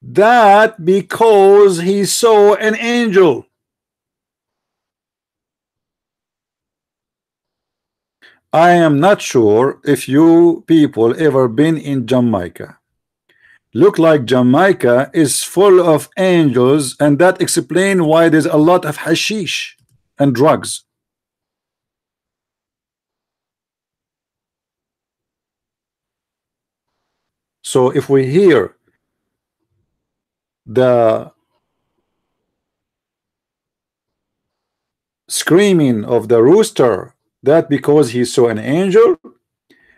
A: that because he saw an angel. I am not sure if you people ever been in Jamaica. Look like Jamaica is full of angels, and that explains why there's a lot of hashish and drugs. So if we hear the screaming of the rooster, that because he saw an angel.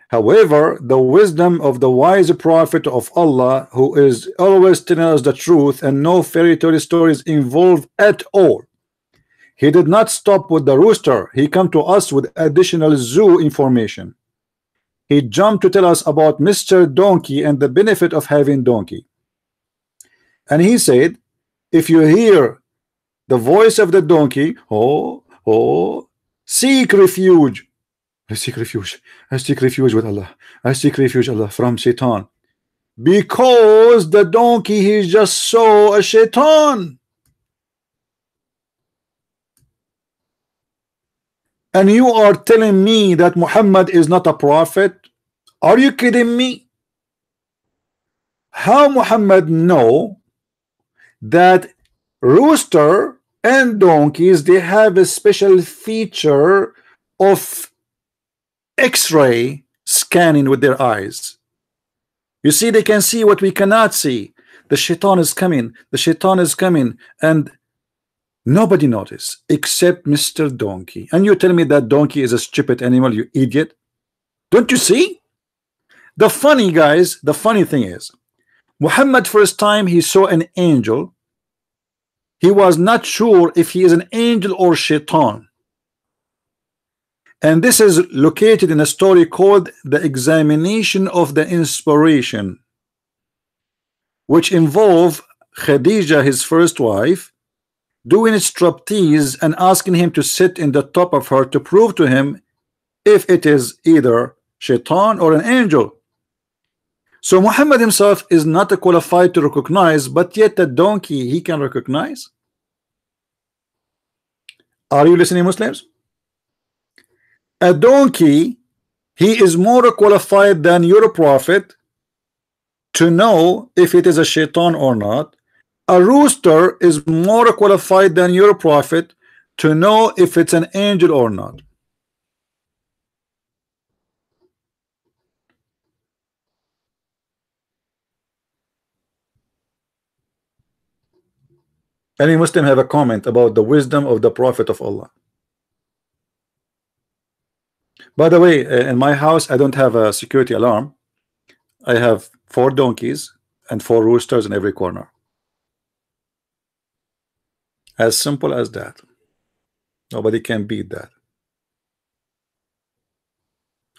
A: However, the wisdom of the wise prophet of Allah, who is always telling us the truth and no fairy tale stories involved at all, he did not stop with the rooster. He come to us with additional zoo information. He jumped to tell us about Mr. Donkey and the benefit of having donkey. And he said, if you hear the voice of the donkey, seek refuge. I seek refuge. I seek refuge with Allah. I seek refuge, Allah, from Shaitan. Because the donkey, he just saw a Shaitan. And you are telling me that Muhammad is not a prophet? Are you kidding me? How Muhammad know that rooster and donkeys, they have a special feature of X-ray scanning with their eyes? You see, they can see what we cannot see. The Shaitan is coming. The Shaitan is coming, and nobody noticed except Mr. Donkey. And you tell me that donkey is a stupid animal, you idiot? Don't you see? The funny guys, the funny thing is, Muhammad first time he saw an angel, he was not sure if he is an angel or Shaitan. And this is located in a story called The Examination of the Inspiration, which involve Khadija, his first wife, doing striptease and asking him to sit in the top of her to prove to him if it is either Shaitan or an angel. So Muhammad himself is not qualified to recognize, but yet the donkey he can recognize. Are you listening, Muslims? A donkey, he is more qualified than your prophet to know if it is a Shaitan or not. A rooster is more qualified than your prophet to know if it's an angel or not. Any Muslim have a comment about the wisdom of the Prophet of Allah? By the way, in my house I don't have a security alarm. I have 4 donkeys and 4 roosters in every corner. As simple as that. Nobody can beat that.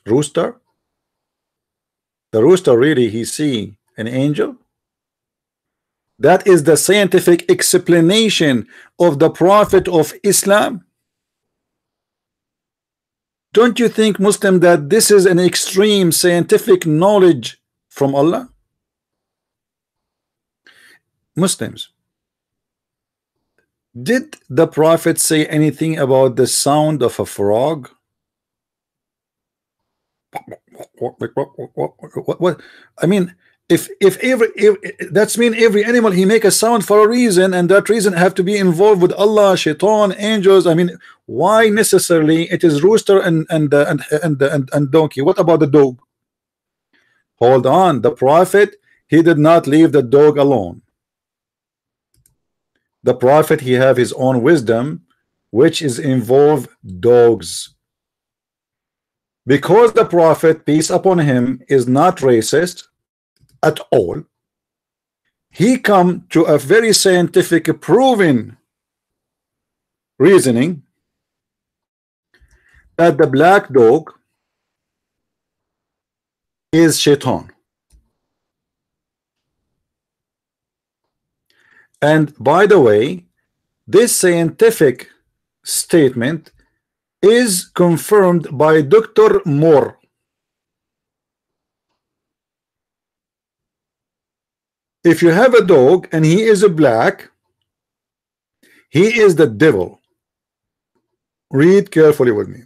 A: Rooster? The rooster really he see an angel? That is the scientific explanation of the Prophet of Islam. Don't you think, Muslim, that this is an extreme scientific knowledge from Allah? Muslims, did the Prophet say anything about the sound of a frog? What? I mean, if that's mean every animal he make a sound for a reason, and that reason have to be involved with Allah, shaitan, angels. I mean, why necessarily it is rooster and donkey? What about the dog? Hold on, the prophet, he did not leave the dog alone. The prophet, he have his own wisdom, which is involve dogs, because the prophet, peace upon him, is not racist at all. He come to a very scientific proven reasoning that the black dog is shaitan. And by the way, this scientific statement is confirmed by Dr. Moore. If you have a dog and he is a black, he is the devil. Read carefully with me.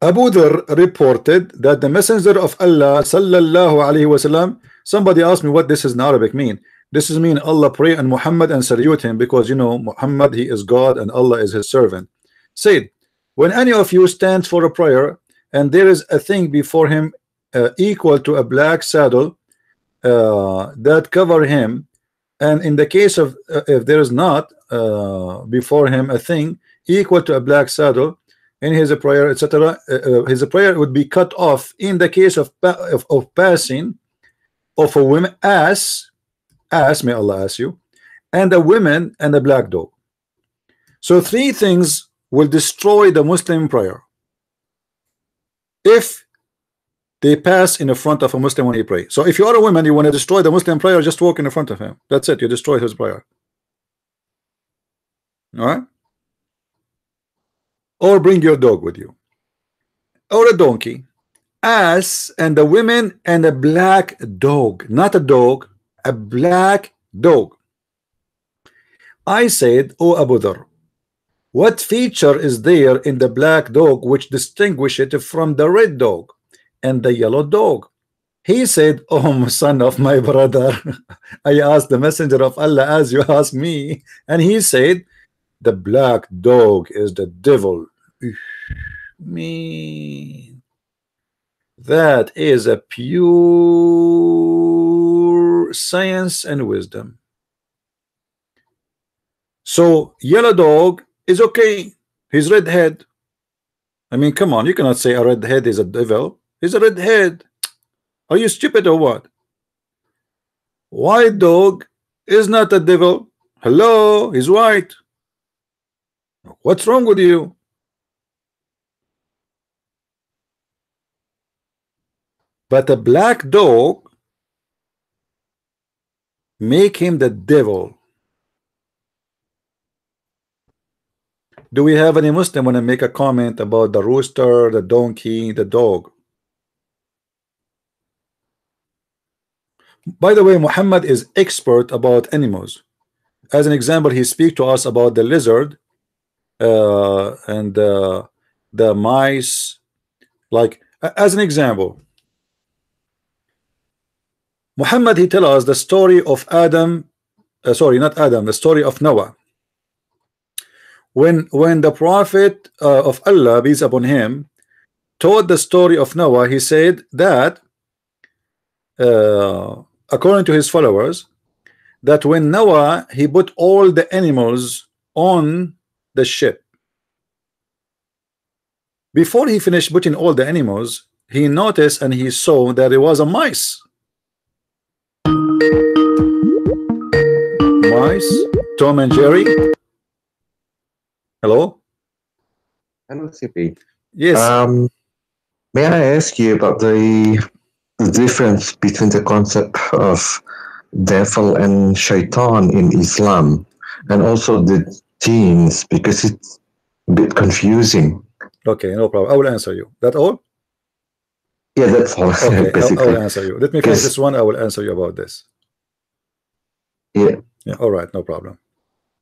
A: Abu Dharr reported that the messenger of Allah sallallahu alaihi wasallam, somebody asked me what this is in Arabic mean. This is mean Allah pray and Muhammad and salute him, because you know Muhammad, he is God and Allah is his servant. Said, when any of you stands for a prayer and there is a thing before him equal to a black saddle that cover him, and in the case of if there is not before him a thing equal to a black saddle in his prayer, etc., his prayer would be cut off. In the case of passing of a woman, ass, may Allah ask you, and a woman and a black dog. So three things will destroy the Muslim prayer if they pass in the front of a Muslim when he pray. So if you are a woman, you want to destroy the Muslim prayer, just walk in the front of him. That's it, you destroy his prayer. All right? Or bring your dog with you, or a donkey, ass, and the women and a black dog, not a dog, a black dog. I said, oh Abu Dharr, what feature is there in the black dog which distinguish it from the red dog and the yellow dog? He said, oh son of my brother, I asked the messenger of Allah as you asked me, and he said, the black dog is the devil. Me, that is a pure science and wisdom. So yellow dog is okay, he's redhead. I mean, come on, you cannot say a redhead is a devil. He's a redhead. Are you stupid or what? White dog is not a devil. Hello, he's white. What's wrong with you? But a black dog make him the devil. Do we have any Muslim want to make a comment about the rooster, the donkey, the dog? By the way, Muhammad is expert about animals. As an example, he speaks to us about the lizard and the mice. Like as an example, Muhammad, he tell us the story of Adam, sorry, not Adam, the story of Noah. When the prophet of Allah, peace upon him, told the story of Noah, he said that according to his followers, that when Noah, he put all the animals on the ship, before he finished putting all the animals, he noticed and he saw that it was a mice. Mice, Tom and Jerry. Hello.
D: Hello, CP.
A: Yes.
D: May I ask you about the difference between the concept of devil and shaitan in Islam, and also the genes, because it's a bit confusing.
A: Okay, no problem. I will answer you. That all?
D: Yeah, that's all.
A: Okay,
D: basically.
A: I will answer you. Let me finish this one. I will answer you about this.
D: Yeah.
A: Yeah. All right. No problem.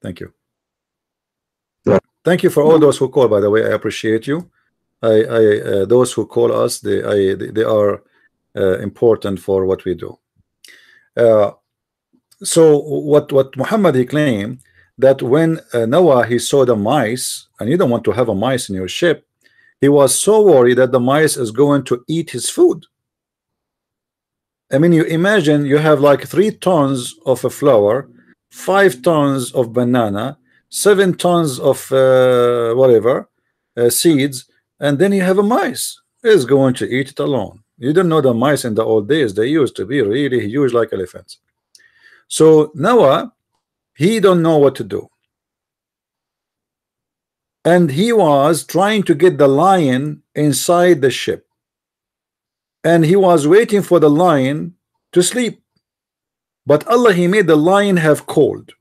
A: Thank you.
D: Yeah.
A: Thank you for all those who call. By the way, I appreciate you. Those who call us, they are important for what we do. So what Muhammad he claimed that when Noah he saw the mice, and you don't want to have a mice in your ship, he was so worried that the mice is going to eat his food. I mean, you imagine you have like 3 tons of a flour, 5 tons of banana, 7 tons of whatever seeds, and then you have a mice is going to eat it alone. You don't know the mice in the old days, they used to be really huge like elephants. So Noah, he don't know what to do, and he was trying to get the lion inside the ship, and he was waiting for the lion to sleep, but Allah he made the lion have cold,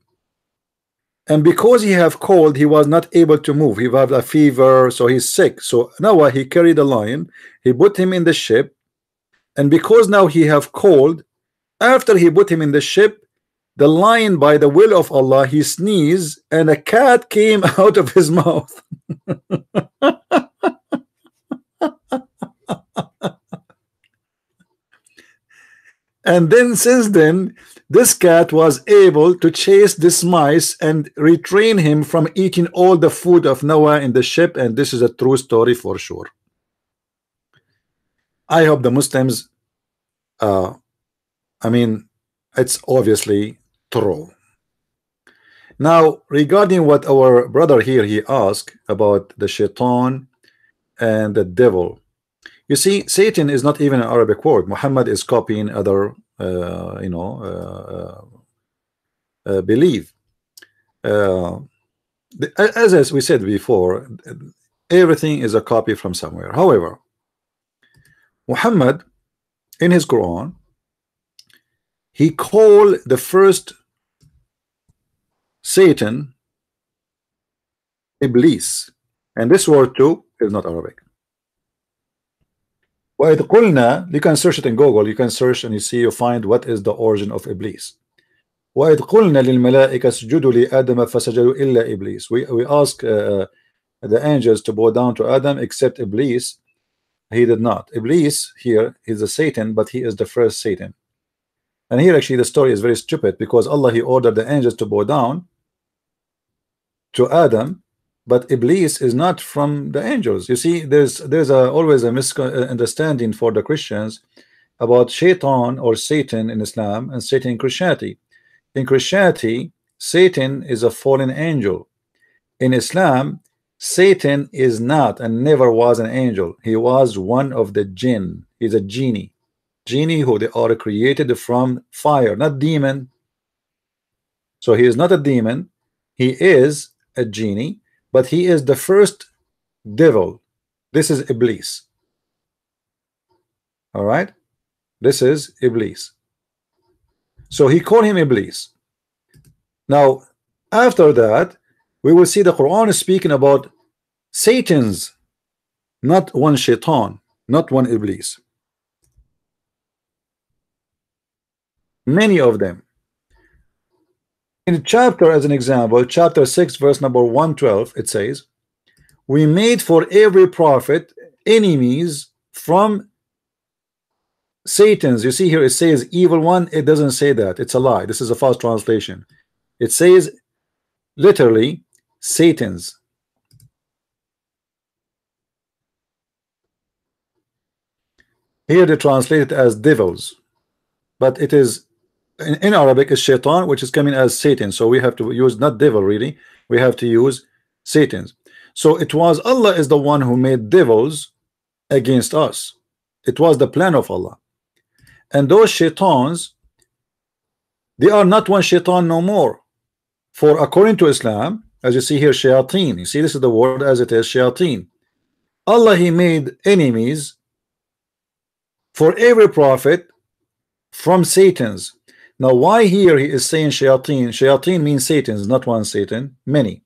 A: and because he have cold he was not able to move. He had a fever, so he's sick. So Noah he carried the lion, he put him in the ship, and because now he have cold, after he put him in the ship, the lion, by the will of Allah, he sneezed and a cat came out of his mouth. And then since then this cat was able to chase this mice and retrain him from eating all the food of Noah in the ship. And this is a true story for sure. I hope the Muslims I mean, it's obviously true. Now regarding what our brother here he asked about the shaitan and the devil, you see, Satan is not even an Arabic word. Muhammad is copying other belief. As we said before, everything is a copy from somewhere. However, Muhammad in his Quran he called the first Satan Iblis, and this word too is not Arabic. وَإِذْ قُلْنَا, you can search it in Google, you can search and you find what is the origin of Iblis. وَإِذْ قُلْنَا لِلْمَلَائِكَةِ اسْجُدُوا لِآدَمَ فَسَجَدُوا إِلَّا إِبْلِيسَ. We ask the angels to bow down to Adam except Iblis. He did not. Iblis here is a Satan, but he is the first Satan. And here actually the story is very stupid, because Allah he ordered the angels to bow down to Adam, but Iblis is not from the angels. You see, there's always a misunderstanding for the Christians about Shaitan or Satan in Islam and Satan in Christianity. In Christianity, Satan is a fallen angel. In Islam, Satan is not and never was an angel. He was one of the jinn. He's a genie. Genie who they are created from fire, not demon. So he is not a demon, he is a genie, but he is the first devil. This is Iblis. All right, this is Iblis. So he called him Iblis. Now after that we will see the Quran is speaking about Satan's, not one Shaitan, not one Iblis. Many of them. In chapter, as an example, chapter 6 verse number 112, it says, we made for every prophet enemies from Satan's. You see here it says evil one. It doesn't say that. It's a lie. This is a false translation. It says literally Satan's. Here they translate it as devils, but it is in Arabic is shaitan, which is coming as Satan. So we have to use not devil, really we have to use Satan's. So it was Allah is the one who made devils against us. It was the plan of Allah, and those shaitans, they are not one shaitan no more. For according to Islam, as you see here, shayateen, you see this is the word as it is, shayateen. Allah he made enemies for every prophet from Satan's. Now why here he is saying shayateen? Shayateen means Satan's, not one Satan, many.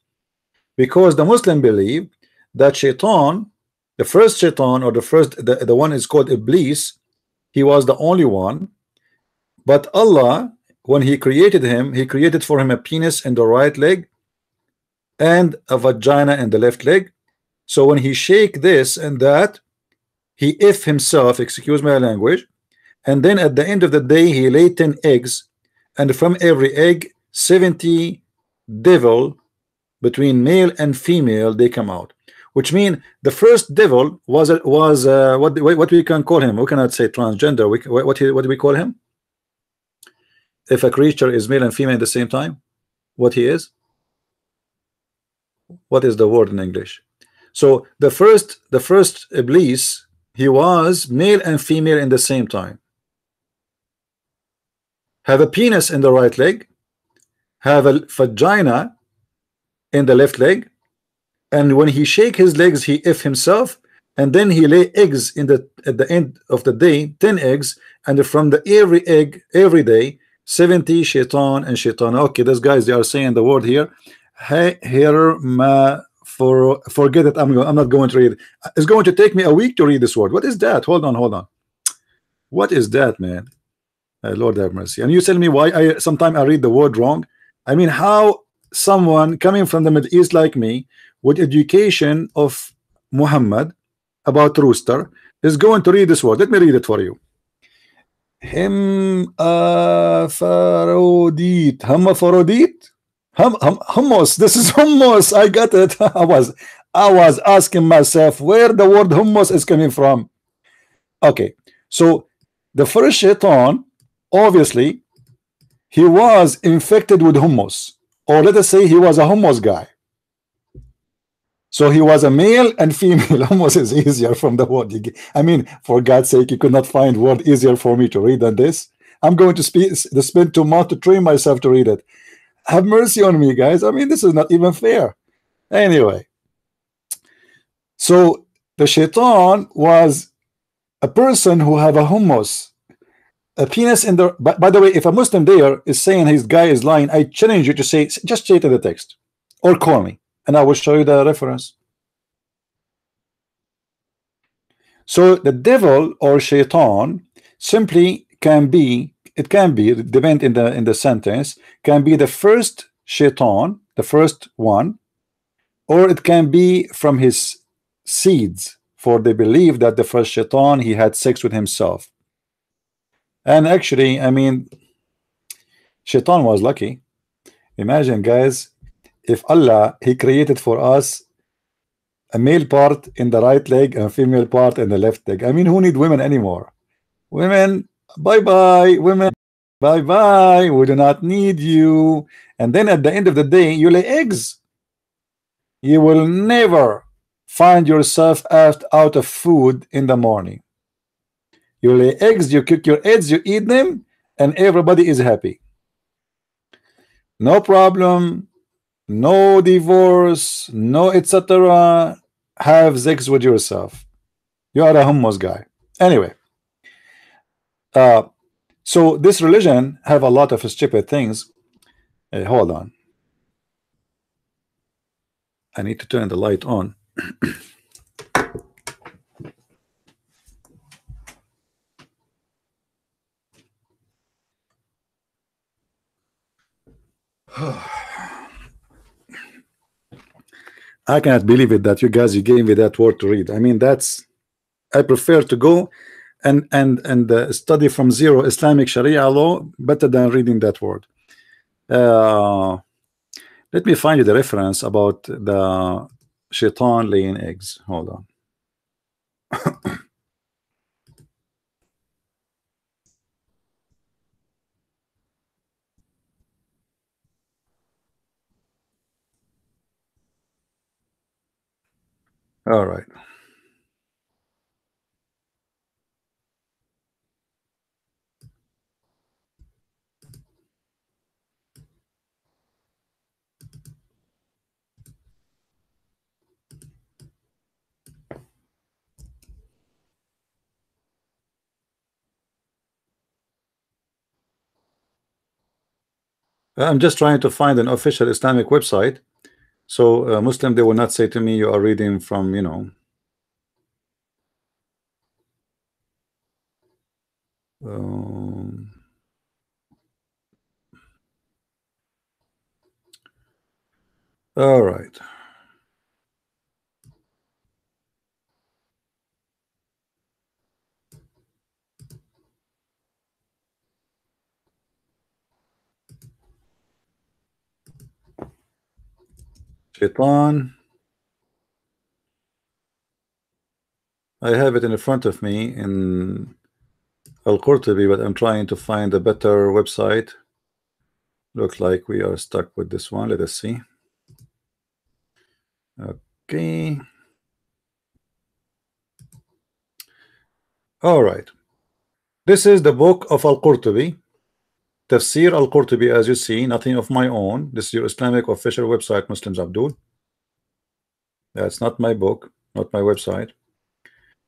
A: Because the Muslim believe that shaitan, the first shaitan, or the one is called Iblis, he was the only one. But Allah, when he created him, he created for him a penis in the right leg and a vagina in the left leg. So when he shake this and that, he if himself, excuse my language, and then at the end of the day he laid 10 eggs, and from every egg 70 devil between male and female they come out, which means the first devil was what we can call him. We cannot say transgender. What do we call him? If a creature is male and female at the same time, what he is? What is the word in English? So the first Iblis, he was male and female in the same time. Have a penis in the right leg, have a vagina in the left leg, and when he shake his legs he if himself, and then he lay eggs in the at the end of the day, 10 eggs, and from the every egg every day 70 shaitan and shaitan. Okay, those guys, they are saying the word here. Hey, here ma forget it. I'm not going to read it. It's going to take me a week to read this word. What is that? Hold on. What is that, man? Lord have mercy. And you tell me why sometimes I read the word wrong. I mean, how someone coming from the Middle East like me with education of Muhammad about rooster is going to read this word. Let me read it for you. Hermaphrodite. Hummus. This is hummus. I got it. I was asking myself where the word hummus is coming from. Okay, so the first shaitan, obviously he was infected with hummus, or let us say he was a hummus guy. So he was a male and female. Hummus is easier from the word. I mean, for God's sake, you could not find word easier for me to read than this. I'm going to spend 2 months to train myself to read it. Have mercy on me, guys. I mean, this is not even fair. Anyway, so the shaitan was a person who have a hummus, a penis in the. By the way, if a Muslim there is saying his guy is lying, I challenge you to say, just say to the text or call me and I will show you the reference. So the devil or shaitan simply can be, it can be, depend in the sentence, can be the first shaitan, the first one, or it can be from his seeds, for they believe that the first shaitan, he had sex with himself. And actually, I mean, shaitan was lucky. Imagine, guys, if Allah, he created for us a male part in the right leg and a female part in the left leg. I mean, who need women anymore? Women, bye-bye. Women, bye-bye. We do not need you. And then at the end of the day, you lay eggs. You will never find yourself out of food in the morning. You lay eggs, you cook your eggs, you eat them, and everybody is happy. No problem, no divorce, no etc. Have sex with yourself. You are a hummus guy. Anyway, so this religion have a lot of stupid things. Hold on. I need to turn the light on. I cannot believe it that you guys, you gave me that word to read. I mean, that's, I prefer to go and study from zero Islamic Sharia law better than reading that word. Let me find you the reference about the shaitan laying eggs. Hold on. All right. I'm just trying to find an official Islamic website, so Muslim, they will not say to me you are reading from, you know, all right. Shaitan. I have it in front of me in Al-Qurtubi, but I'm trying to find a better website. Looks like we are stuck with this one. Let us see. Okay. All right. This is the book of Al-Qurtubi. Tafsir Al-Qurtubi, as you see, nothing of my own. This is your Islamic official website, Muslims Abdul. That's not my book, not my website.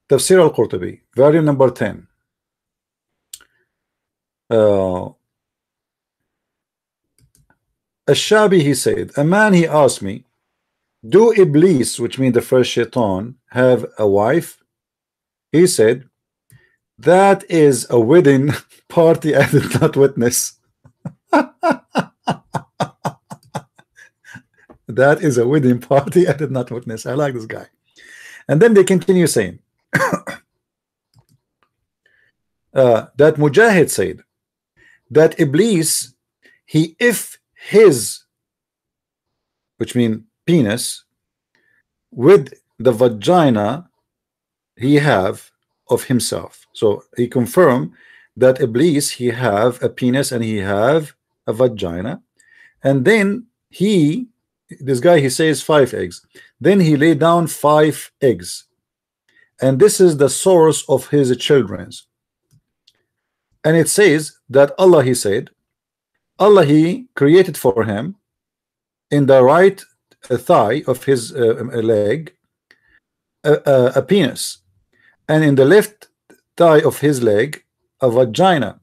A: Tafsir Al-Qurtubi, volume number 10. Ash-Shabi, he said, a man, he asked me, do Iblis, which means the first shaitan, have a wife? He said, that is a wedding party I did not witness. That is a wedding party I did not witness. I like this guy. And then they continue saying that Mujahid said that Iblis, if his, which means penis, with the vagina he have of himself. So he confirmed that Iblis, he have a penis and he have a vagina. And then this guy, he says 5 eggs. Then he laid down 5 eggs. And this is the source of his children's. And it says that Allah, he said, Allah, he created for him in the right thigh of his leg a penis, and in the left thigh of his leg a vagina.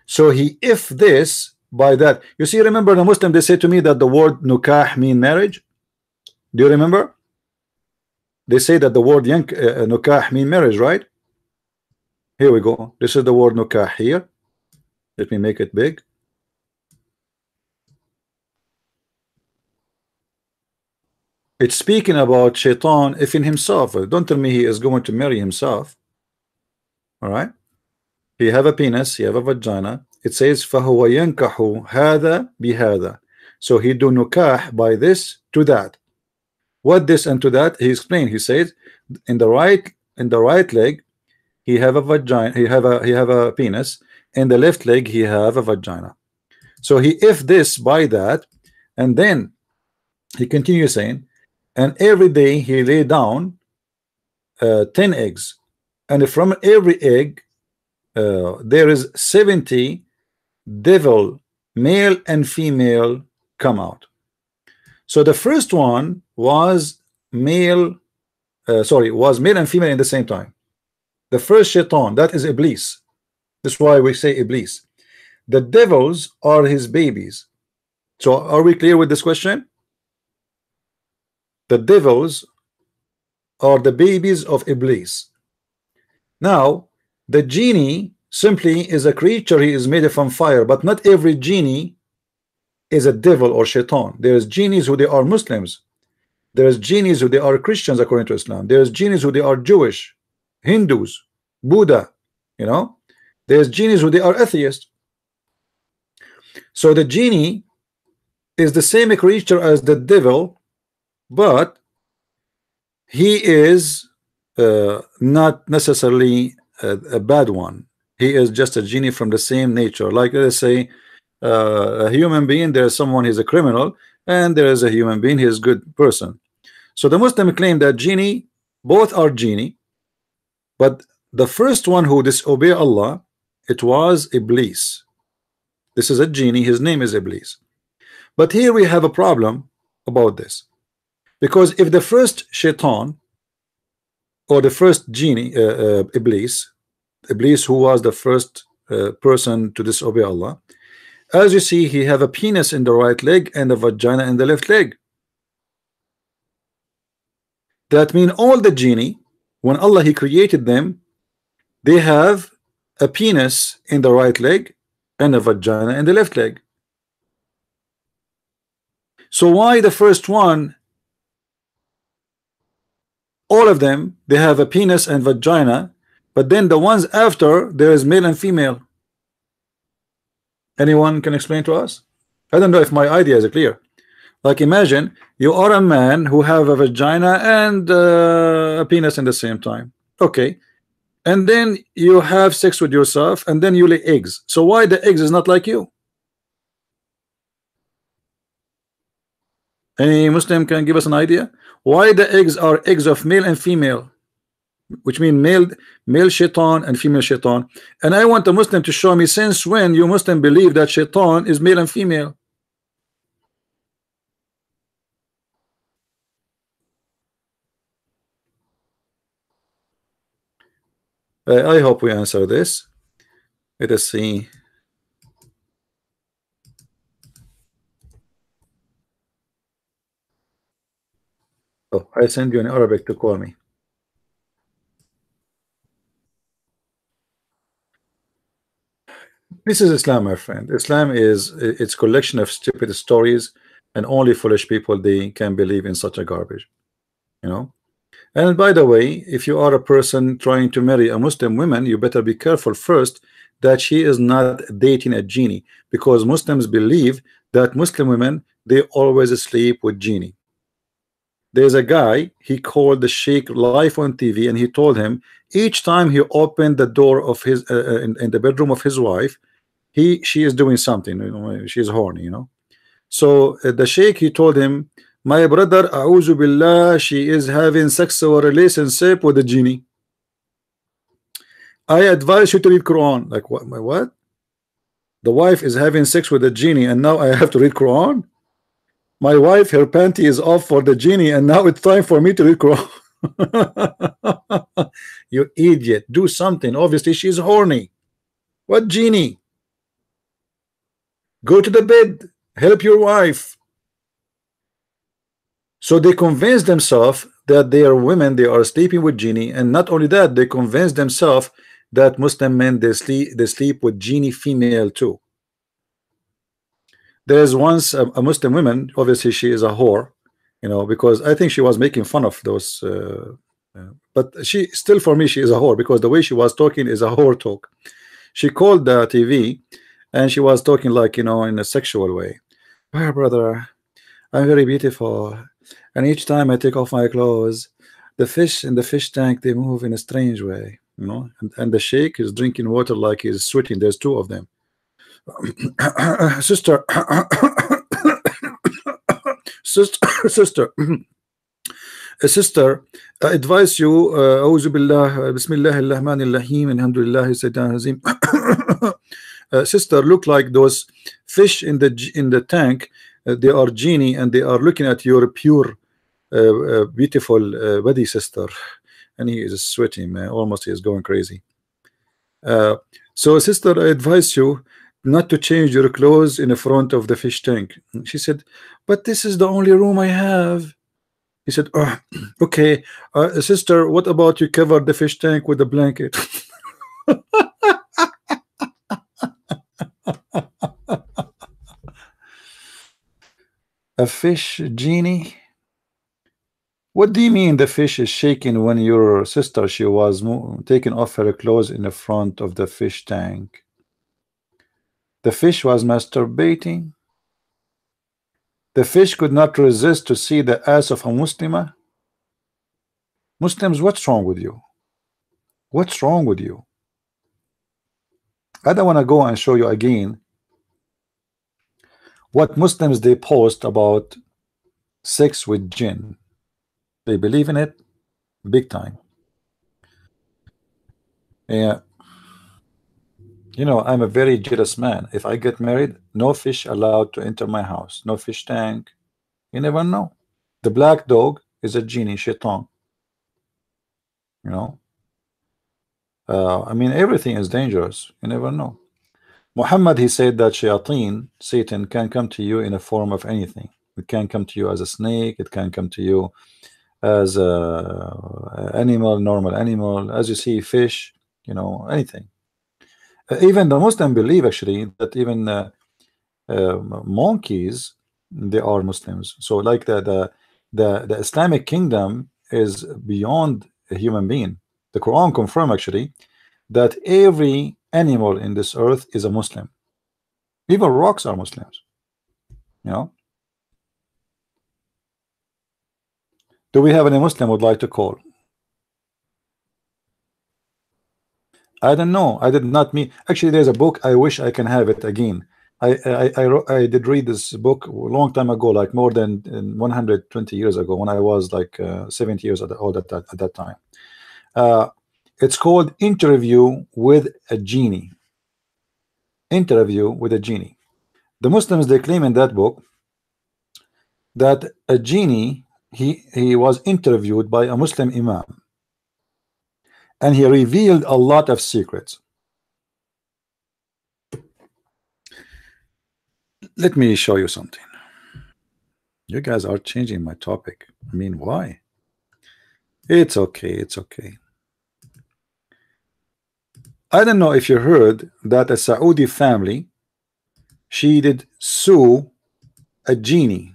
A: So if this by that, you see, remember the Muslim, they say to me that the word nukah mean marriage. Do you remember? They say that the word nukah mean marriage, right? Here we go. This is the word nukah here. Let me make it big. It's speaking about shaitan if in himself. Don't tell me he is going to marry himself. All right. He have a penis, he have a vagina. It says فَهُوَ يَنْكَحُ هَذَا بِهَذَا. So he do nukah by this to that. What this and to that? He explained. He says in the right leg he have a vagina, he have a penis. In the left leg he have a vagina. So if this by that, and then he continues saying, and every day he lay down 10 eggs, and from every egg there is 70 devil, male and female, come out. So the first one was male, was male and female in the same time. The first shaitan, that is Iblis. That's why we say Iblis. The devils are his babies. So are we clear with this question? The devils are the babies of Iblis. Now the genie simply is a creature, he is made from fire, but not every genie is a devil or shaitan. There is genies who they are Muslims. There is genies who they are Christians according to Islam. There is genies who they are Jewish, Hindus, Buddha, you know. There's genies who they are atheists. So the genie is the same creature as the devil, but he is not necessarily a bad one. He is just a genie from the same nature. Like let's say a human being, there is someone he's a criminal, and there is a human being, he is a good person. So the Muslim claim that genie, both are genie, but the first one who disobey Allah, it was Iblis. This is a genie, his name is Iblis. But here we have a problem about this, because if the first shaitan or the first genie, Iblis, who was the first person to disobey Allah, as you see, he have a penis in the right leg and a vagina in the left leg. That means all the genie, when Allah he created them, they have a penis in the right leg and a vagina in the left leg. So why the first one, all of them, they have a penis and vagina, but then the ones after, there is male and female? Anyone can explain to us? I don't know if my idea is clear. Like imagine you are a man who have a vagina and a penis in the same time. Okay, and then you have sex with yourself, and then you lay eggs. So why the eggs is not like you? Any Muslim can give us an idea why the eggs are eggs of male and female, which mean male shaitan and female shaitan. And I want a Muslim to show me since when you Muslim believe that shaitan is male and female. I hope we answer this. Let us see. Oh, I send you in Arabic to call me. This is Islam, my friend. Islam is its collection of stupid stories, and only foolish people they can believe in such a garbage, you know. And by the way, if you are a person trying to marry a Muslim woman, you better be careful first that she is not dating a genie, because Muslims believe that Muslim women, they always sleep with genie. There's a guy, he called the Sheikh live on TV, and he told him each time he opened the door of his in the bedroom of his wife, she is doing something, you know, she is horny, you know. So the Sheikh, he told him, my brother, a'udhu billah, she is having sexual relationship with the genie. I advise you to read Quran. Like what? The wife is having sex with the genie, and now I have to read Quran? My wife, her panty is off for the genie, and now it's time for me to read Quran. You idiot, do something. Obviously she's horny. What genie? Go to the bed, help your wife. So they convince themselves that they are women, they are sleeping with genie, and not only that, they convince themselves that Muslim men, they sleep with genie female too. There's once a Muslim woman, obviously she is a whore, you know, because I think she was making fun of those but she still, for me, she is a whore, because the way she was talking is a whore talk. She called the TV and she was talking like, you know, in a sexual way. Oh, brother, I'm very beautiful, and each time I take off my clothes, the fish in the fish tank, they move in a strange way, you know. And the Sheikh is drinking water like he's sweating. There's two of them. Sister, sister, sister, I advise you, Auzu billah, Bismillahir Rahmanir Rahim, Alhamdulillah, Sayyidina Azim. Sister, look like those fish in the tank. They are genie, and they are looking at your pure, beautiful body, sister. And he is sweating, man. Almost he is going crazy. So, sister, I advise you not to change your clothes in the front of the fish tank. She said, but this is the only room I have. He said, oh, okay, sister, what about you cover the fish tank with a blanket? A fish genie? What do you mean the fish is shaking when your sister, she was taking off her clothes in the front of the fish tank? The fish was masturbating. The fish could not resist to see the ass of a Muslimah. Muslims, what's wrong with you? What's wrong with you? I don't want to go and show you again what Muslims they post about sex with jinn. They believe in it big time. Yeah. You know, I'm a very jealous man. If I get married, no fish allowed to enter my house. No fish tank. You never know. The black dog is a genie, shaitan. You know. I mean, everything is dangerous. You never know. Muhammad, he said that shayateen, Satan, can come to you in a form of anything. It can come to you as a snake. It can come to you as a animal, normal animal. As you see, fish. You know, anything. Even the Muslim believe actually that even monkeys, they are Muslims. So like the Islamic kingdom is beyond a human being. The Quran confirm actually that every animal in this earth is a Muslim. Even rocks are Muslims. You know. Do we have any Muslim would like to call? I don't know. I did not mean. Actually, there's a book. I wish I can have it again. I did read this book a long time ago, like more than 120 years ago, when I was like 70 years old at that time. It's called Interview with a Genie. Interview with a Genie. The Muslims, they claim in that book that a genie, he was interviewed by a Muslim imam, and he revealed a lot of secrets. Let me show you something. You guys are changing my topic. I mean, why? It's okay. It's okay. I don't know if you heard that a Saudi family, she did sue a genie.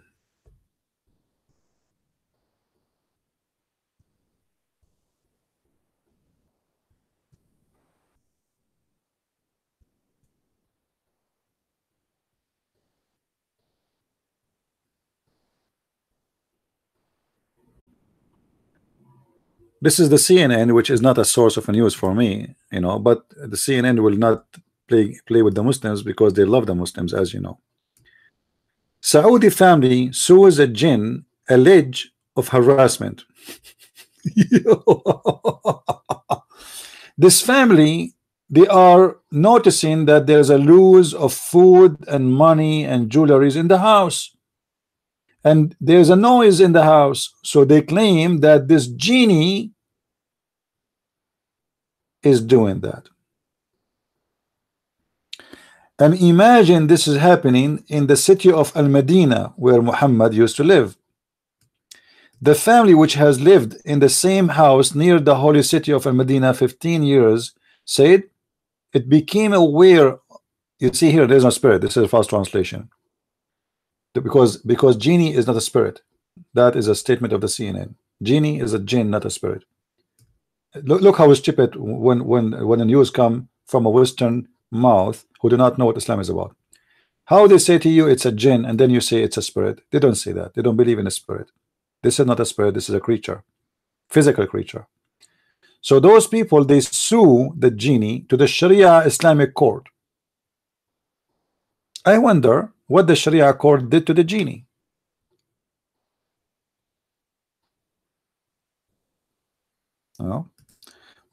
A: This is the CNN, which is not a source of news for me, you know, but the CNN will not play with the Muslims because they love the Muslims, as you know. Saudi family sues a jinn alleged of harassment. This family, they are noticing that there's a loss of food and money and jewelries in the house, and there's a noise in the house, so they claim that this genie is doing that. And imagine this is happening in the city of Al-Madinah, where Muhammad used to live. The family, which has lived in the same house near the holy city of Al-Madinah 15 years, said it became aware. You see here, there's no spirit. This is a false translation. Because genie is not a spirit. That is a statement of the CNN. Genie is a jinn, not a spirit. Look how stupid when the news come from a Western mouth who do not know what Islam is about. How they say to you it's a jinn, and then you say it's a spirit. They don't say that. They don't believe in a spirit. This is not a spirit. This is a creature, physical creature. So those people, they sue the genie to the Sharia Islamic court. I wonder what the Sharia court did to the genie. No.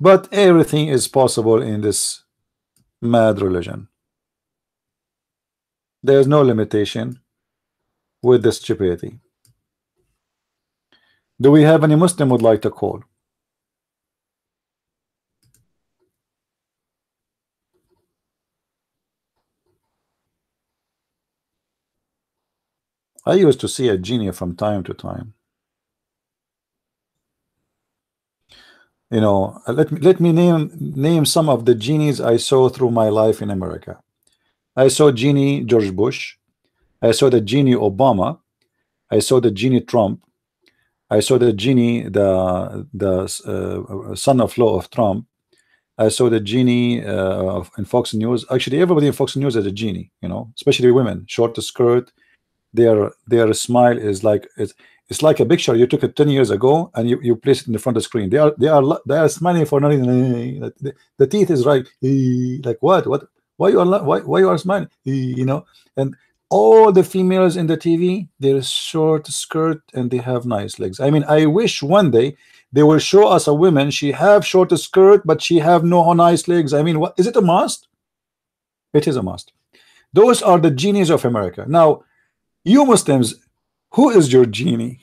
A: But everything is possible in this mad religion. There is no limitation with the stupidity. Do we have any Muslim would like to call? I used to see a genie from time to time. You know, let me name some of the genies I saw through my life in America. I saw genie George Bush. I saw the genie Obama. I saw the genie Trump. I saw the genie the son-in-law of Trump. I saw the genie in Fox News. Actually, everybody in Fox News is a genie. You know, especially women, short skirt. Their smile is like it's like a picture you took it 10 years ago and you place it in the front of the screen. They are smiling for nothing. The teeth is right. Like what? Why you are smiling? You know, and all the females in the TV, they're short skirt and they have nice legs. I mean, I wish one day they will show us a woman. She have short skirt, but she have no nice legs. I mean, what is it a must? It is a must. Those are the genies of America. Now, you Muslims, who is your genie?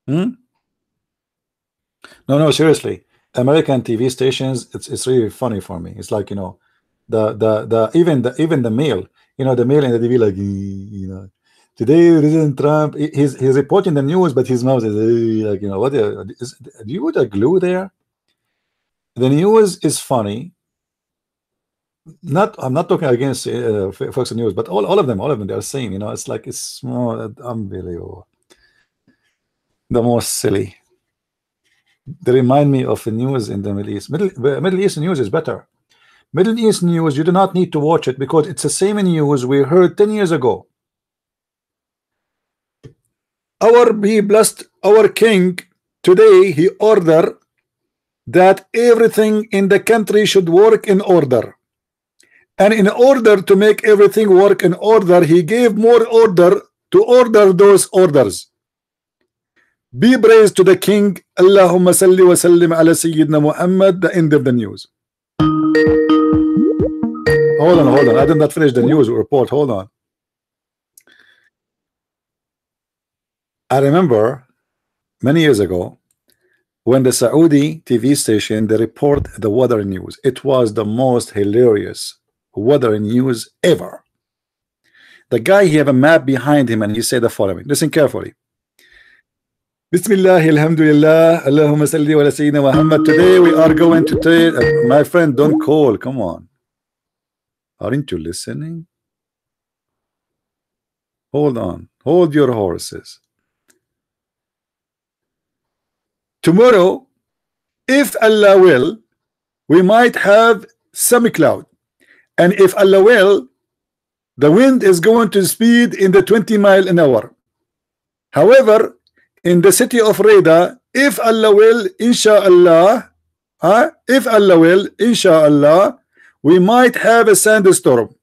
A: No, seriously. American TV stations, it's really funny for me. It's like, you know, even the male, you know, the male in the TV, like, you know, today President Trump, he's reporting the news, but his mouth is like, you know, what do you put a glue there? The news is funny. I'm not talking against Fox News, but all of them they are saying, you know, it's like it's unbelievable. The most silly. They remind me of the news in the Middle East. Middle East news is better. Middle East news, you do not need to watch it because it's the same news we heard 10 years ago. He blessed our king today. He ordered that everything in the country should work in order. And in order to make everything work in order, he gave more order to order those orders. Be praised to the king. Allahumma salli wa sallim ala Sayyidina Muhammad. The end of the news. Hold on. I did not finish the news report. Hold on. I remember many years ago when the Saudi TV station, they report the weather news. It was the most hilarious weather news ever. The guy, he have a map behind him and he said the following. Listen carefully. Bismillah, alhamdulillah, Allahumma salli wa sayyidina Muhammad. Today we are going to take, my friend, don't call, come on. Aren't you listening? Hold on, hold your horses. Tomorrow, if Allah will, we might have some cloud. And if Allah will, the wind is going to speed in the 20 miles an hour. However, in the city of Reda, if Allah will, inshallah, if Allah will, inshallah, we might have a sandstorm.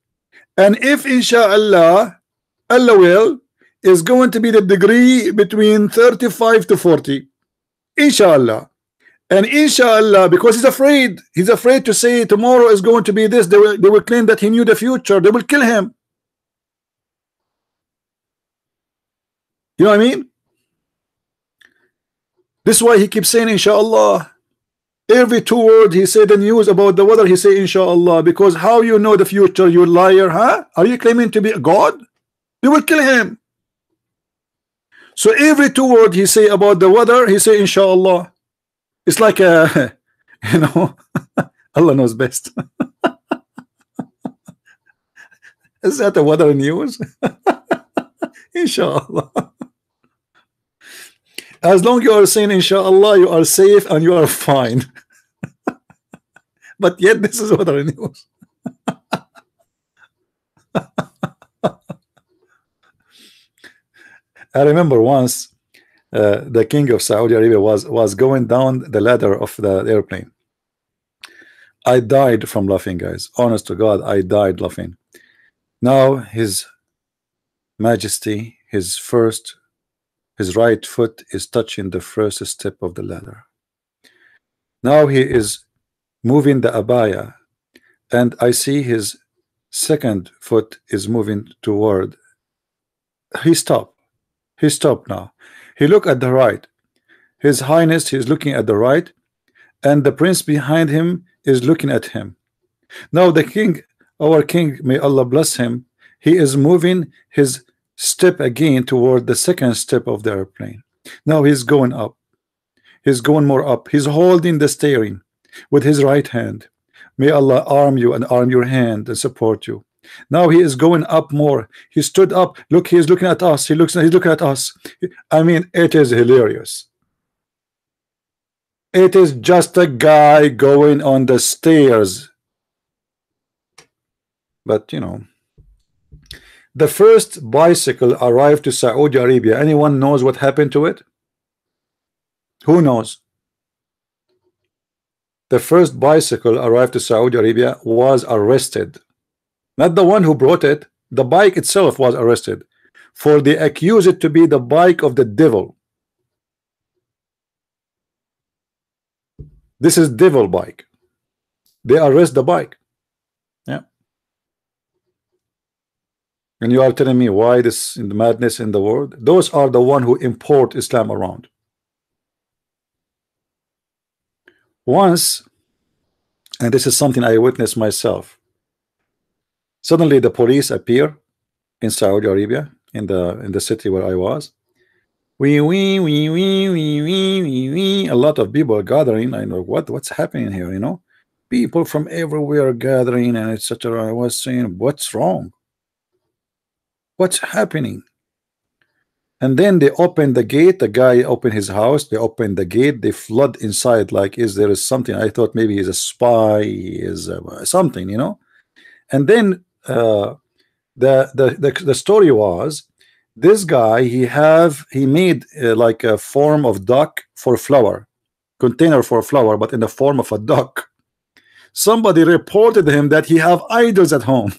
A: And if inshallah, Allah will, is going to be the degree between 35 to 40. Inshallah. And inshallah, because he's afraid to say tomorrow is going to be this, they will claim that he knew the future, they will kill him. You know what I mean? This is why he keeps saying inshallah. Every 2 words he said the news about the weather, he say inshallah. Because how you know the future, you liar, huh? Are you claiming to be a God? They will kill him. So every 2 words he say about the weather, he say inshallah. It's like a, you know, Allah knows best. Is that the weather news? Inshallah. As long as you are saying inshallah, you are safe and you are fine. But yet this is weather news. I remember once the king of Saudi Arabia was going down the ladder of the airplane. I died from laughing, guys. Honest to God, I died laughing. Now his majesty, his right foot is touching the first step of the ladder. Now he is moving the abaya, and I see his second foot is moving toward. He stopped now. He looked at the right. His Highness is looking at the right, and the prince behind him is looking at him. Now the king, our king, may Allah bless him, he is moving his step again toward the second step of the airplane. Now he's going up. He's going more up. He's holding the steering with his right hand. May Allah arm you and arm your hand and support you. Now he is going up more. He stood up. Look, he's looking at us. He's looking at us. I mean, it is hilarious. It is just a guy going on the stairs. But you know, the first bicycle arrived to Saudi Arabia. Anyone knows what happened to it? Who knows? The first bicycle arrived to Saudi Arabia was arrested. Not the one who brought it. The bike itself was arrested. For they accuse it to be the bike of the devil. This is devil bike. They arrest the bike. Yeah. And you are telling me why this madness in the world? Those are the one who import Islam around. Once, and this is something I witnessed myself, suddenly the police appear in Saudi Arabia, in the city where I was. A lot of people are gathering. I know what's happening here, you know. People from everywhere gathering and etc. I was saying, what's wrong? What's happening? And then they open the gate. The guy opened his house. They open the gate. They flood inside. Like, is there something? I thought maybe he's a spy. Is something, you know. And then the story was This guy, he made like a form of duck for flour, container for flour, but in the form of a duck. Somebody reported him that he have idols at home.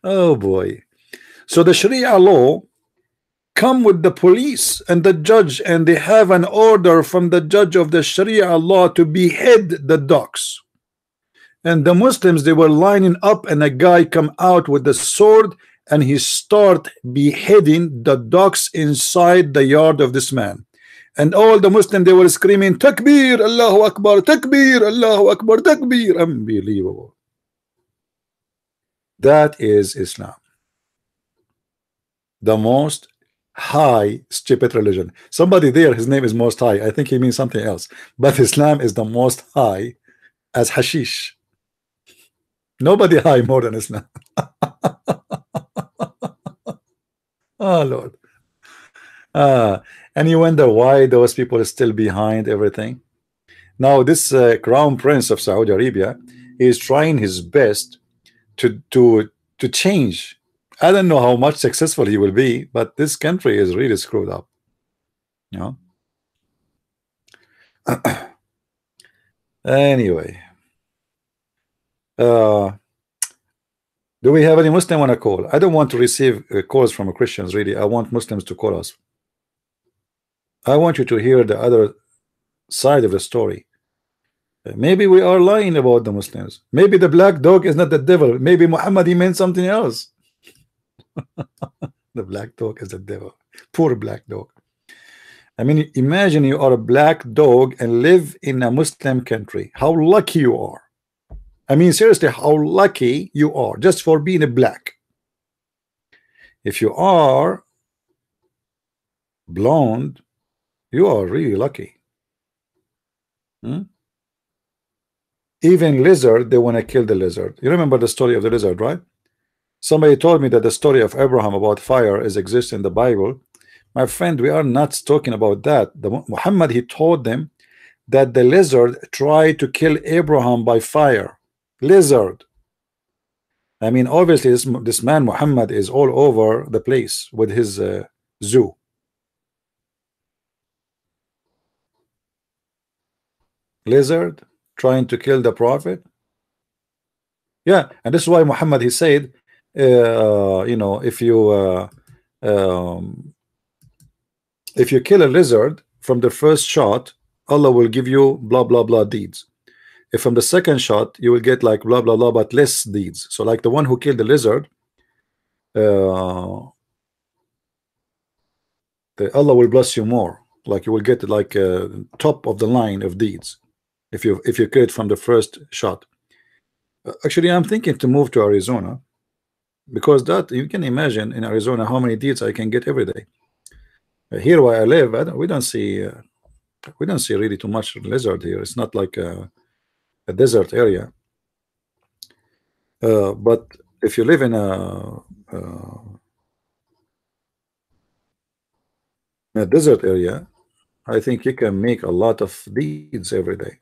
A: Oh boy. So the Sharia law come with the police and the judge, and they have an order from the judge of the Sharia law to behead the ducks. And the Muslims, they were lining up, and a guy come out with the sword, and he start beheading the ducks inside the yard of this man. And all the Muslims, they were screaming, Takbir, Allahu Akbar, Takbir, Allahu Akbar, Takbir. Unbelievable. That is Islam. The most high stupid religion. Somebody there, his name is Most High. I think he means something else. But Islam is the most high as hashish. Nobody high more than Islam. Oh Lord. And you wonder why those people are still behind everything. Now this crown prince of Saudi Arabia is trying his best to change. I don't know how much successful he will be, but this country is really screwed up. You know. Anyway, do we have any Muslim want to call? I don't want to receive calls from Christians. Really, I want Muslims to call us. I want you to hear the other side of the story. Maybe we are lying about the Muslims. Maybe the black dog is not the devil. Maybe Muhammad, he meant something else. The black dog is the devil. Poor black dog. I mean, imagine you are a black dog and live in a Muslim country. How lucky you are. I mean, seriously, how lucky you are just for being a black. If you are blonde, you are really lucky. Even lizard, they want to kill the lizard. You remember the story of the lizard, right? Somebody told me that the story of Abraham about fire exists in the Bible. My friend, we are not talking about that. Muhammad, he told them that the lizard tried to kill Abraham by fire. Lizard. I mean, obviously this man Muhammad is all over the place with his zoo. Lizard trying to kill the prophet. Yeah, and this is why Muhammad, he said, you know, if you kill a lizard from the first shot, Allah will give you blah blah blah deeds. If from the second shot you will get like blah blah blah but less deeds. So like the one who killed the lizard, Allah will bless you more. Like you will get like top of the line of deeds if you kill it from the first shot. Actually, I'm thinking to move to Arizona, because that you can imagine in Arizona how many deeds I can get every day. Here where I live, we don't see really too much lizard here. It's not like a desert area. But if you live in a desert area, I think you can make a lot of deeds every day.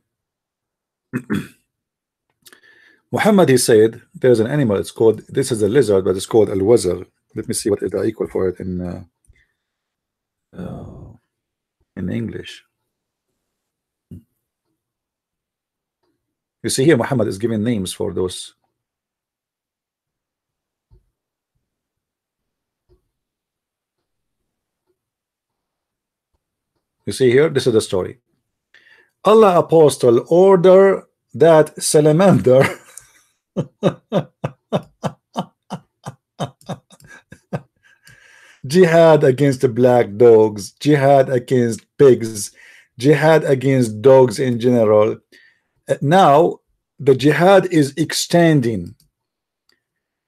A: Muhammad, he said there's an animal, it's called, this is a lizard, but it's called al-wazir. Let me see what is the equal for it in English. You see here Muhammad is giving names for those. You see here, this is the story. Allah apostle order that salamander jihad against the black dogs, jihad against pigs, jihad against dogs in general. Now the jihad is extending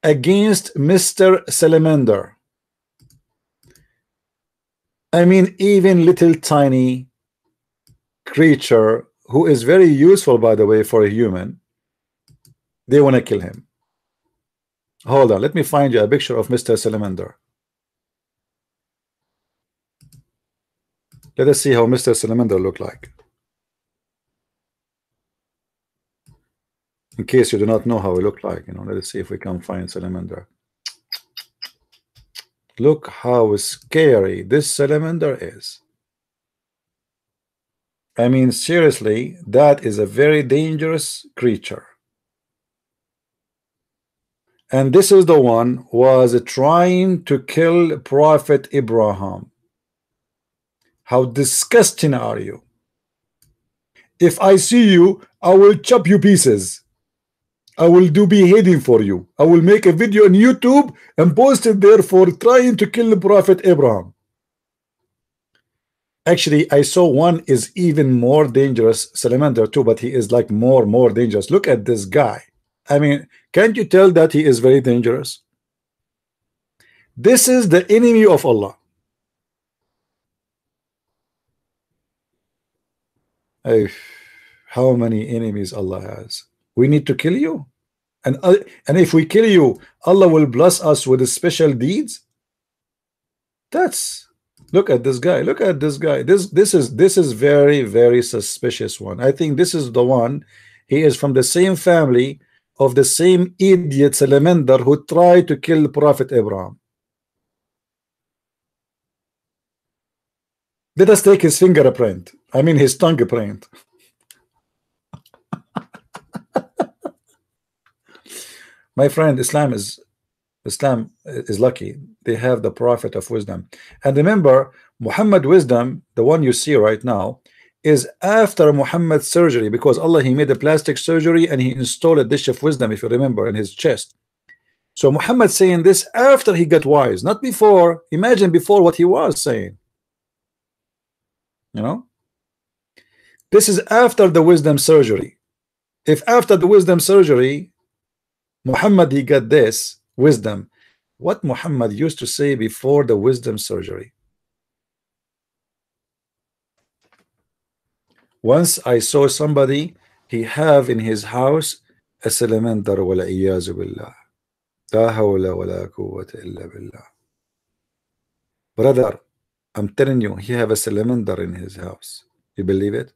A: against Mr. Salamander. I mean, even little tiny creature who is very useful, by the way, for a human, they want to kill him. Hold on, let me find you a picture of Mr. Salamander. Let us see how Mr. Salamander look like. In case you do not know how it look like, you know, let's see if we can find salamander. Look how scary this salamander is. I mean, seriously, that is a very dangerous creature. And this is the one who was trying to kill Prophet Abraham. How disgusting are you? If I see you, I will chop you pieces. I will do beheading for you. I will make a video on YouTube and post it there for trying to kill the Prophet Abraham. Actually, I saw one is even more dangerous, salamander too, but he is like more dangerous. Look at this guy. I mean, can't you tell that he is very dangerous? This is the enemy of Allah. How many enemies Allah has? We need to kill you, and if we kill you, Allah will bless us with special deeds. Look at this guy. Look at this guy. This is very suspicious one. I think this is the one. He is from the same family of the same idiot salamander who tried to kill Prophet Abraham. Let us take his fingerprint. I mean his tongue print. My friend, Islam is lucky. They have the prophet of wisdom. And remember, Muhammad wisdom, the one you see right now, is after Muhammad's surgery, because Allah, he made a plastic surgery and he installed a dish of wisdom, if you remember, in his chest. So Muhammad saying this after he got wise, not before. Imagine before what he was saying. You know, this is after the wisdom surgery. If after the wisdom surgery Muhammad he got this wisdom, what Muhammad used to say before the wisdom surgery? Once I saw somebody, he have in his house a salamander, wala iyazu billah, la hawla wala quwwata illa billah. Brother, I'm telling you, he have a salamander in his house. You believe it?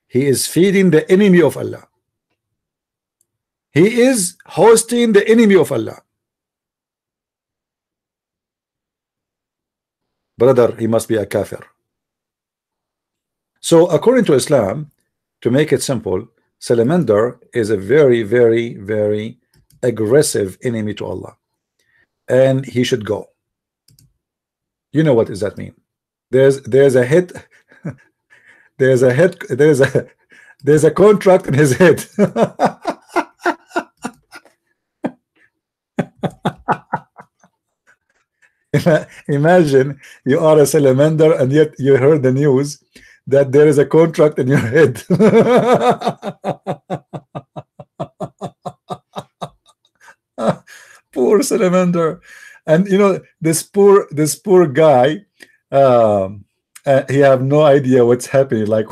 A: He is feeding the enemy of Allah. He is hosting the enemy of Allah. Brother, he must be a kafir. So according to Islam, to make it simple, salamander is a very aggressive enemy to Allah, and he should go. You know what does that mean? There's a head there's a contract in his head. Imagine you are a salamander and yet you heard the news that there is a contract in your head. Poor salamander. And you know, this poor guy, he have no idea what's happening. Like,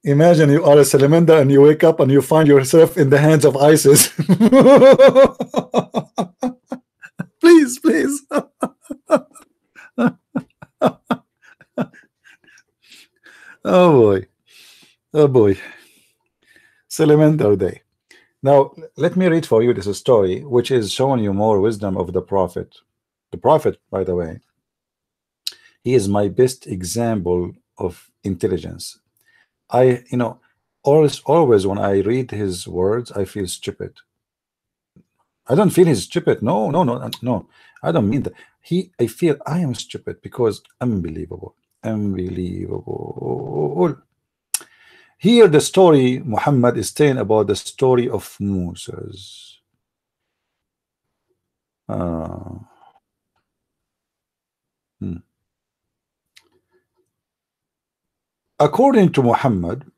A: imagine you are a salamander and you wake up and you find yourself in the hands of ISIS. Please. Oh boy. Salamander day. Now let me read for you this story which is showing you more wisdom of the prophet. The prophet, by the way, he is my best example of intelligence. You know, always when I read his words I feel stupid. I don't feel he's stupid. No. I don't mean that. I feel I am stupid because unbelievable. Here the story Muhammad is saying about the story of Moses. According to Muhammad,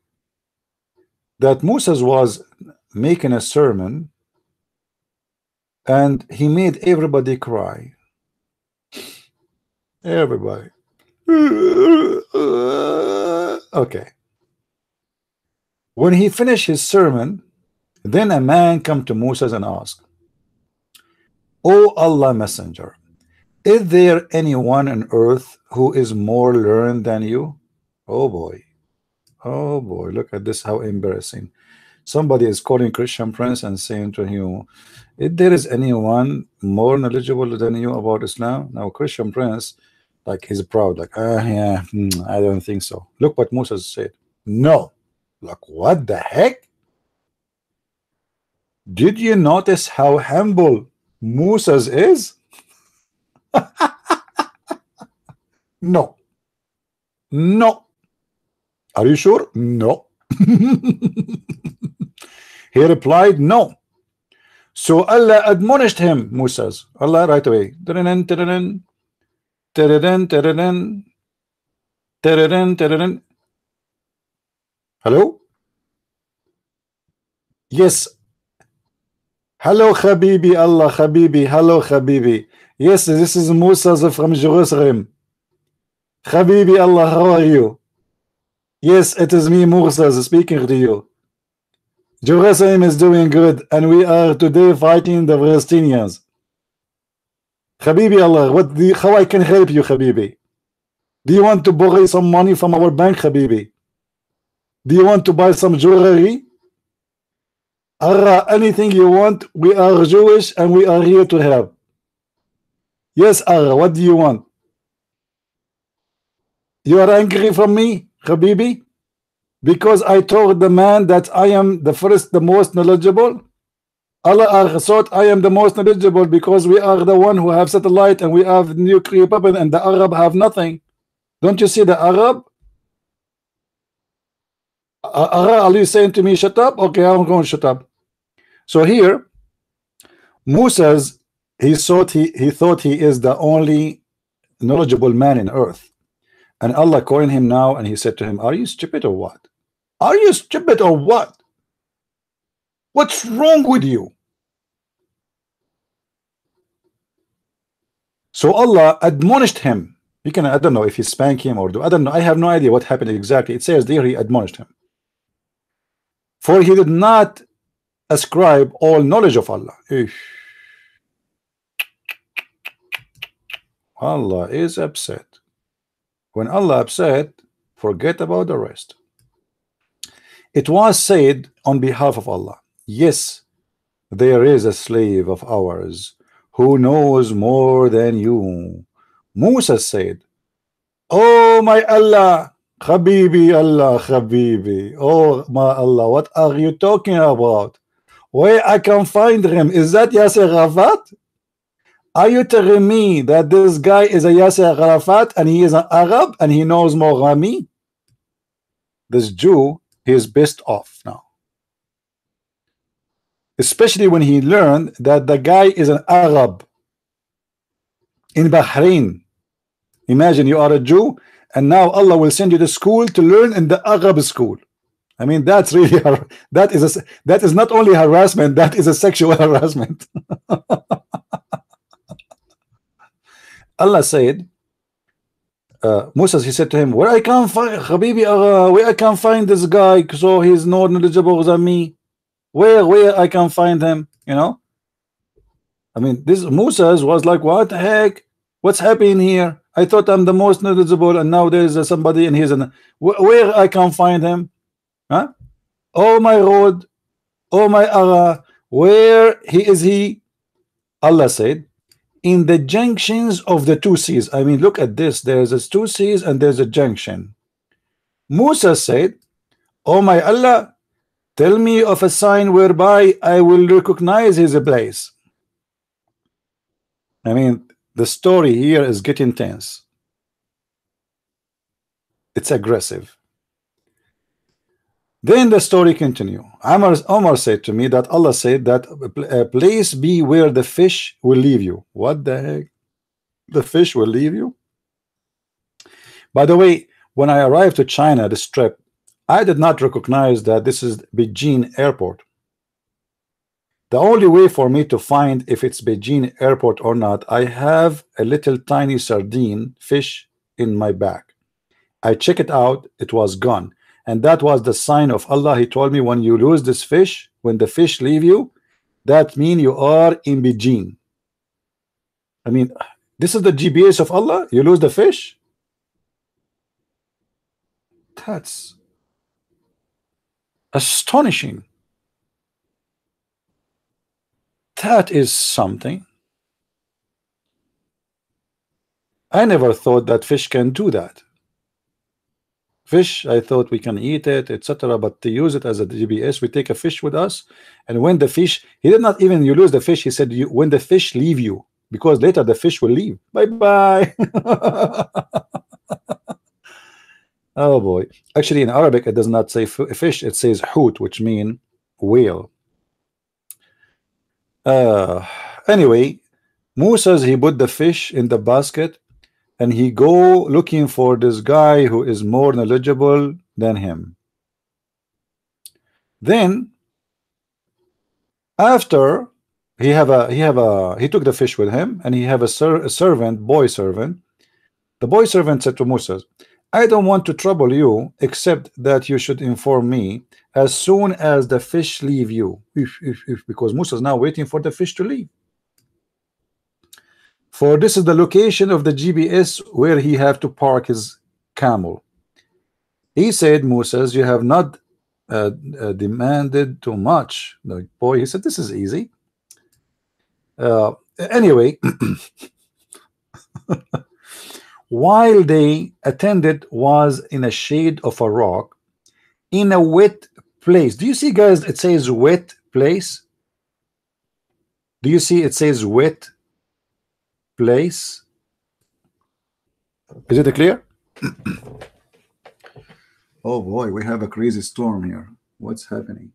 A: that Moses was making a sermon and he made everybody cry. Everybody. Okay. When he finished his sermon, then a man come to Moses and asked, "O Allah messenger, Is there anyone on earth who is more learned than you? Oh boy. Oh boy, look at this, how embarrassing. Somebody is calling Christian Prince and saying to him, if there is anyone more knowledgeable than you about Islam. Now Christian Prince, like, he's proud, like, yeah, I don't think so. Look what Musa said. No. Like, what the heck? Did you notice how humble Musa is? No. No. Are you sure? No. He replied, no. So Allah admonished him, Musa. Allah right away. Hello? Yes. Hello, Habibi, Allah, Habibi. Hello, Habibi. Yes, this is Musa from Jerusalem. Habibi, Allah, how are you? Yes, it is me, Musa, speaking to you. Jerusalem is doing good, and we are today fighting the Palestinians. Habibi, Allah, how I can help you, Habibi? Do you want to borrow some money from our bank, Habibi? Do you want to buy some jewelry? Allah, anything you want. We are Jewish and we are here to help. Yes, Allah, what do you want? You are angry from me, Habibi? Because I told the man that I am the most knowledgeable? Allah thought I am the most knowledgeable because we are the one who have satellite and we have nuclear weapon and the Arab have nothing. Don't you see the Arab? Are you saying to me shut up? Okay, I'm going to shut up. So here Musa's, he thought he is the only knowledgeable man in earth, and Allah calling him now, and he said to him, are you stupid or what? Are you stupid or what? What's wrong with you? So Allah admonished him. You can, I don't know if he spanked him or I don't know. I have no idea what happened exactly. It says there he admonished him. For he did not ascribe all knowledge of Allah. Allah is upset. When Allah upset, forget about the rest. It was said on behalf of Allah, yes, there is a slave of ours who knows more than you. Musa said, oh my Allah, Habibi, Allah, Habibi, oh my Allah, what are you talking about? Where I can find him? Is that Yasser Arafat? Are you telling me that this guy is a Yasser Arafat and he is an Arab and he knows more than me? This Jew, he is pissed off now, especially when he learned that the guy is an Arab in Bahrain. Imagine you are a Jew and now Allah will send you to school to learn in the Arab school. I mean, that's really that is not only harassment, that is a sexual harassment. Allah said, Musa, he said to him, where I can find Habibi, where I can find this guy, so he's more knowledgeable than me. Where I can find him, you know? I mean, this Musa was like, what the heck? What's happening here? I thought I'm the most knowledgeable, and now there's somebody, and he's where I can find him? Huh? Oh my road, oh my Allah, where is he? Allah said, in the junctions of the two seas. I mean, look at this. There's a two seas and there's a junction. Musa said, oh my Allah, tell me of a sign whereby I will recognize his place. I mean, the story here is getting tense. It's aggressive. Then the story continue. Omar said to me that Allah said that a place be where the fish will leave you. What the heck? The fish will leave you? By the way, when I arrived to China, this trip, I did not recognize that this is Beijing Airport. The only way for me to find if it's Beijing Airport or not, I have a little tiny sardine fish in my bag. I check it out, it was gone. And that was the sign of Allah. He told me, when you lose this fish, when the fish leave you, that means you are in Beijing. I mean, This is the GPS of Allah. You lose the fish. That's astonishing. That is something. I never thought that fish can do that. Fish, I thought we can eat it, etc. But to use it as a GPS, we take a fish with us, and when the fish, he did not even you lose the fish. He said when the fish leave you, because later the fish will leave. Bye bye. Oh boy! Actually, in Arabic, it does not say fish; it says hoot, which mean whale. Anyway, Musa, he put the fish in the basket, and he go looking for this guy who is more knowledgeable than him. Then after he took the fish with him, and he have a servant, boy servant. The boy servant said to Musa, I don't want to trouble you, except that you should inform me as soon as the fish leave you. Because Musa is now waiting for the fish to leave. For this is the location of the GPS where he have to park his camel. He said, Musa, you have not demanded too much. The boy, he said, this is easy. Anyway, while they attended was in a shade of a rock in a wet place. Do you see, guys, it says wet place? Do you see it says wet place? Is it clear? Oh boy, we have a crazy storm here. What's happening?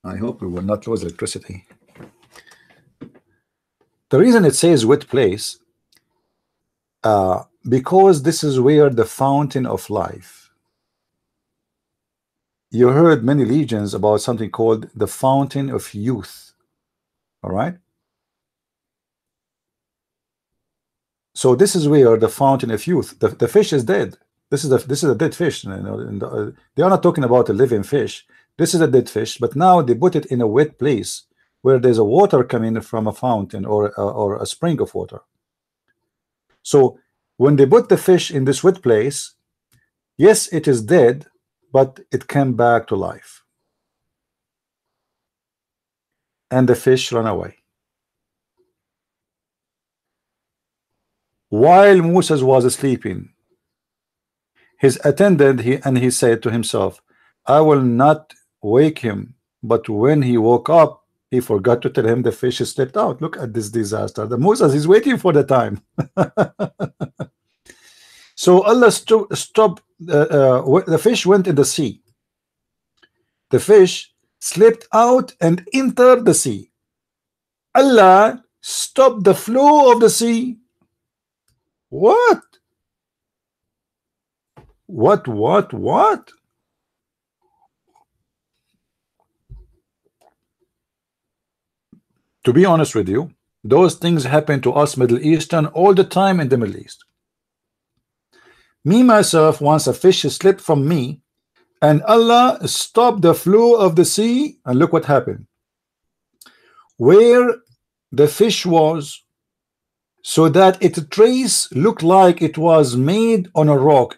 A: I hope we will not lose electricity. The reason it says wet place, because this is where the fountain of life. You heard many legends about something called the fountain of youth. All right. So this is where the fountain of youth. The fish is dead. This is a dead fish. You know, they are not talking about a living fish. This is a dead fish, but now they put it in a wet place where there's a water coming from a fountain or a spring of water. So when they put the fish in this wet place, yes, it is dead, but it came back to life. And the fish ran away. While Moses was sleeping, his attendant, he said to himself, I will not wake him. But when he woke up, he forgot to tell him the fish slipped out. Look at this disaster. The Moses is waiting for the time. So Allah stopped. The fish went in the sea. The fish slipped out and entered the sea. Allah stopped the flow of the sea. What? What? To be honest with you, those things happen to us Middle Eastern all the time in the Middle East. Me, myself, once a fish slipped from me, and Allah stopped the flow of the sea, and look what happened. Where the fish was, so that its trace looked like it was made on a rock.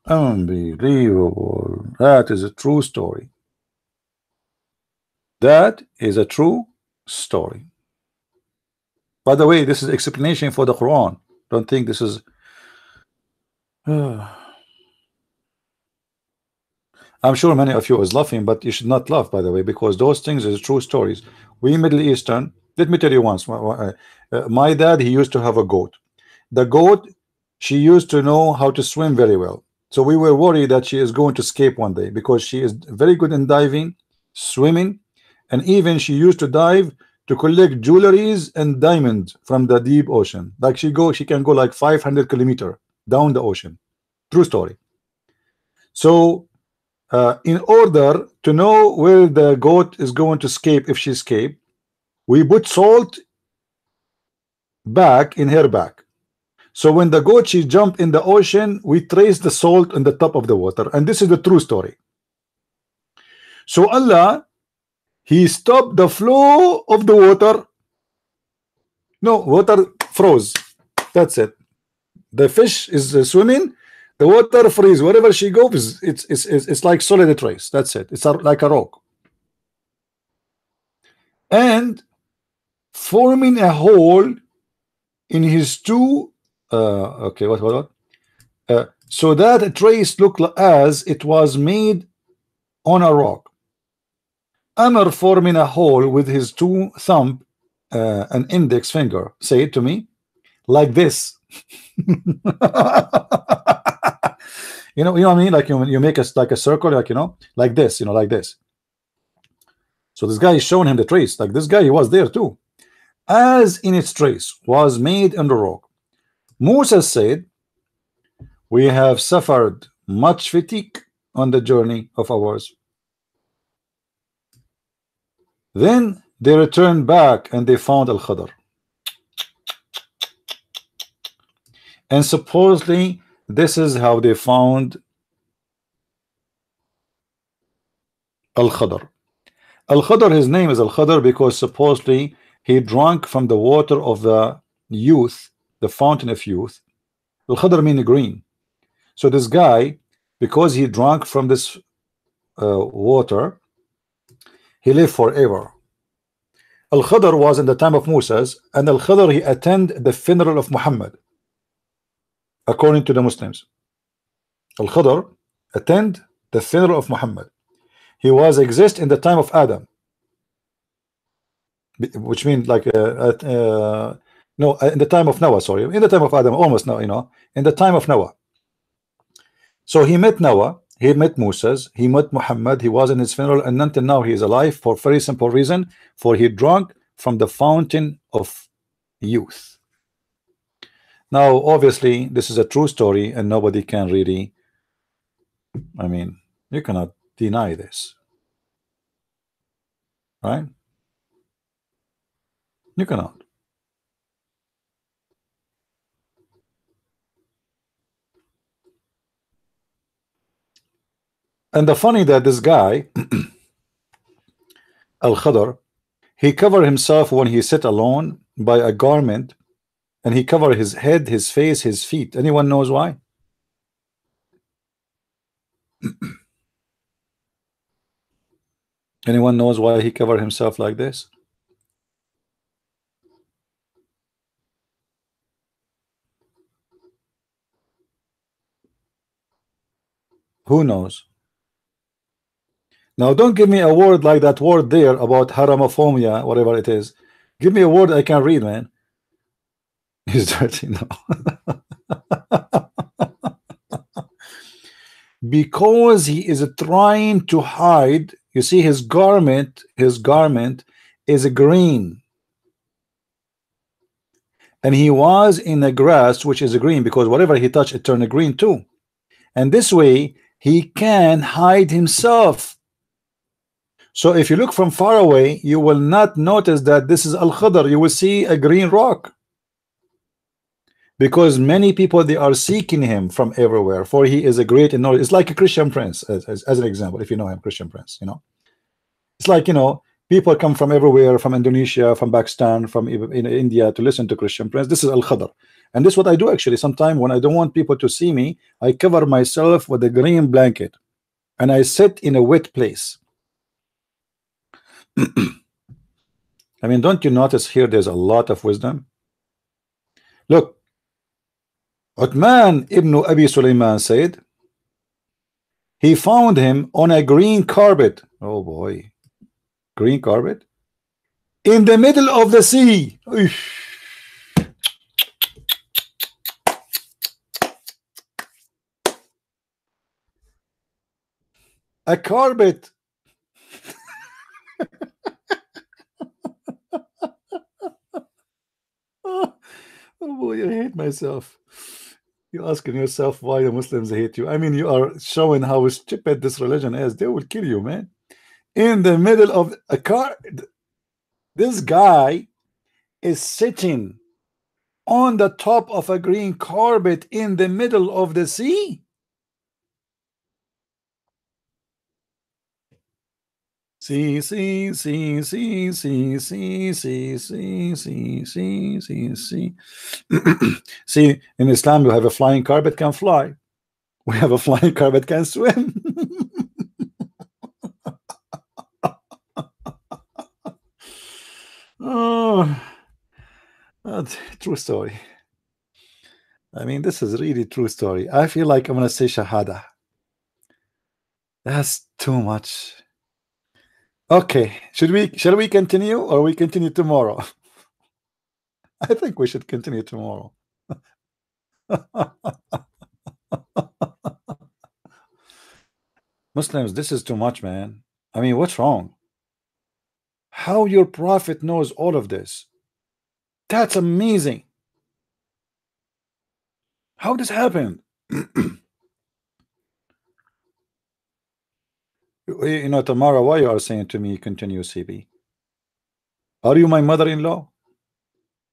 A: Unbelievable. That is a true story. That is a true story. By the way, this is explanation for the Quran. Don't think this is I'm sure many of you is laughing, but you should not laugh, by the way, because those things are true stories. We Middle Eastern, let me tell you once, my dad, he used to have a goat. The goat, she used to know how to swim very well. So we were worried that she is going to escape one day, because she is very good in diving, swimming, and even she used to dive to collect jewelries and diamonds from the deep ocean. Like she can go like 500 kilometers down the ocean. True story. So in order to know where the goat is going to escape, if she escaped, we put salt back in her back. So when the goat she jumped in the ocean, we trace the salt on the top of the water. And this is the true story. So Allah, He stopped the flow of the water. No, water froze. That's it. The fish is swimming, the water freeze. Wherever she goes, it's like solid trace. That's it. It's like a rock. And forming a hole in his two. Okay, what? So that a trace looked as it was made on a rock. Amr forming a hole with his two thumb and index finger. Say it to me, like this. You know what I mean? Like you make a like a circle, like like this, like this. So this guy is showing him the trace. Like this guy, he was there too. As in its trace was made in the rock. Musa said, we have suffered much fatigue on the journey of ours. Then they returned back and they found Al-Khadr. And supposedly this is how they found Al-Khadr. Al-Khadr, his name is Al-Khadr because supposedly he drank from the water of the youth, the fountain of youth. Al-Khadr means green. So this guy, because he drank from this water, he lived forever. Al-Khadr was in the time of Moses, and Al-Khadr, he attended the funeral of Muhammad, according to the Muslims. Al-Khadr attend the funeral of Muhammad. He was exist in the time of Adam, which means like no, in the time of Noah. Sorry, in the time of Adam, almost now, in the time of Noah. So he met Noah, he met Moses, he met Muhammad. He was in his funeral, and until now he is alive for very simple reason: for he drank from the fountain of youth. Now, obviously, this is a true story, and nobody can really. I mean, you cannot deny this, right? You cannot. And the funny that this guy Al-Khadr, he covered himself when he sat alone by a garment, and he covered his head, his face, his feet. Anyone knows why? Anyone knows why he covered himself like this? Who knows? Now don't give me a word like that word there about haramophobia, whatever it is. Give me a word I can read, man. He's dirty now. Because he is trying to hide. You see, his garment is green, and he was in the grass, which is green, because whatever he touched, it turned green too. And this way he can hide himself. So if you look from far away, you will not notice that this is Al-Khadr. You will see a green rock, because many people, they are seeking him from everywhere, for he is a great and knowledge. It's like a Christian Prince, as an example, if you know him, Christian Prince. It's like, people come from everywhere, from Indonesia, from Pakistan, from in India, to listen to Christian Prince. This is Al-Khadr. And this is what I do actually. Sometimes when I don't want people to see me, I cover myself with a green blanket and I sit in a wet place. I mean, don't you notice here there's a lot of wisdom? Look, Uthman ibn Abi Sulaiman said he found him on a green carpet. Oh boy, green carpet in the middle of the sea. A carpet. Oh boy, I hate myself. You're asking yourself why the Muslims hate you. I mean, you are showing how stupid this religion is. They will kill you, man. In the middle of a car, this guy is sitting on the top of a green carpet in the middle of the sea. See, see, see, see, see, see, see, see, see, see, see, see. See, in Islam, you have a flying car that can fly. We have a flying car that can swim. Oh, true story. I mean, this is really true story. I feel like I'm gonna say Shahada. That's too much. Okay, shall we continue or we continue tomorrow? I think we should continue tomorrow. Muslims, this is too much, man. I mean, what's wrong? How your prophet knows all of this? That's amazing. How this happened? You know, Tamara, why you are saying to me continue, CB? Are you my mother-in-law?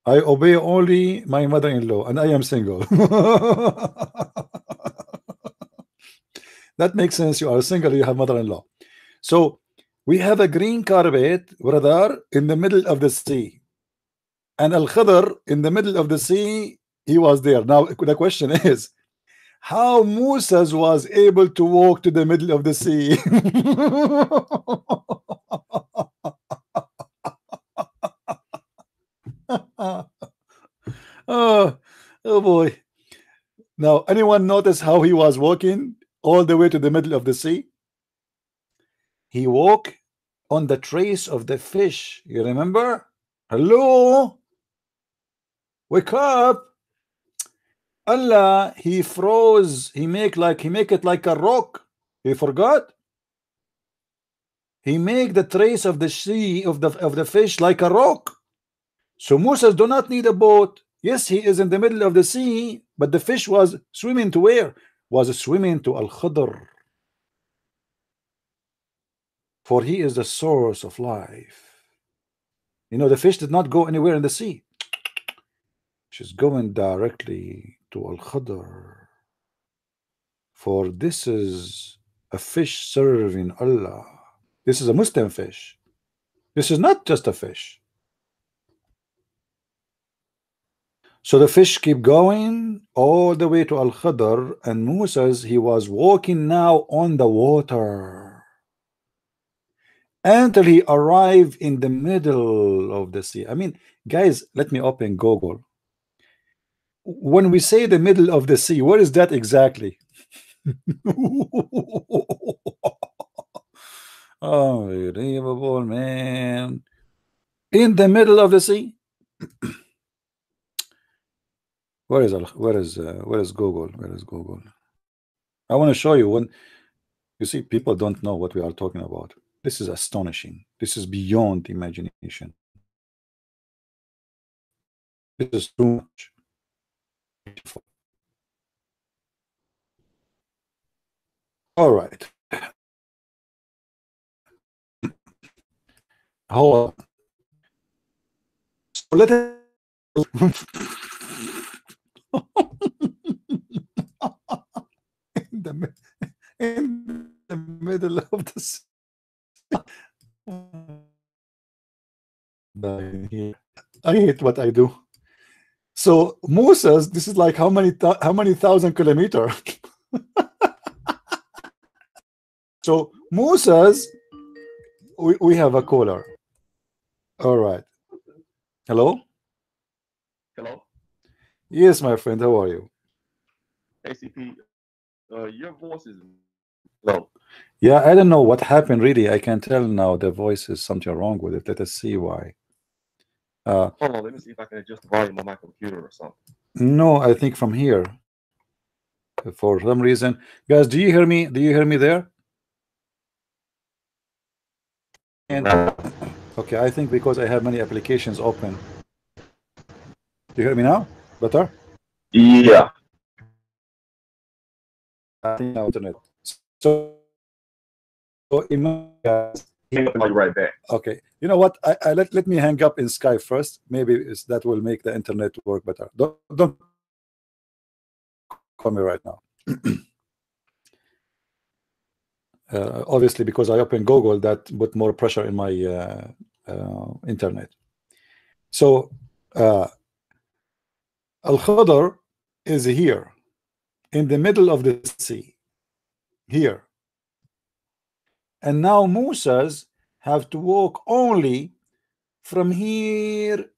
A: I obey only my mother-in-law and I am single. That makes sense. You are single, you have mother-in-law. So we have a green carpet, brother, in the middle of the sea, and Al-Khidr in the middle of the sea. He was there. Now the question is, how Moses was able to walk to the middle of the sea? Oh boy. Now, anyone notice how he was walking all the way to the middle of the sea? He walked on the trace of the fish. You remember? Hello? Wake up. Allah, he froze. He make it like a rock. He forgot. He make the trace of the sea of the fish like a rock. So Moses do not need a boat. Yes, he is in the middle of the sea, but the fish was swimming to where? Was swimming to Al-Khidr. For he is the source of life. You know, the fish did not go anywhere in the sea. She's going directly to Al-Khidr. For this is a fish serving Allah. This is a Muslim fish. This is not just a fish. So the fish keep going all the way to Al-Khidr, and Moses, he was walking now on the water until he arrived in the middle of the sea. I mean, guys, let me open Google. When we say the middle of the sea, where is that exactly? Unbelievable, man. In the middle of the sea. Where is Google? Where is Google? I want to show you. When you see, people don't know what we are talking about. This is astonishing. This is beyond imagination. This is too much. All right. Hold on. So let it in the middle of the sea. I hate what I do. So Moses, this is like how many thousand kilometers? So Moses, we have a caller. All right. Hello.
E: Hello.
A: Yes, my friend. How are you?
E: ACP, your voice is low.
A: Yeah, I don't know what happened. Really, I can tell now. The voice is something wrong with it. Let us see why.
E: Hold on. Let me see if I can adjust the volume on my computer or something.
A: No, I think from here. For some reason, guys, do you hear me? Do you hear me there? And okay, I think because I have many applications open. Do you hear me now? Better?
E: Yeah.
A: I think now internet. So
E: I'll be right back.
A: okay. You know what? Let me hang up in Skype first. Maybe that will make the internet work better. Don't call me right now. Obviously, because I opened Google, that put more pressure in my internet. So Al-Khadr is here in the middle of the sea, here. And now Musa's have to walk only from here,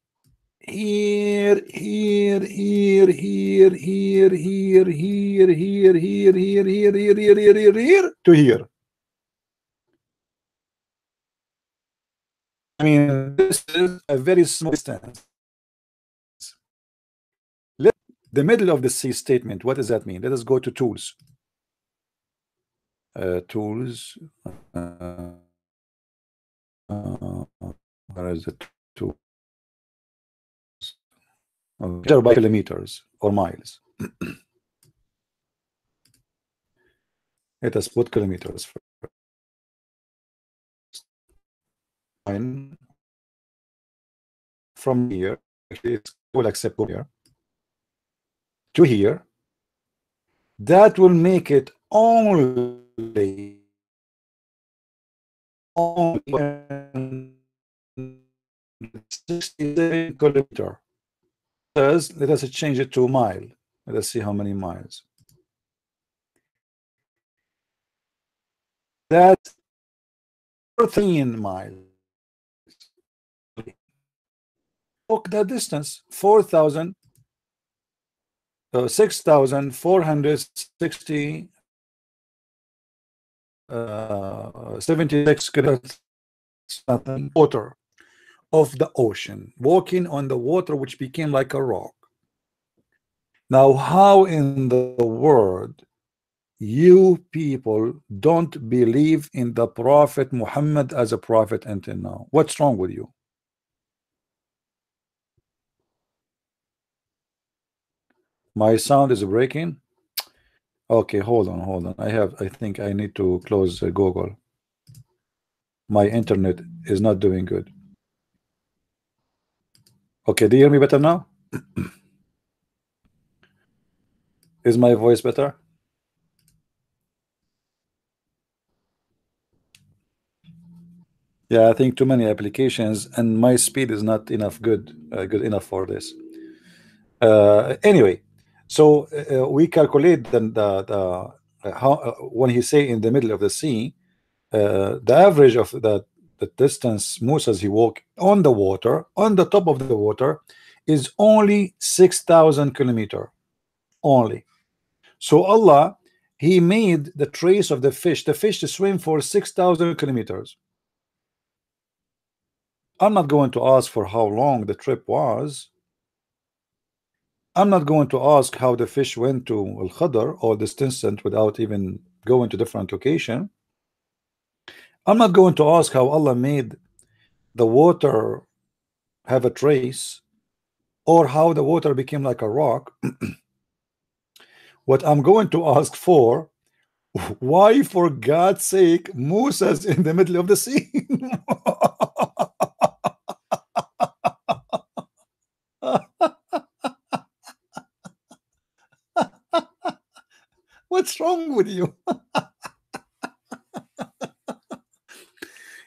A: here, here, here, here, here, here, here, here, here, here, here, here, here, here, here, to here. I mean, this is a very small distance. The middle of the sea statement, what does that mean? Let us go to tools. Tools. Where is it? Tools. Measure by kilometers or miles. Let us put kilometers first. From here, actually, we'll accept here to here. That will make it only 67 kilometers. Let us change it to a mile. Let us see how many miles. That's 14 miles. Walk that distance, 6,460 76 kilometers water of the ocean, walking on the water which became like a rock. Now, how in the world you people don't believe in the Prophet Muhammad as a prophet until now? What's wrong with you? My sound is breaking. Okay, hold on. I think I need to close Google. My internet is not doing good. Okay, do you hear me better now? Is my voice better? Yeah, I think too many applications and my speed is not enough good enough for this. Anyway, so we calculate the how when he say in the middle of the sea, the average of the distance Musa he walk on the water, on the top of the water, is only 6,000 kilometers only. So Allah, he made the trace of the fish to swim for 6,000 kilometers. I'm not going to ask for how long the trip was. I'm not going to ask how the fish went to Al-Khadr or this instant without even going to different location. I'm not going to ask how Allah made the water have a trace or how the water became like a rock. What I'm going to ask for, why for God's sake Musa's in the middle of the sea? What's wrong with you?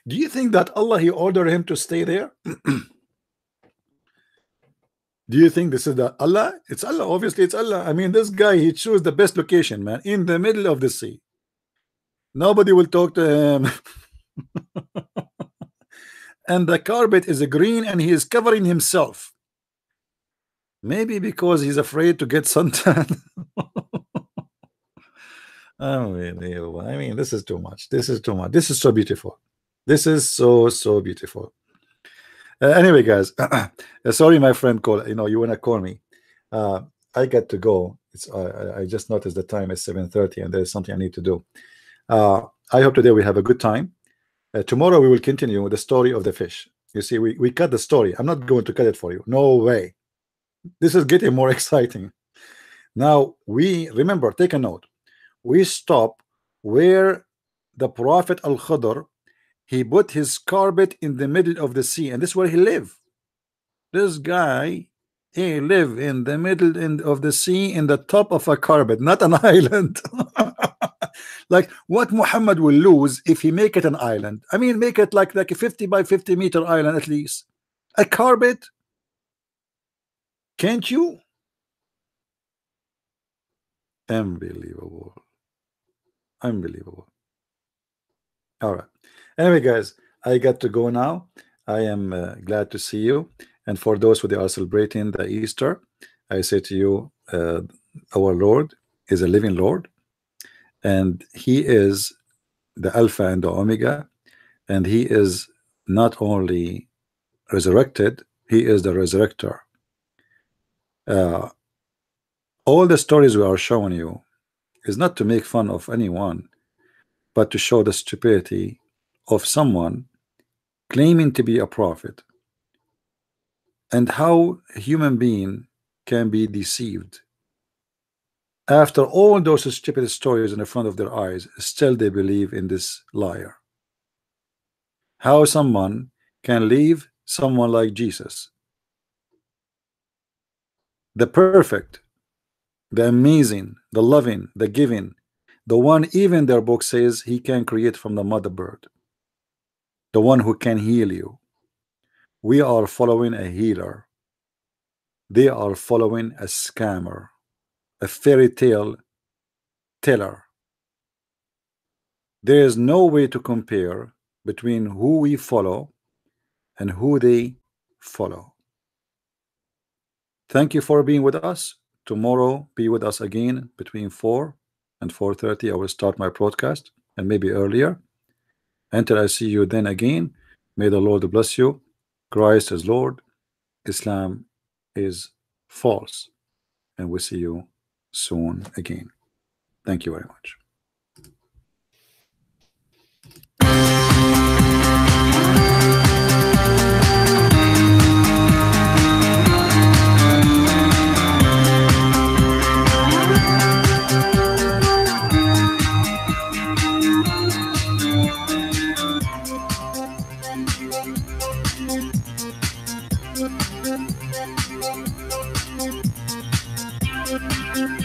A: Do you think that Allah he ordered him to stay there? Do you think this is the Allah? It's Allah, obviously it's Allah. I mean, this guy, he chose the best location, man, in the middle of the sea. Nobody will talk to him. And the carpet is green and he is covering himself. Maybe because he's afraid to get suntan. Unbelievable. I mean, this is too much. This is too much. This is so beautiful. This is so beautiful. Anyway, guys, sorry, my friend called. You know, you wanna call me. I got to go. It's I just noticed the time is 7:30, and there's something I need to do. I hope today we have a good time. Tomorrow we will continue with the story of the fish. You see, we cut the story. I'm not going to cut it for you. No way. This is getting more exciting. Now we remember. Take a note. We stop where the Prophet Al-Khadr, he put his carpet in the middle of the sea, and this is where he lived. This guy, he lived in the middle of the sea, in the top of a carpet, not an island. Like what Muhammad will lose if he make it an island. I mean, make it like a 50 by 50 meter island at least. A carpet. Can't you? Unbelievable. Unbelievable. All right. Anyway, guys, I got to go now. I am glad to see you. And for those who are celebrating the Easter, I say to you, our Lord is a living Lord, and He is the Alpha and the Omega, and He is not only resurrected, He is the resurrector. All the stories we are showing you is not to make fun of anyone, but to show the stupidity of someone claiming to be a prophet, and how a human being can be deceived. After all those stupid stories in the front of their eyes, still they believe in this liar. How someone can leave someone like Jesus, the perfect, the amazing, the loving, the giving, the one even their book says He can create from the mother bird, the one who can heal you. We are following a healer. They are following a scammer, a fairy tale teller. There is no way to compare between who we follow and who they follow. Thank you for being with us. Tomorrow, be with us again between 4 and 4:30. I will start my broadcast, and maybe earlier. Until I see you then again, may the Lord bless you. Christ is Lord. Islam is false. And we'll see you soon again. Thank you very much.
F: Thank you.